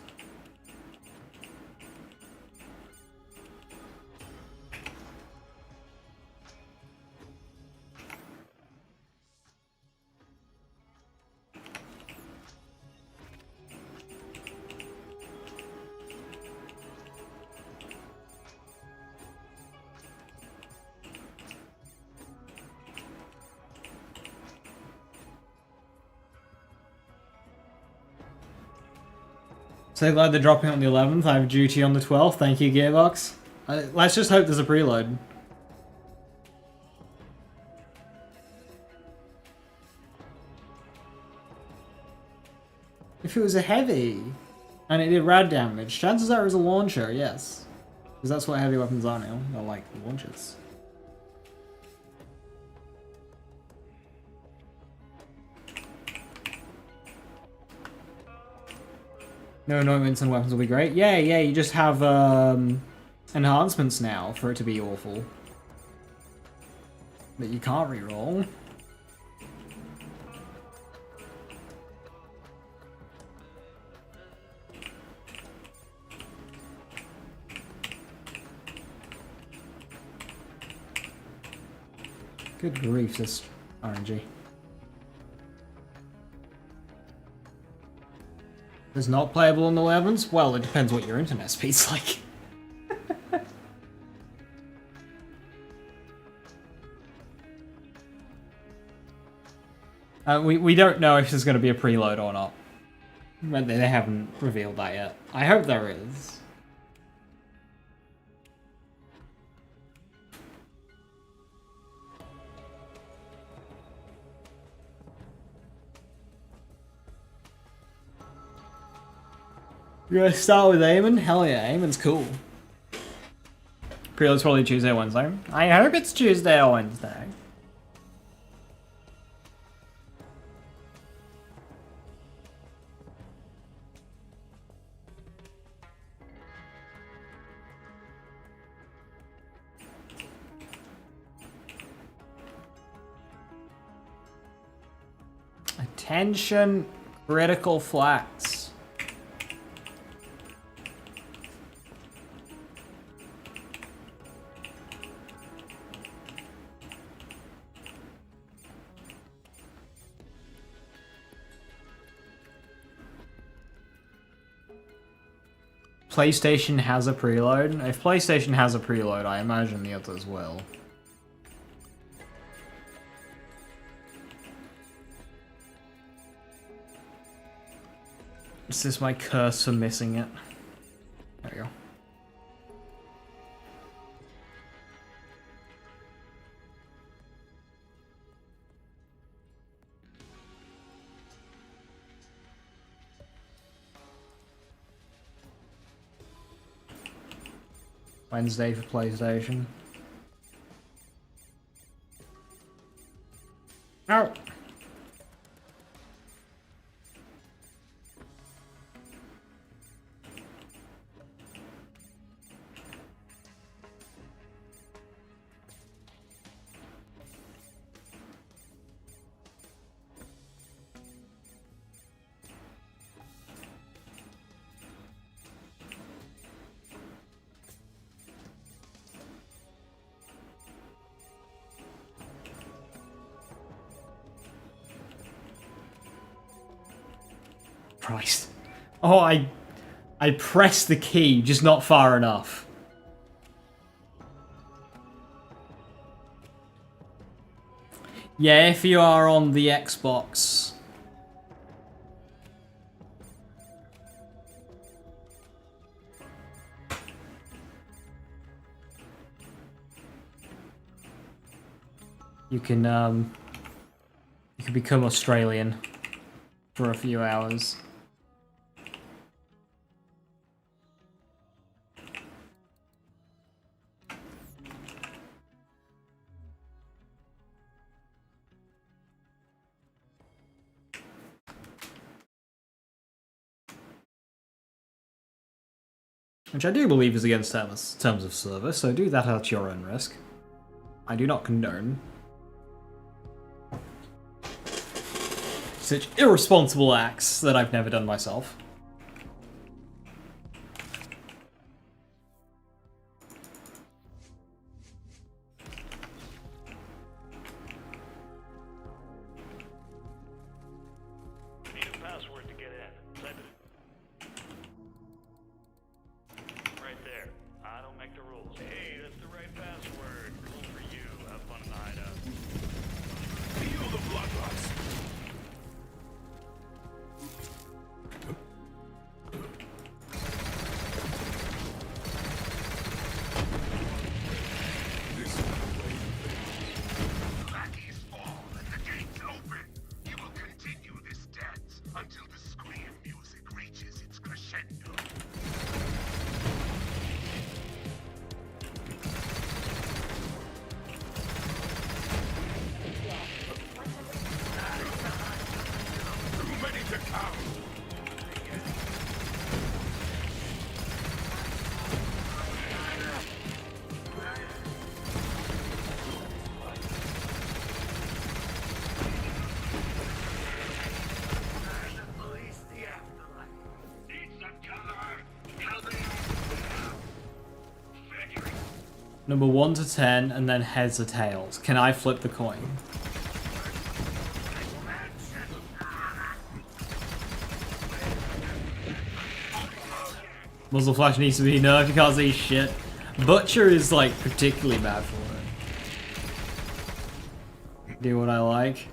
Speaker 1: So glad they're dropping it on the 11th. I have duty on the 12th. Thank you, Gearbox. Let's just hope there's a preload. If it was a heavy and it did rad damage, chances are it was a launcher, yes. Because that's what heavy weapons are now. They're like launchers. No anointments and weapons will be great. Yeah, you just have enhancements now for it to be awful. But you can't reroll. Good grief, this RNG. It's not playable on the 11s? Well, it depends what your internet speed's like. We don't know if there's going to be a preload or not. They haven't revealed that yet. I hope there is. You gonna start with Eamon? Hell yeah, Eamon's cool. Preload's probably Tuesday or Wednesday. I hope it's Tuesday or Wednesday. Attention, critical flags. PlayStation has a preload. If PlayStation has a preload, I imagine the others will. Is this my curse for missing it? There we go. Wednesday for PlayStation. Ow! Christ. Oh, I pressed the key, just not far enough. Yeah, if you are on the Xbox. You can become Australian for a few hours. Which I do believe is against terms of service, so do that at your own risk. I do not condone such irresponsible acts that I've never done myself.
Speaker 2: Need a password to get in. Type it. Right there. I don't make the rules. Hey, that's the right password. Cool for you. Have fun in the hideout. Feel the bloodlust. Until the scream music reaches its crescendo. Too many to count.
Speaker 1: Number 1 to 10, and then heads or tails. Can I flip the coin? Muzzle flash needs to be nerfed, you can't see shit. Butcher is like particularly bad for it. Do what I like.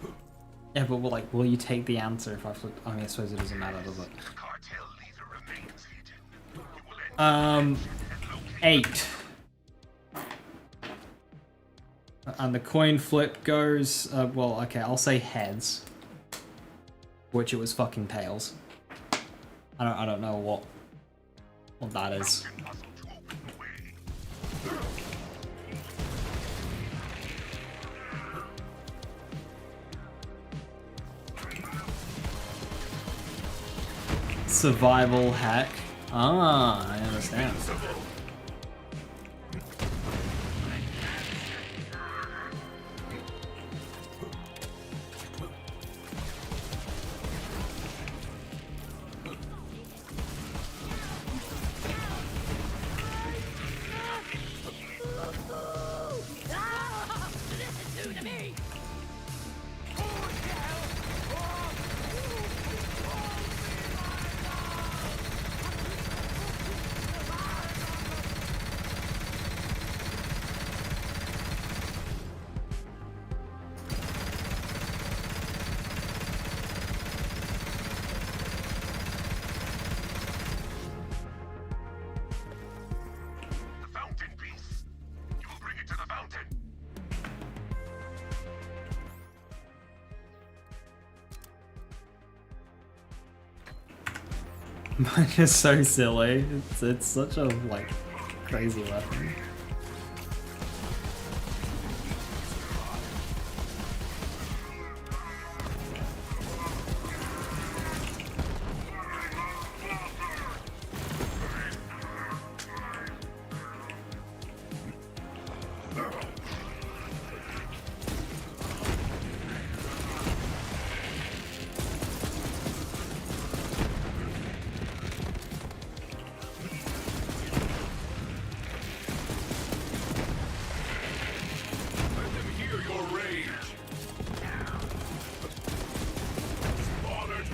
Speaker 1: Yeah, but like, will you take the answer if I flip? I mean, I suppose it doesn't matter, does it?
Speaker 2: Cartel leader remains hidden.
Speaker 1: 8. And the coin flip goes, well, okay, I'll say heads. Which it was fucking tails. I don't know what that is. Survival hack. Ah, I understand. It's so silly. It's such a like crazy weapon.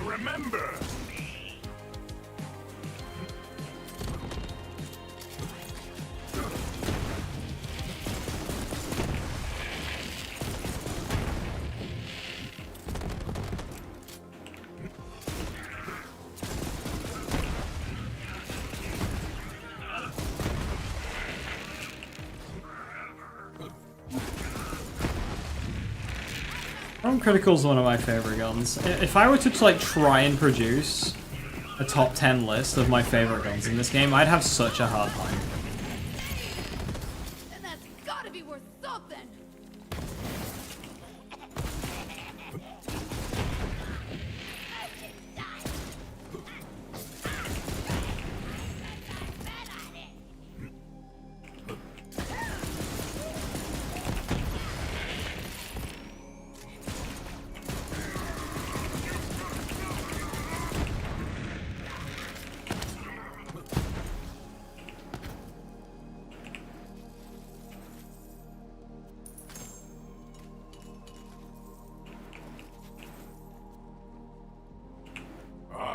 Speaker 2: Remember!
Speaker 1: Critical's one of my favorite guns. If I were to like try and produce a top 10 list of my favorite guns in this game, I'd have such a hard time.
Speaker 4: And that's gotta be worth something.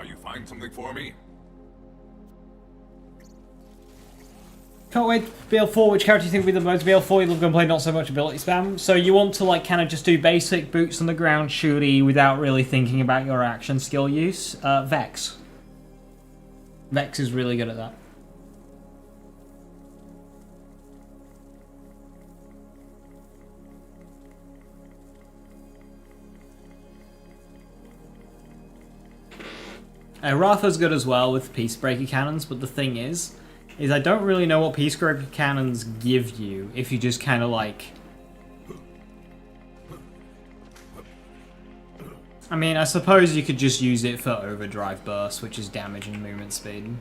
Speaker 2: You find something for me?
Speaker 1: Can't wait. BL4, which character do you think would be the most? BL4, you love gunplay, not so much ability spam. So you want to like kind of just do basic boots on the ground shooty without really thinking about your action skill use. Vex. Vex is really good at that. Ratha's good as well with Peacebreaker cannons, but the thing is I don't really know what Peacebreaker cannons give you if you just kind of like... I mean, I suppose you could just use it for overdrive burst, which is damage and movement speed.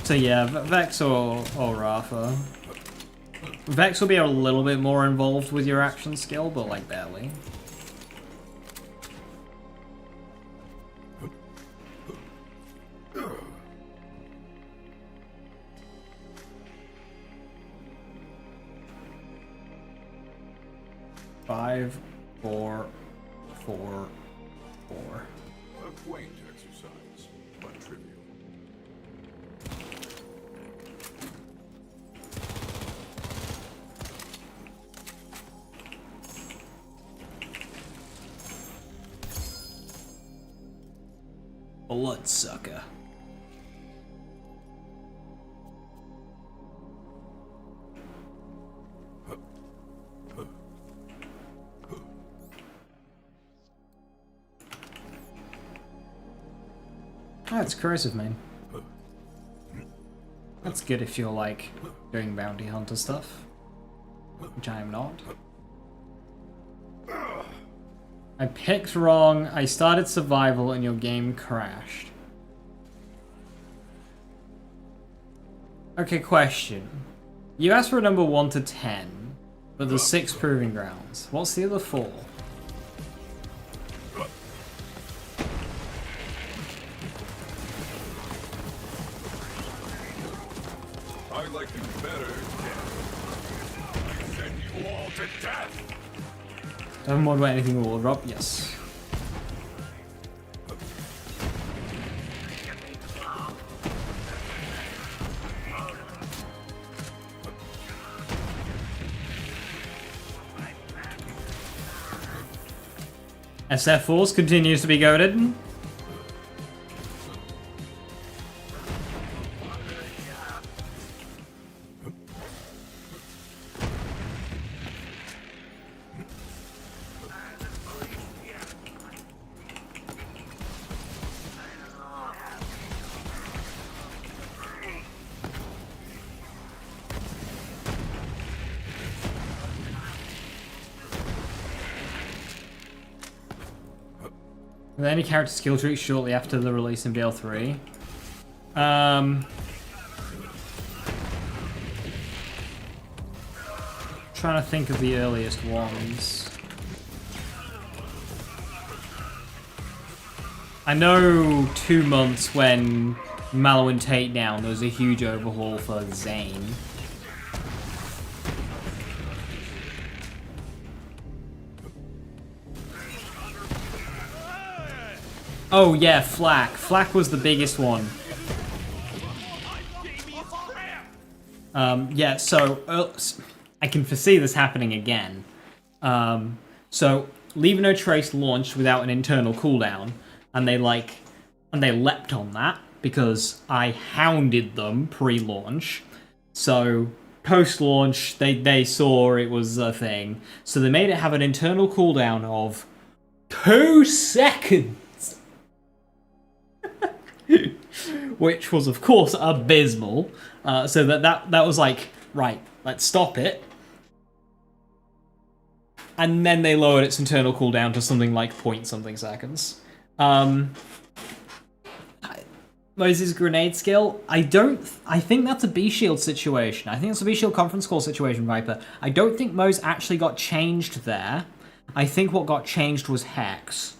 Speaker 1: So yeah, Vex or Ratha. Vex will be a little bit more involved with your action skill, but like barely. Five, four, four, four.
Speaker 2: A quaint exercise, but trivial.
Speaker 1: Bloodsucker. Oh, it's corrosive main. That's good if you're like doing bounty hunter stuff, which I am not. I picked wrong, I started survival and your game crashed. Okay, question. You asked for a number 1 to 10, but there's 6 proving grounds. What's the other 4?
Speaker 2: I'd like to be better. I send you all to death.
Speaker 1: Have more about anything will drop? Yes. SF Force continues to be goaded. Were there any character skill trees shortly after the release in BL3? Trying to think of the earliest ones. I know 2 months when Malowin Takedown, there was a huge overhaul for Zane. Oh yeah, Flak. Flak was the biggest one. Yeah, so I can foresee this happening again. So Leave No Trace launched without an internal cooldown, and they leapt on that because I hounded them pre-launch. So post-launch, they saw it was a thing, so they made it have an internal cooldown of 2 seconds. Which was, of course, abysmal. So that was like, right, let's stop it. And then they lowered its internal cooldown to something like point something seconds. Moses' grenade skill, I think that's a B-Shield situation. I think it's a B-Shield conference call situation, Viper. I don't think Mose actually got changed there. I think what got changed was Hex.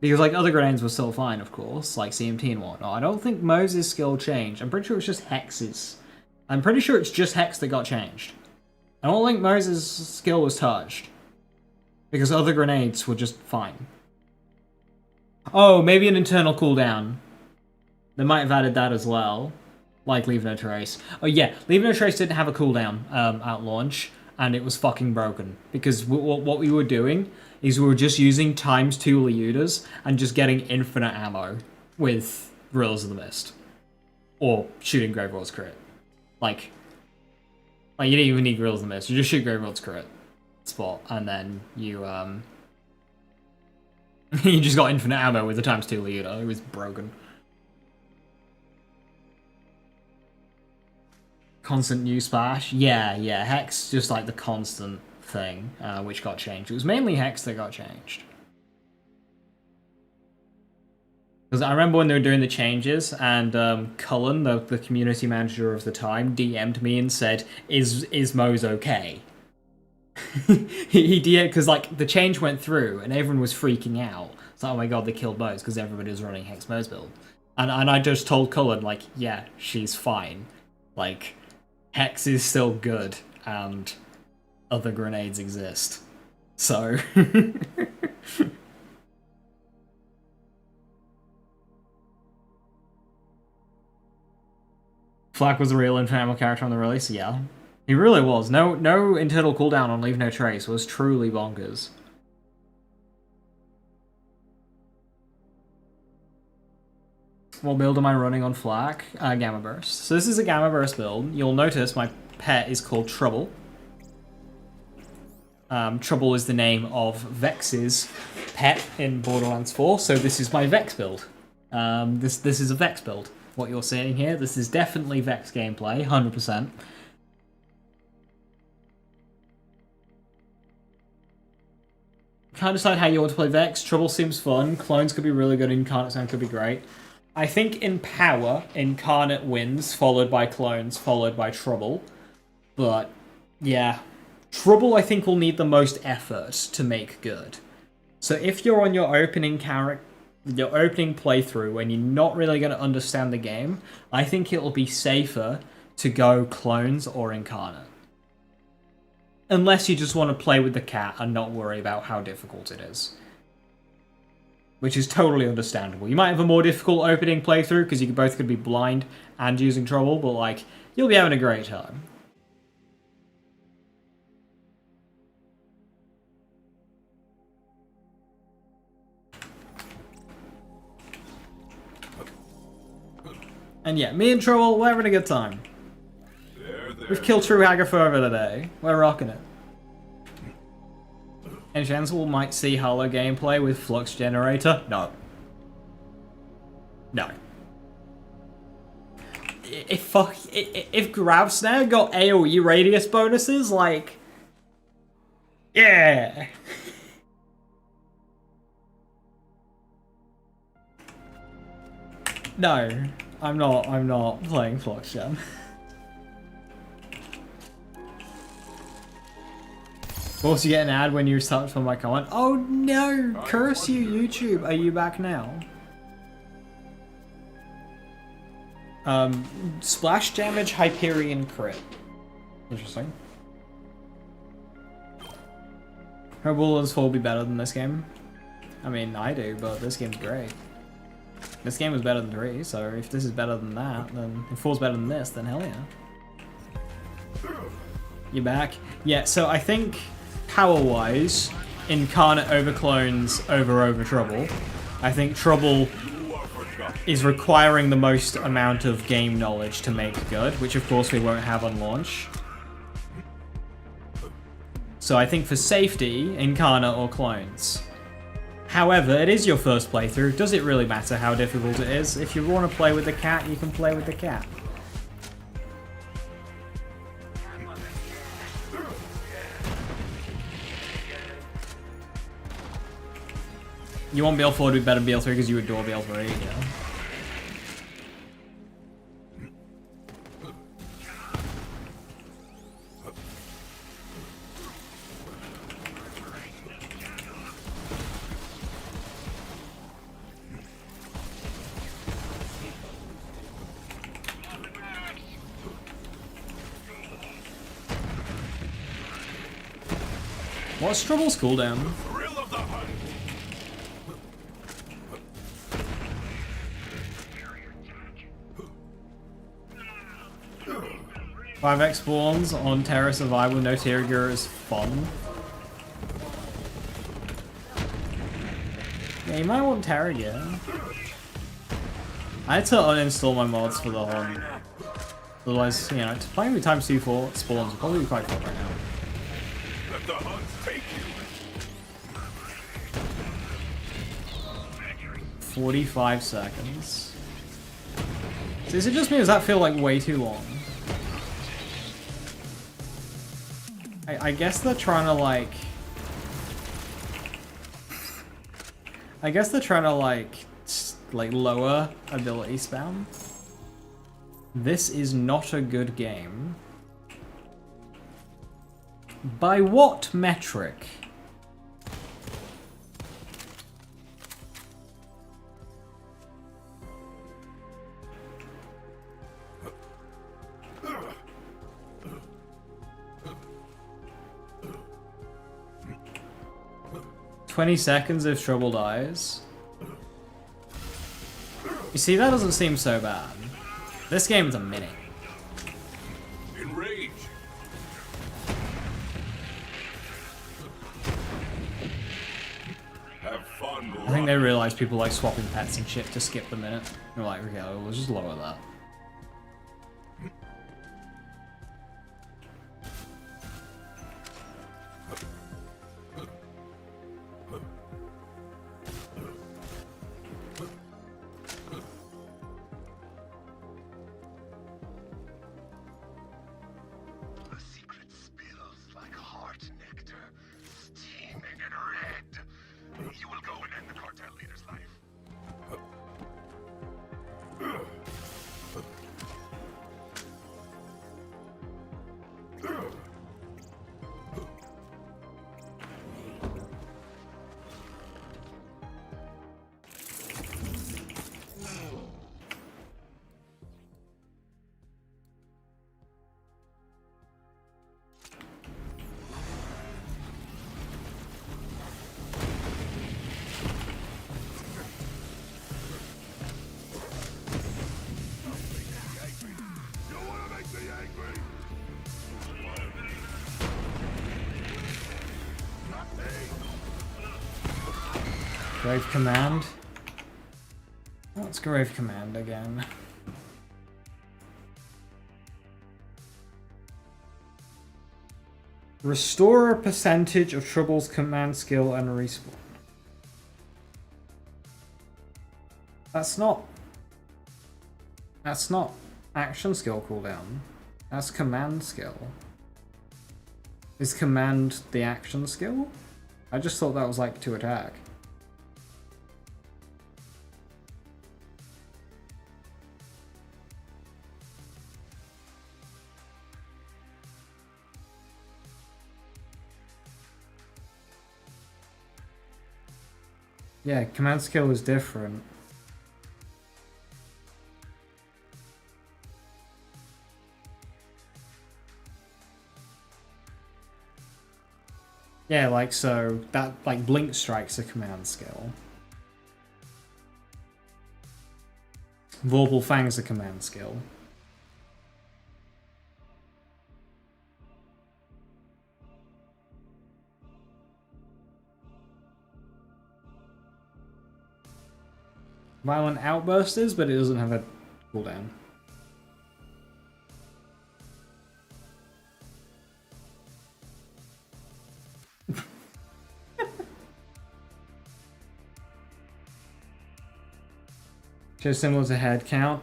Speaker 1: Because, like, other grenades were still fine, of course, like CMT and whatnot. I don't think Moses' skill changed. I'm pretty sure it's just Hex's. I'm pretty sure it's just Hex that got changed. I don't think Moses' skill was touched. Because other grenades were just fine. Oh, maybe an internal cooldown. They might have added that as well. Like Leave No Trace. Oh yeah, Leave No Trace didn't have a cooldown at launch, and it was fucking broken. Because what we were doing is we were just using ×2 Leudas and just getting infinite ammo with Gorillas of the Mist. Or shooting Graveworld's crit. Like you didn't even need Gorillas of the Mist, you just shoot Graveworld's crit spot, and then you you just got infinite ammo with the ×2 Leuda. It was broken. Constant new splash? Yeah, Hex just like the constant thing, which got changed. It was mainly Hex that got changed. Because I remember when they were doing the changes, and Cullen, the community manager of the time, DM'd me and said, is Mose okay? he DM'd, because like, the change went through, and everyone was freaking out. It's like, oh my god, they killed Mose, because everybody was running Hex Mose build. And I just told Cullen, like, yeah, she's fine. Like, Hex is still good, and other grenades exist. So... Flak was a real infamous character on the release, yeah. He really was. No internal cooldown on Leave No Trace was truly bonkers. What build am I running on Flak? Gamma Burst. So this is a Gamma Burst build. You'll notice my pet is called Trouble. Trouble is the name of Vex's pet in Borderlands 4, so this is my Vex build. This is a Vex build. What you're seeing here, this is definitely Vex gameplay, 100%. Can't decide how you want to play Vex. Trouble seems fun. Clones could be really good. Incarnate Sound could be great. I think in power, Incarnate wins, followed by Clones, followed by Trouble. But, yeah. Trouble, I think, will need the most effort to make good. So if you're on your opening playthrough and you're not really going to understand the game, I think it'll be safer to go Clones or Incarnate. Unless you just want to play with the cat and not worry about how difficult it is. Which is totally understandable. You might have a more difficult opening playthrough because you both could be blind and using Trouble, but like, you'll be having a great time. And yeah, me and Trouble, we're having a good time. We've killed True Hagger forever today. We're rocking it. Any chance we might see Holo gameplay with Flux Generator? No. No. If Grab Snare got AoE radius bonuses, like... Yeah! No, I'm not. I'm not playing Flux Jam. Of course, you get an ad when you start for my comment. Oh no! Curse you, YouTube. Are you back now? Splash damage, Hyperion crit. Interesting. Her Borderlands 4 will be better than this game. I mean, I do, but this game's great. This game was better than 3, so if this is better than that, then if 4's better than this, then hell yeah. You back? Yeah, so I think power-wise, Incarnate overclones over Trouble. I think Trouble is requiring the most amount of game knowledge to make good, which of course we won't have on launch. So I think for safety, Incarnate or clones. However, it is your first playthrough. Does it really matter how difficult it is? If you want to play with the cat, you can play with the cat. You want BL4 to be better than BL3 because you adore BL3, yeah. What's Trouble's cooldown? 5x spawns on Terra Survival, no Tier Gear is fun. Yeah, you might want Terra Gear. I had to uninstall my mods for the hunt. Otherwise, you know, playing with times 2-4 spawns would probably be quite fun right now.
Speaker 6: Let the hunt take you.
Speaker 1: 45 seconds. So is it just me or does that feel like way too long? I guess they're trying to like... I guess they're trying to like lower ability spam. This is not a good game. By what metric? "20 seconds if Trouble dies." You see, that doesn't seem so bad. This game is a minute.
Speaker 6: Enrage. Have fun.
Speaker 1: I think they realize people like swapping pets and shit to skip the minute. They're like, okay, we'll just lower that.
Speaker 6: The secret spills like heart nectar, steaming and red. You will go and end the cartel leader's life.
Speaker 1: Grave Command. What's Grave Command again? Restore a percentage of Trouble's command skill and respawn. That's not action skill cooldown. That's command skill. Is command the action skill? I just thought that was like to attack. Yeah, command skill is different. Yeah, like so that like blink strike's a command skill. Vorpal Fang's a command skill. Violent Outburst is, but it doesn't have a cooldown. So similar to head count.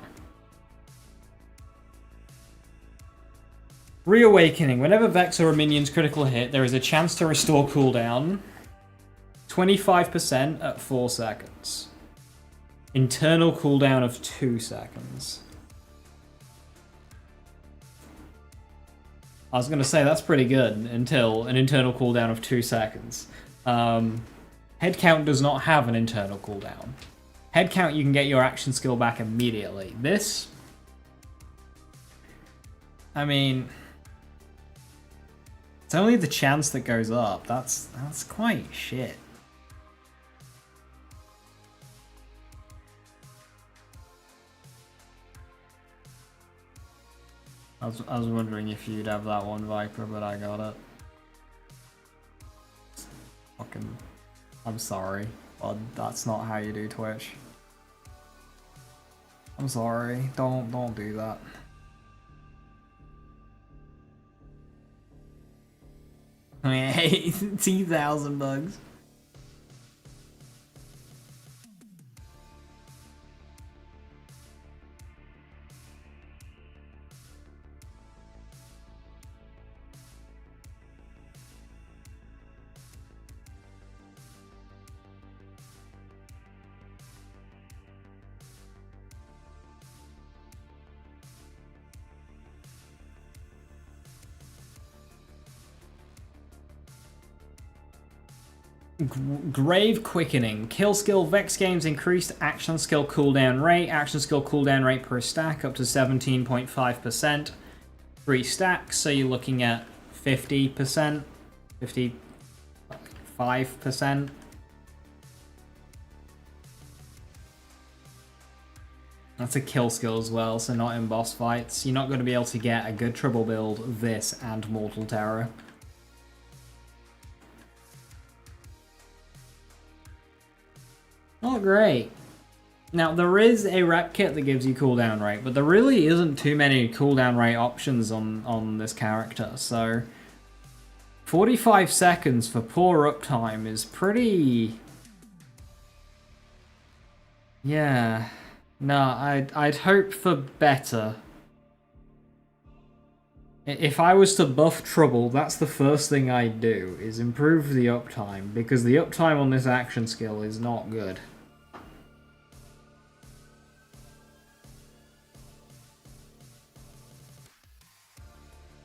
Speaker 1: Reawakening. Whenever Vex or a minion's critical hit, there is a chance to restore cooldown 25% at 4 seconds. Internal cooldown of 2 seconds. I was going to say that's pretty good until an internal cooldown of 2 seconds. Head count does not have an internal cooldown. Head count, you can get your action skill back immediately. This, I mean, it's only the chance that goes up. That's quite shit. I was wondering if you'd have that one, Viper, but I got it. Fucking, I'm sorry, but that's not how you do Twitch. I'm sorry. Don't do that. I mean, 80,000 bugs. Grave Quickening. Kill skill Vex games increased action skill cooldown rate. Action skill cooldown rate per stack up to 17.5%. 3 stacks, so you're looking at 50%. 55%. That's a kill skill as well, so not in boss fights. You're not going to be able to get a good triple build, this, and Mortal Terror. Not great. Now, there is a rep kit that gives you cooldown rate, but there really isn't too many cooldown rate options on this character, so 45 seconds for poor uptime is pretty... Yeah. No, I'd hope for better. If I was to buff Trouble, that's the first thing I'd do, is improve the uptime, because the uptime on this action skill is not good.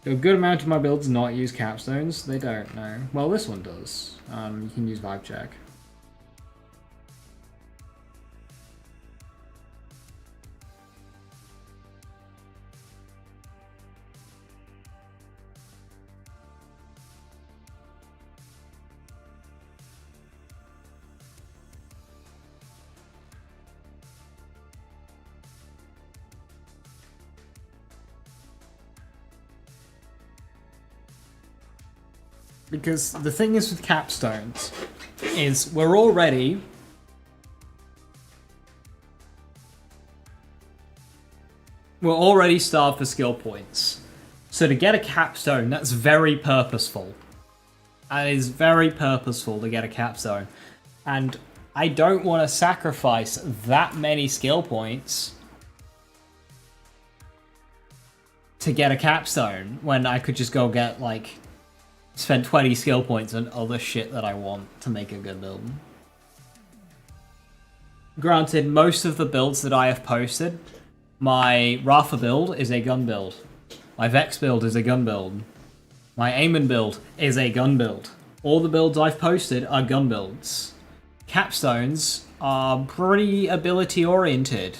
Speaker 1: A good amount of my builds not use capstones. They don't, no. Well, this one does. You can use Vibe Check. Because the thing is with capstones, is we're already starved for skill points. So to get a capstone, that's very purposeful. That is very purposeful to get a capstone. And I don't want to sacrifice that many skill points to get a capstone when I could just go get, like, spend 20 skill points on other shit that I want to make a good build. Granted, most of the builds that I have posted, my Rafa build is a gun build. My Vex build is a gun build. My Eamon build is a gun build. All the builds I've posted are gun builds. capstones are pretty ability oriented.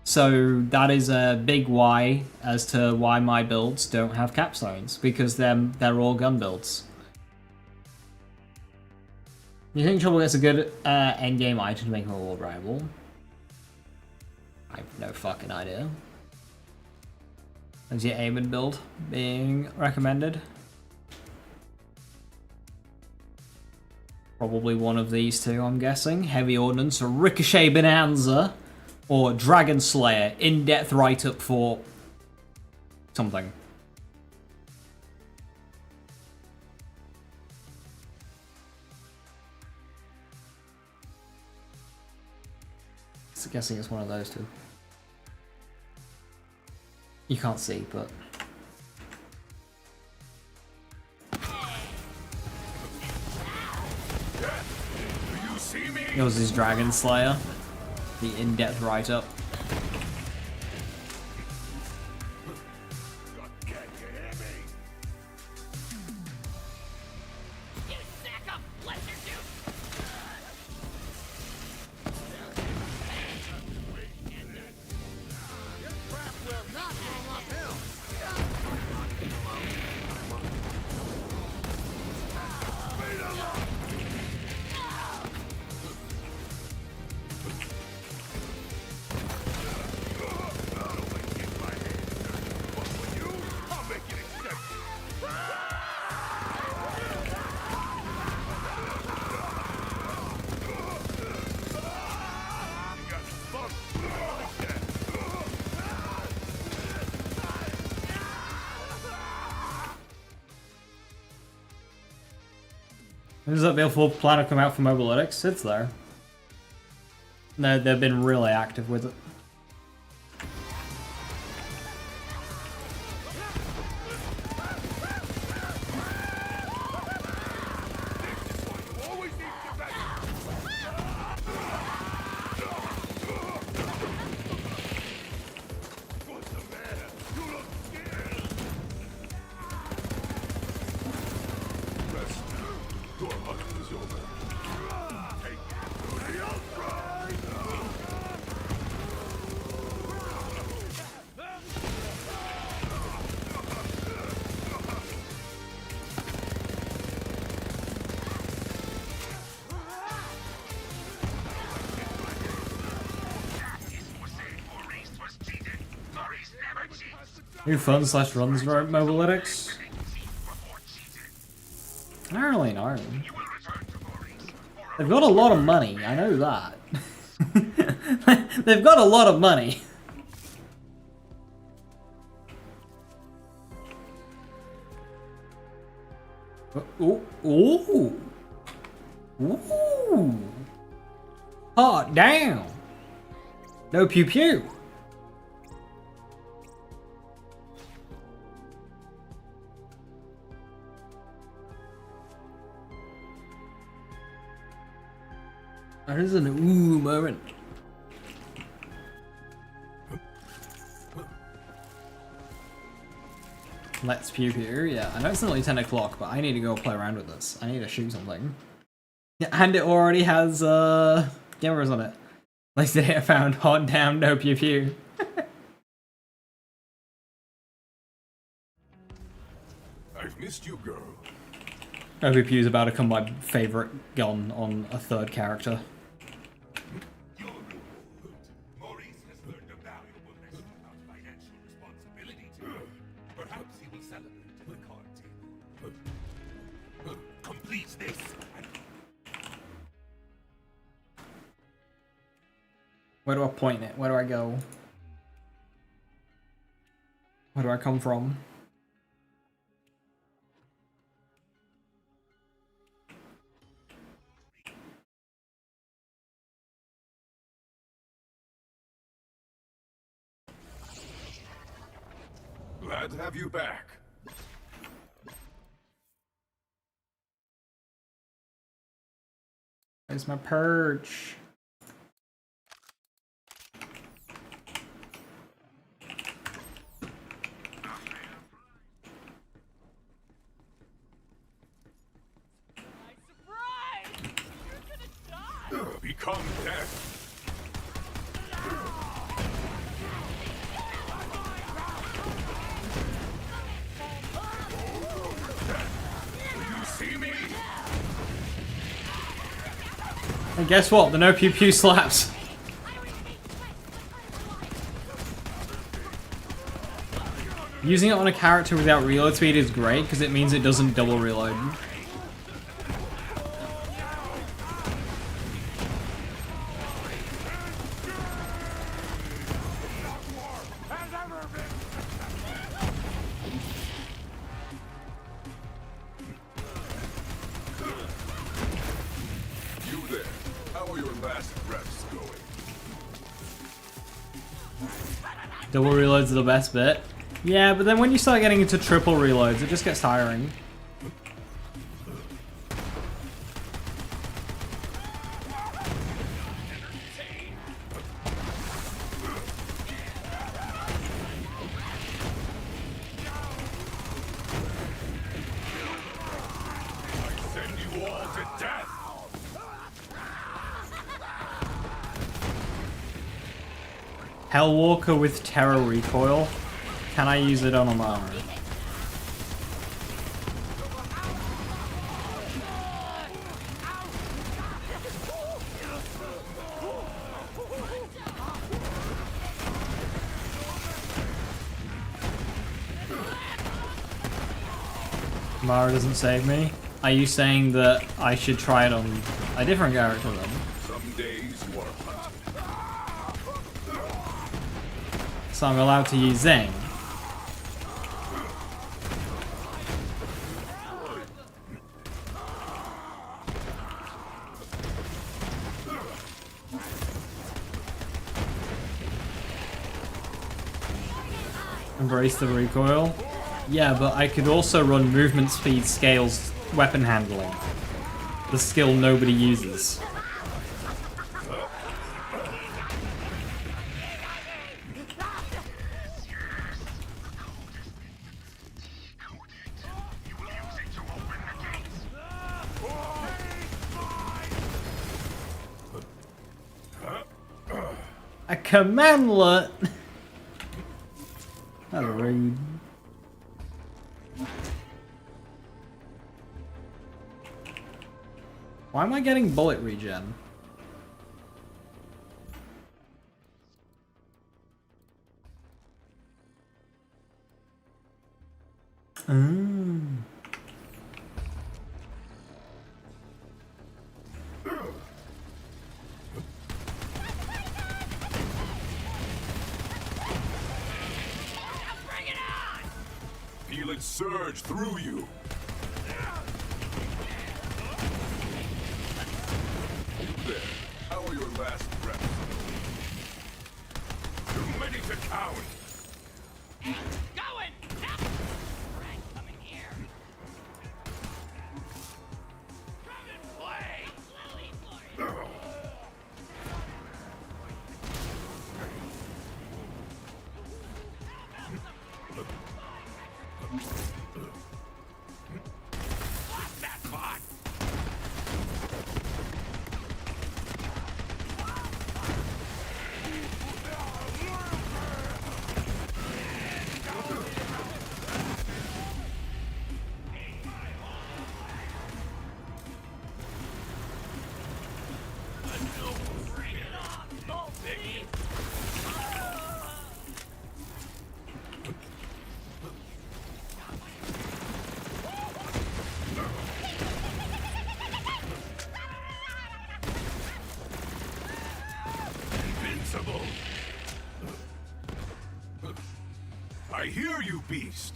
Speaker 1: So that is a big why as to why my builds don't have capstones, because they're all gun builds. You think Trouble gets a good endgame item to make him a world rival? I have no fucking idea. Is your Aiming build being recommended? Probably one of these two, I'm guessing. Heavy Ordnance, or Ricochet Bonanza, or Dragon Slayer, in-depth write-up for something. So guessing it's one of those two. You can't see, but... Yours is Dragon Slayer, the in-depth write-up. Does that BL4 plan to come out for Mobilytics? It's there. No, they've been really active with it. New fun slash runs Mobilytics? I don't really know. They've got a lot of money, I know that. They've got a lot of money. Ooh. Ooh. Ooh. Hot damn. No pew pew. That is an ooh moment. Let's pew pew. Yeah, I know it's only 10 o'clock, but I need to go play around with this. I need to shoot something. Yeah, and it already has cameras on it. Like today I found hot damn no pew pew.
Speaker 6: I've missed you, girl.
Speaker 1: No pew pew is about to become my favorite gun on a third character.
Speaker 6: Maurice has learned a valuable lesson about financial responsibility today. Perhaps he will celebrate at the card table. Complete this.
Speaker 1: Where do I point it? Where do I go? Where do I come from?
Speaker 6: Glad to have you back.
Speaker 1: Where's my perch?
Speaker 3: Surprise! You're gonna die!
Speaker 6: become death. You see me?
Speaker 1: And guess what? The no pew pew slaps. Using it on a character without reload speed is great because it means it doesn't double reload.
Speaker 6: You there? How are your last reps going?
Speaker 1: Double reloads are the best bit. Yeah, but then when you start getting into triple reloads, it just gets tiring.
Speaker 6: Send you all to death.
Speaker 1: Hellwalker with Terror Recoil. Can I use it on Amara? Amara doesn't save me. Are you saying that I should try it on a different character then?
Speaker 6: Some days you are hunted.
Speaker 1: So I'm allowed to use Zane. Embrace the recoil. Yeah, but I could also run movement speed scales weapon handling. The skill nobody uses. A commandlet? That's rude. Why am I getting bullet regen?
Speaker 6: Feel it surge through you. There. How are your last breaths? Too many to count.
Speaker 3: Going! Frank, coming here. Come and play! Slowly for you.
Speaker 6: That bot. Invincible. I hear you, beast.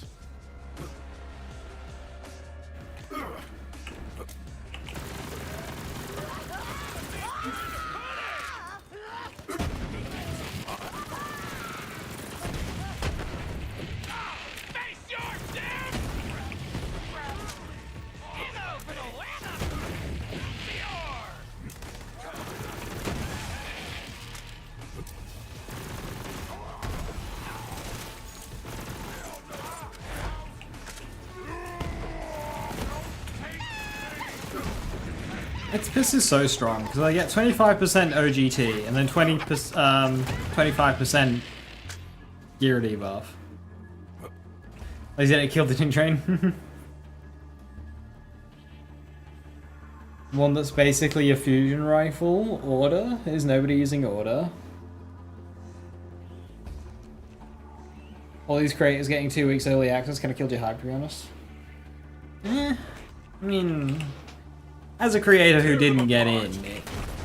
Speaker 3: Face yours, dude! You know, for the winner!
Speaker 1: This is so strong because I get 25% OGT and then 25% gear debuff. Oh, is it killed the tin train? One that's basically a fusion rifle. Order? Is nobody using order? All these creators getting 2 weeks early access kind of killed your hype, to be honest. I mean, as a creator who didn't get in, it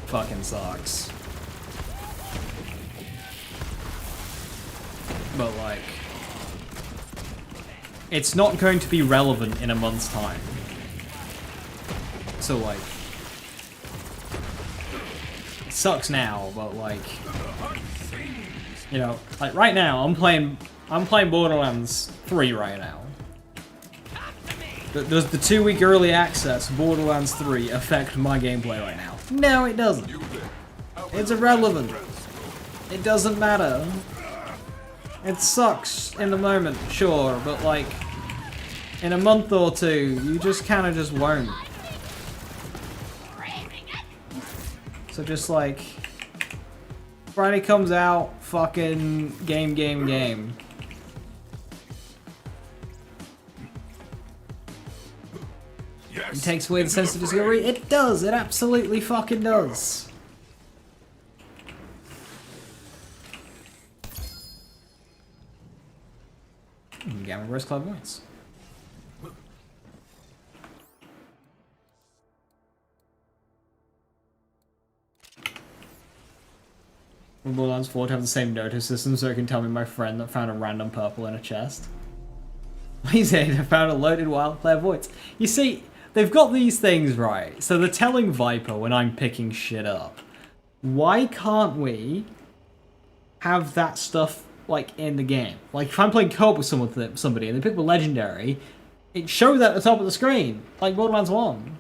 Speaker 1: fucking sucks. But like, it's not going to be relevant in a month's time. So like, it sucks now, but like, you know, like right now I'm playing Borderlands 3 right now. Does the 2 week early access Borderlands 3 affect my gameplay right now? No, it doesn't. It's irrelevant. It doesn't matter. It sucks in the moment, sure, but like, in a month or two, you just kind of just won't. So just like, Friday comes out, fucking game. It takes away the sense of discovery. It does. It absolutely fucking does. Gamma Rose Clairvoyance. Borderlands 4 to have the same notice system so it can tell me my friend that found a random purple in a chest. He's saying I found a loaded wild clairvoyance. You see, they've got these things right, so they're telling Viper when I'm picking shit up. Why can't we have that stuff like in the game? Like if I'm playing co-op with somebody and they pick up a legendary, it shows that at the top of the screen, like Borderlands 1.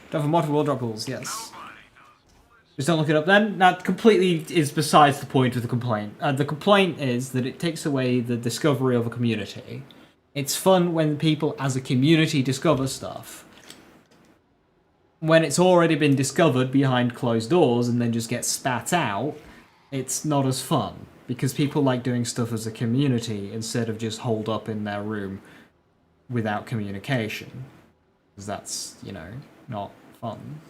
Speaker 1: Don't have multiple drop pools, yes. Just don't look it up then? That completely is besides the point of the complaint. The complaint is that it takes away the discovery of a community. It's fun when people as a community discover stuff. When it's already been discovered behind closed doors and then just gets spat out, it's not as fun. Because people like doing stuff as a community instead of just holed up in their room without communication. Because that's, you know, not fun.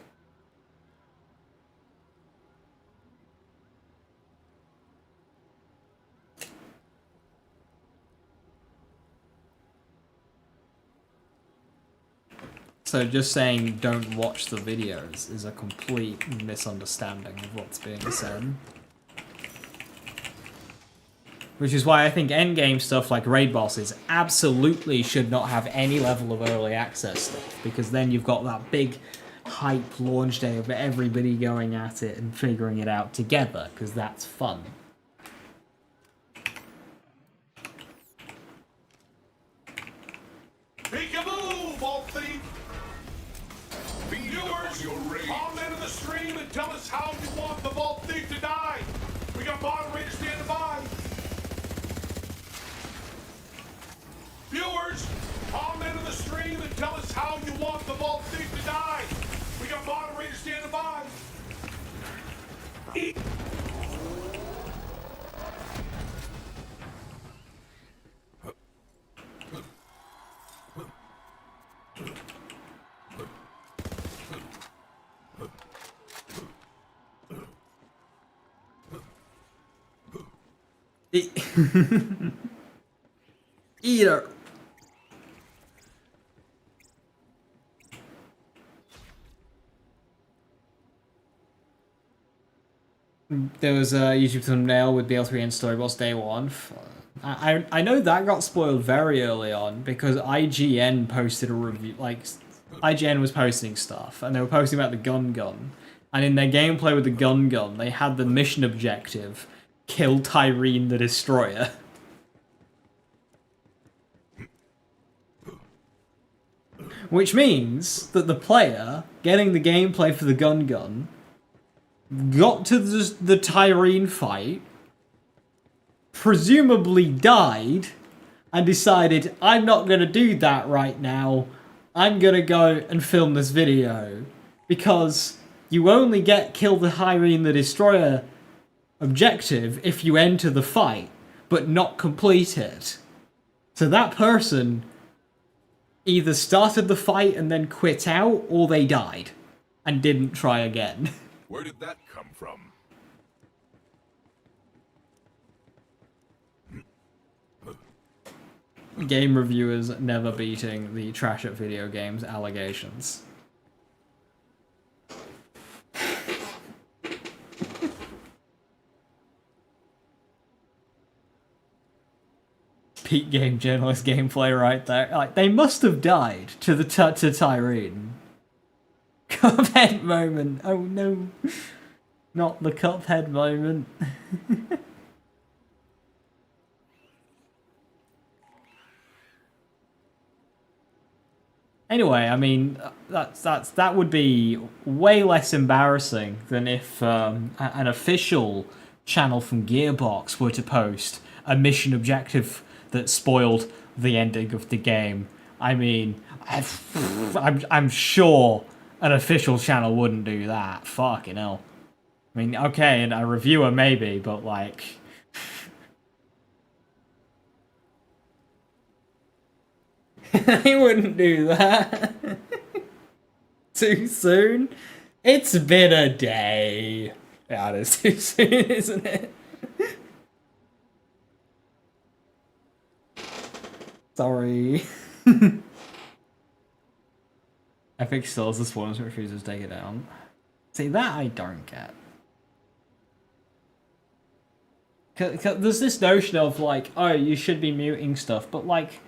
Speaker 1: So just saying don't watch the videos is a complete misunderstanding of what's being said. Which is why I think endgame stuff like raid bosses absolutely should not have any level of early access stuff, because then you've got that big hype launch day of everybody going at it and figuring it out together, because that's fun.
Speaker 6: Peekaboo, Vault Thief! Viewers, comment in the stream and tell us how you want the Vault Thief to die. We got moderators standing by. Viewers, comment in the stream and tell us how you want the Vault Thief to die. We got moderators standing by.
Speaker 1: Eater. There was a YouTube thumbnail with BL3 and Storybots Day 1. I know that got spoiled very early on because IGN posted a review, like IGN was posting stuff and they were posting about the gun. And in their gameplay with the gun, they had the mission objective, kill Tyreen the Destroyer. Which means that the player getting the gameplay for the gun got to the Tyreen fight, presumably died, and decided, I'm not going to do that right now. I'm going to go and film this video. Because you only get kill the Hyrene the Destroyer objective if you enter the fight, but not complete it. So that person either started the fight and then quit out, or they died and didn't try again.
Speaker 6: Where did that come from?
Speaker 1: Game reviewers never beating the trash at video games allegations. Peak game journalist gameplay right there. Like, they must have died to the to Tyrene. Cuphead moment. Oh no. Not the Cuphead moment. Anyway, I mean, that would be way less embarrassing than if an official channel from Gearbox were to post a mission objective that spoiled the ending of the game. I mean, I'm sure an official channel wouldn't do that. Fucking hell. I mean, okay, and a reviewer maybe, but like... I wouldn't do that. Too soon? It's been a day. Yeah, it is too soon, isn't it? Sorry. Epic stills the spawns and refuses to take it down. See, that I don't get. Cause there's this notion of like, oh, you should be muting stuff, but like,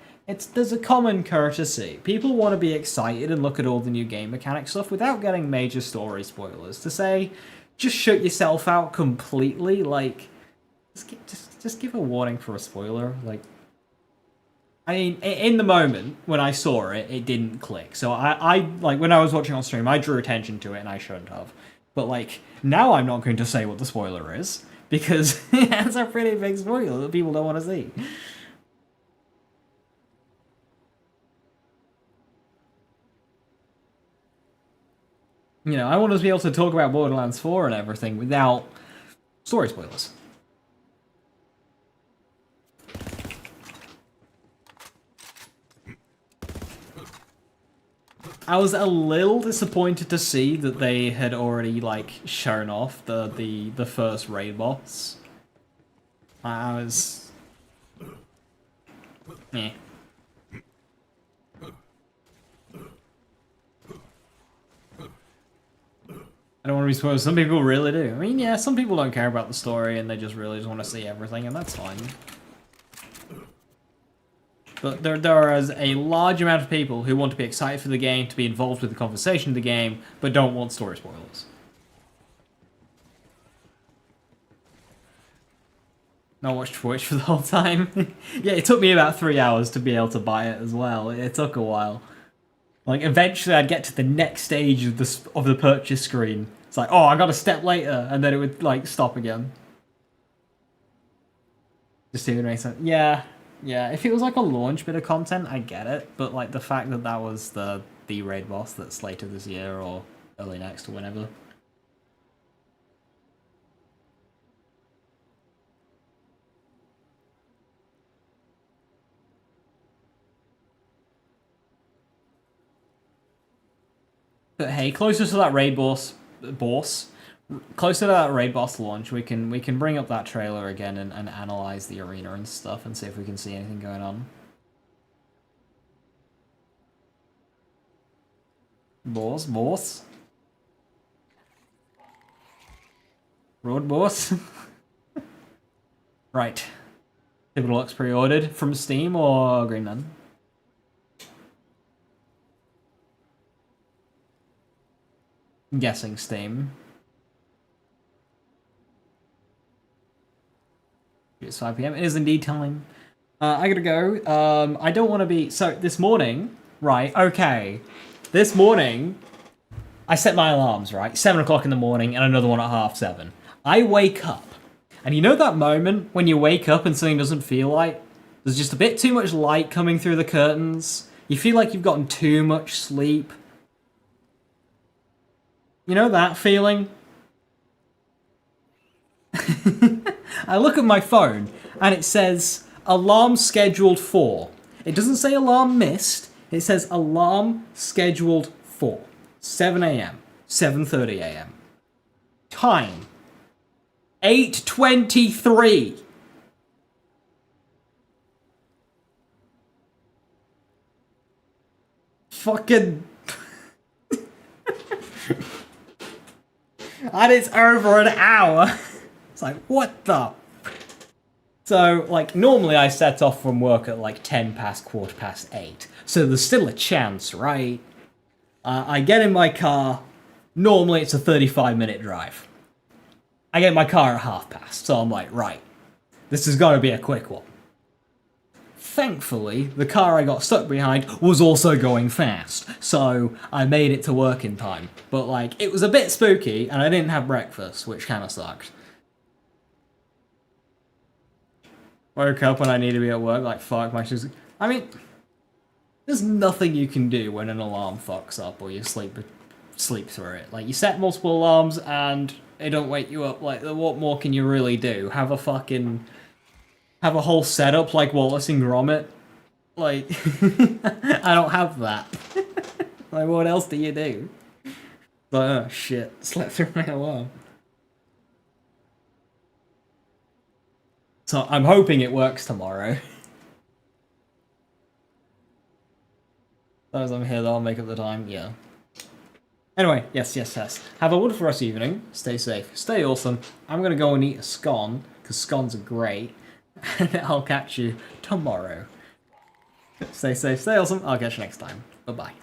Speaker 1: there's a common courtesy. People want to be excited and look at all the new game mechanic stuff without getting major story spoilers. To say, just shut yourself out completely, like, just give a warning for a spoiler. Like, I mean, in the moment when I saw it, it didn't click. So I like when I was watching on stream, I drew attention to it and I shouldn't have. But like now, I'm not going to say what the spoiler is because it's a pretty big spoiler that people don't want to see. You know, I want to be able to talk about Borderlands 4 and everything without story spoilers. I was a little disappointed to see that they had already like shown off the first raid boss. I was... eh. I don't want to be spoiled. Some people really do. I mean, yeah, some people don't care about the story and they just really just want to see everything, and that's fine. But there is a large amount of people who want to be excited for the game, to be involved with the conversation of the game, but don't want story spoilers. Not watched Twitch for the whole time. Yeah, it took me about 3 hours to be able to buy it as well. It took a while. Like, eventually I'd get to the next stage of the purchase screen. It's like, oh, I got a step later, and then it would, like, stop again. Just to make sense. Yeah. Yeah, if it was like a launch bit of content, I get it. But like the fact that that was the raid boss that's later this year or early next or whenever. But hey, closer to that raid boss, closer to that raid boss launch, we can bring up that trailer again and analyze the arena and stuff and see if we can see anything going on. Boss. Road boss. Right. Typical looks pre-ordered from Steam or Green Man? I'm guessing Steam. It's 5 PM. It is indeed time. I gotta go. I don't want to be... So, this morning... Right, okay. This morning, I set my alarms, right? 7 o'clock in the morning and another one at 7:30. I wake up. And you know that moment when you wake up and something doesn't feel right? There's just a bit too much light coming through the curtains. You feel like you've gotten too much sleep. You know that feeling? I look at my phone and it says alarm scheduled for. It doesn't say alarm missed. It says alarm scheduled for 7 a.m. 7:30 a.m. Time 8:23. Fucking and it's over an hour. It's like, what the? So, like, normally I set off from work at like 10 past, 8:15. So there's still a chance, right? I get in my car. Normally it's a 35-minute drive. I get in my car at past, so I'm like, right, this has got to be a quick one. Thankfully, the car I got stuck behind was also going fast, so I made it to work in time. But, like, it was a bit spooky, and I didn't have breakfast, which kind of sucked. Woke up when I need to be at work, like, fuck, my shoes. I mean, there's nothing you can do when an alarm fucks up or you sleep through it. Like, you set multiple alarms and they don't wake you up. Like, what more can you really do? Have a whole setup like Wallace and Gromit? Like, I don't have that. Like, what else do you do? Like, oh shit, slept through my alarm. So I'm hoping it works tomorrow. As I'm here, though, I'll make up the time. Yeah. Anyway, yes. Have a wonderful rest of the evening. Stay safe. Stay awesome. I'm gonna go and eat a scone, because scones are great. And I'll catch you tomorrow. Stay safe, stay awesome. I'll catch you next time. Bye-bye.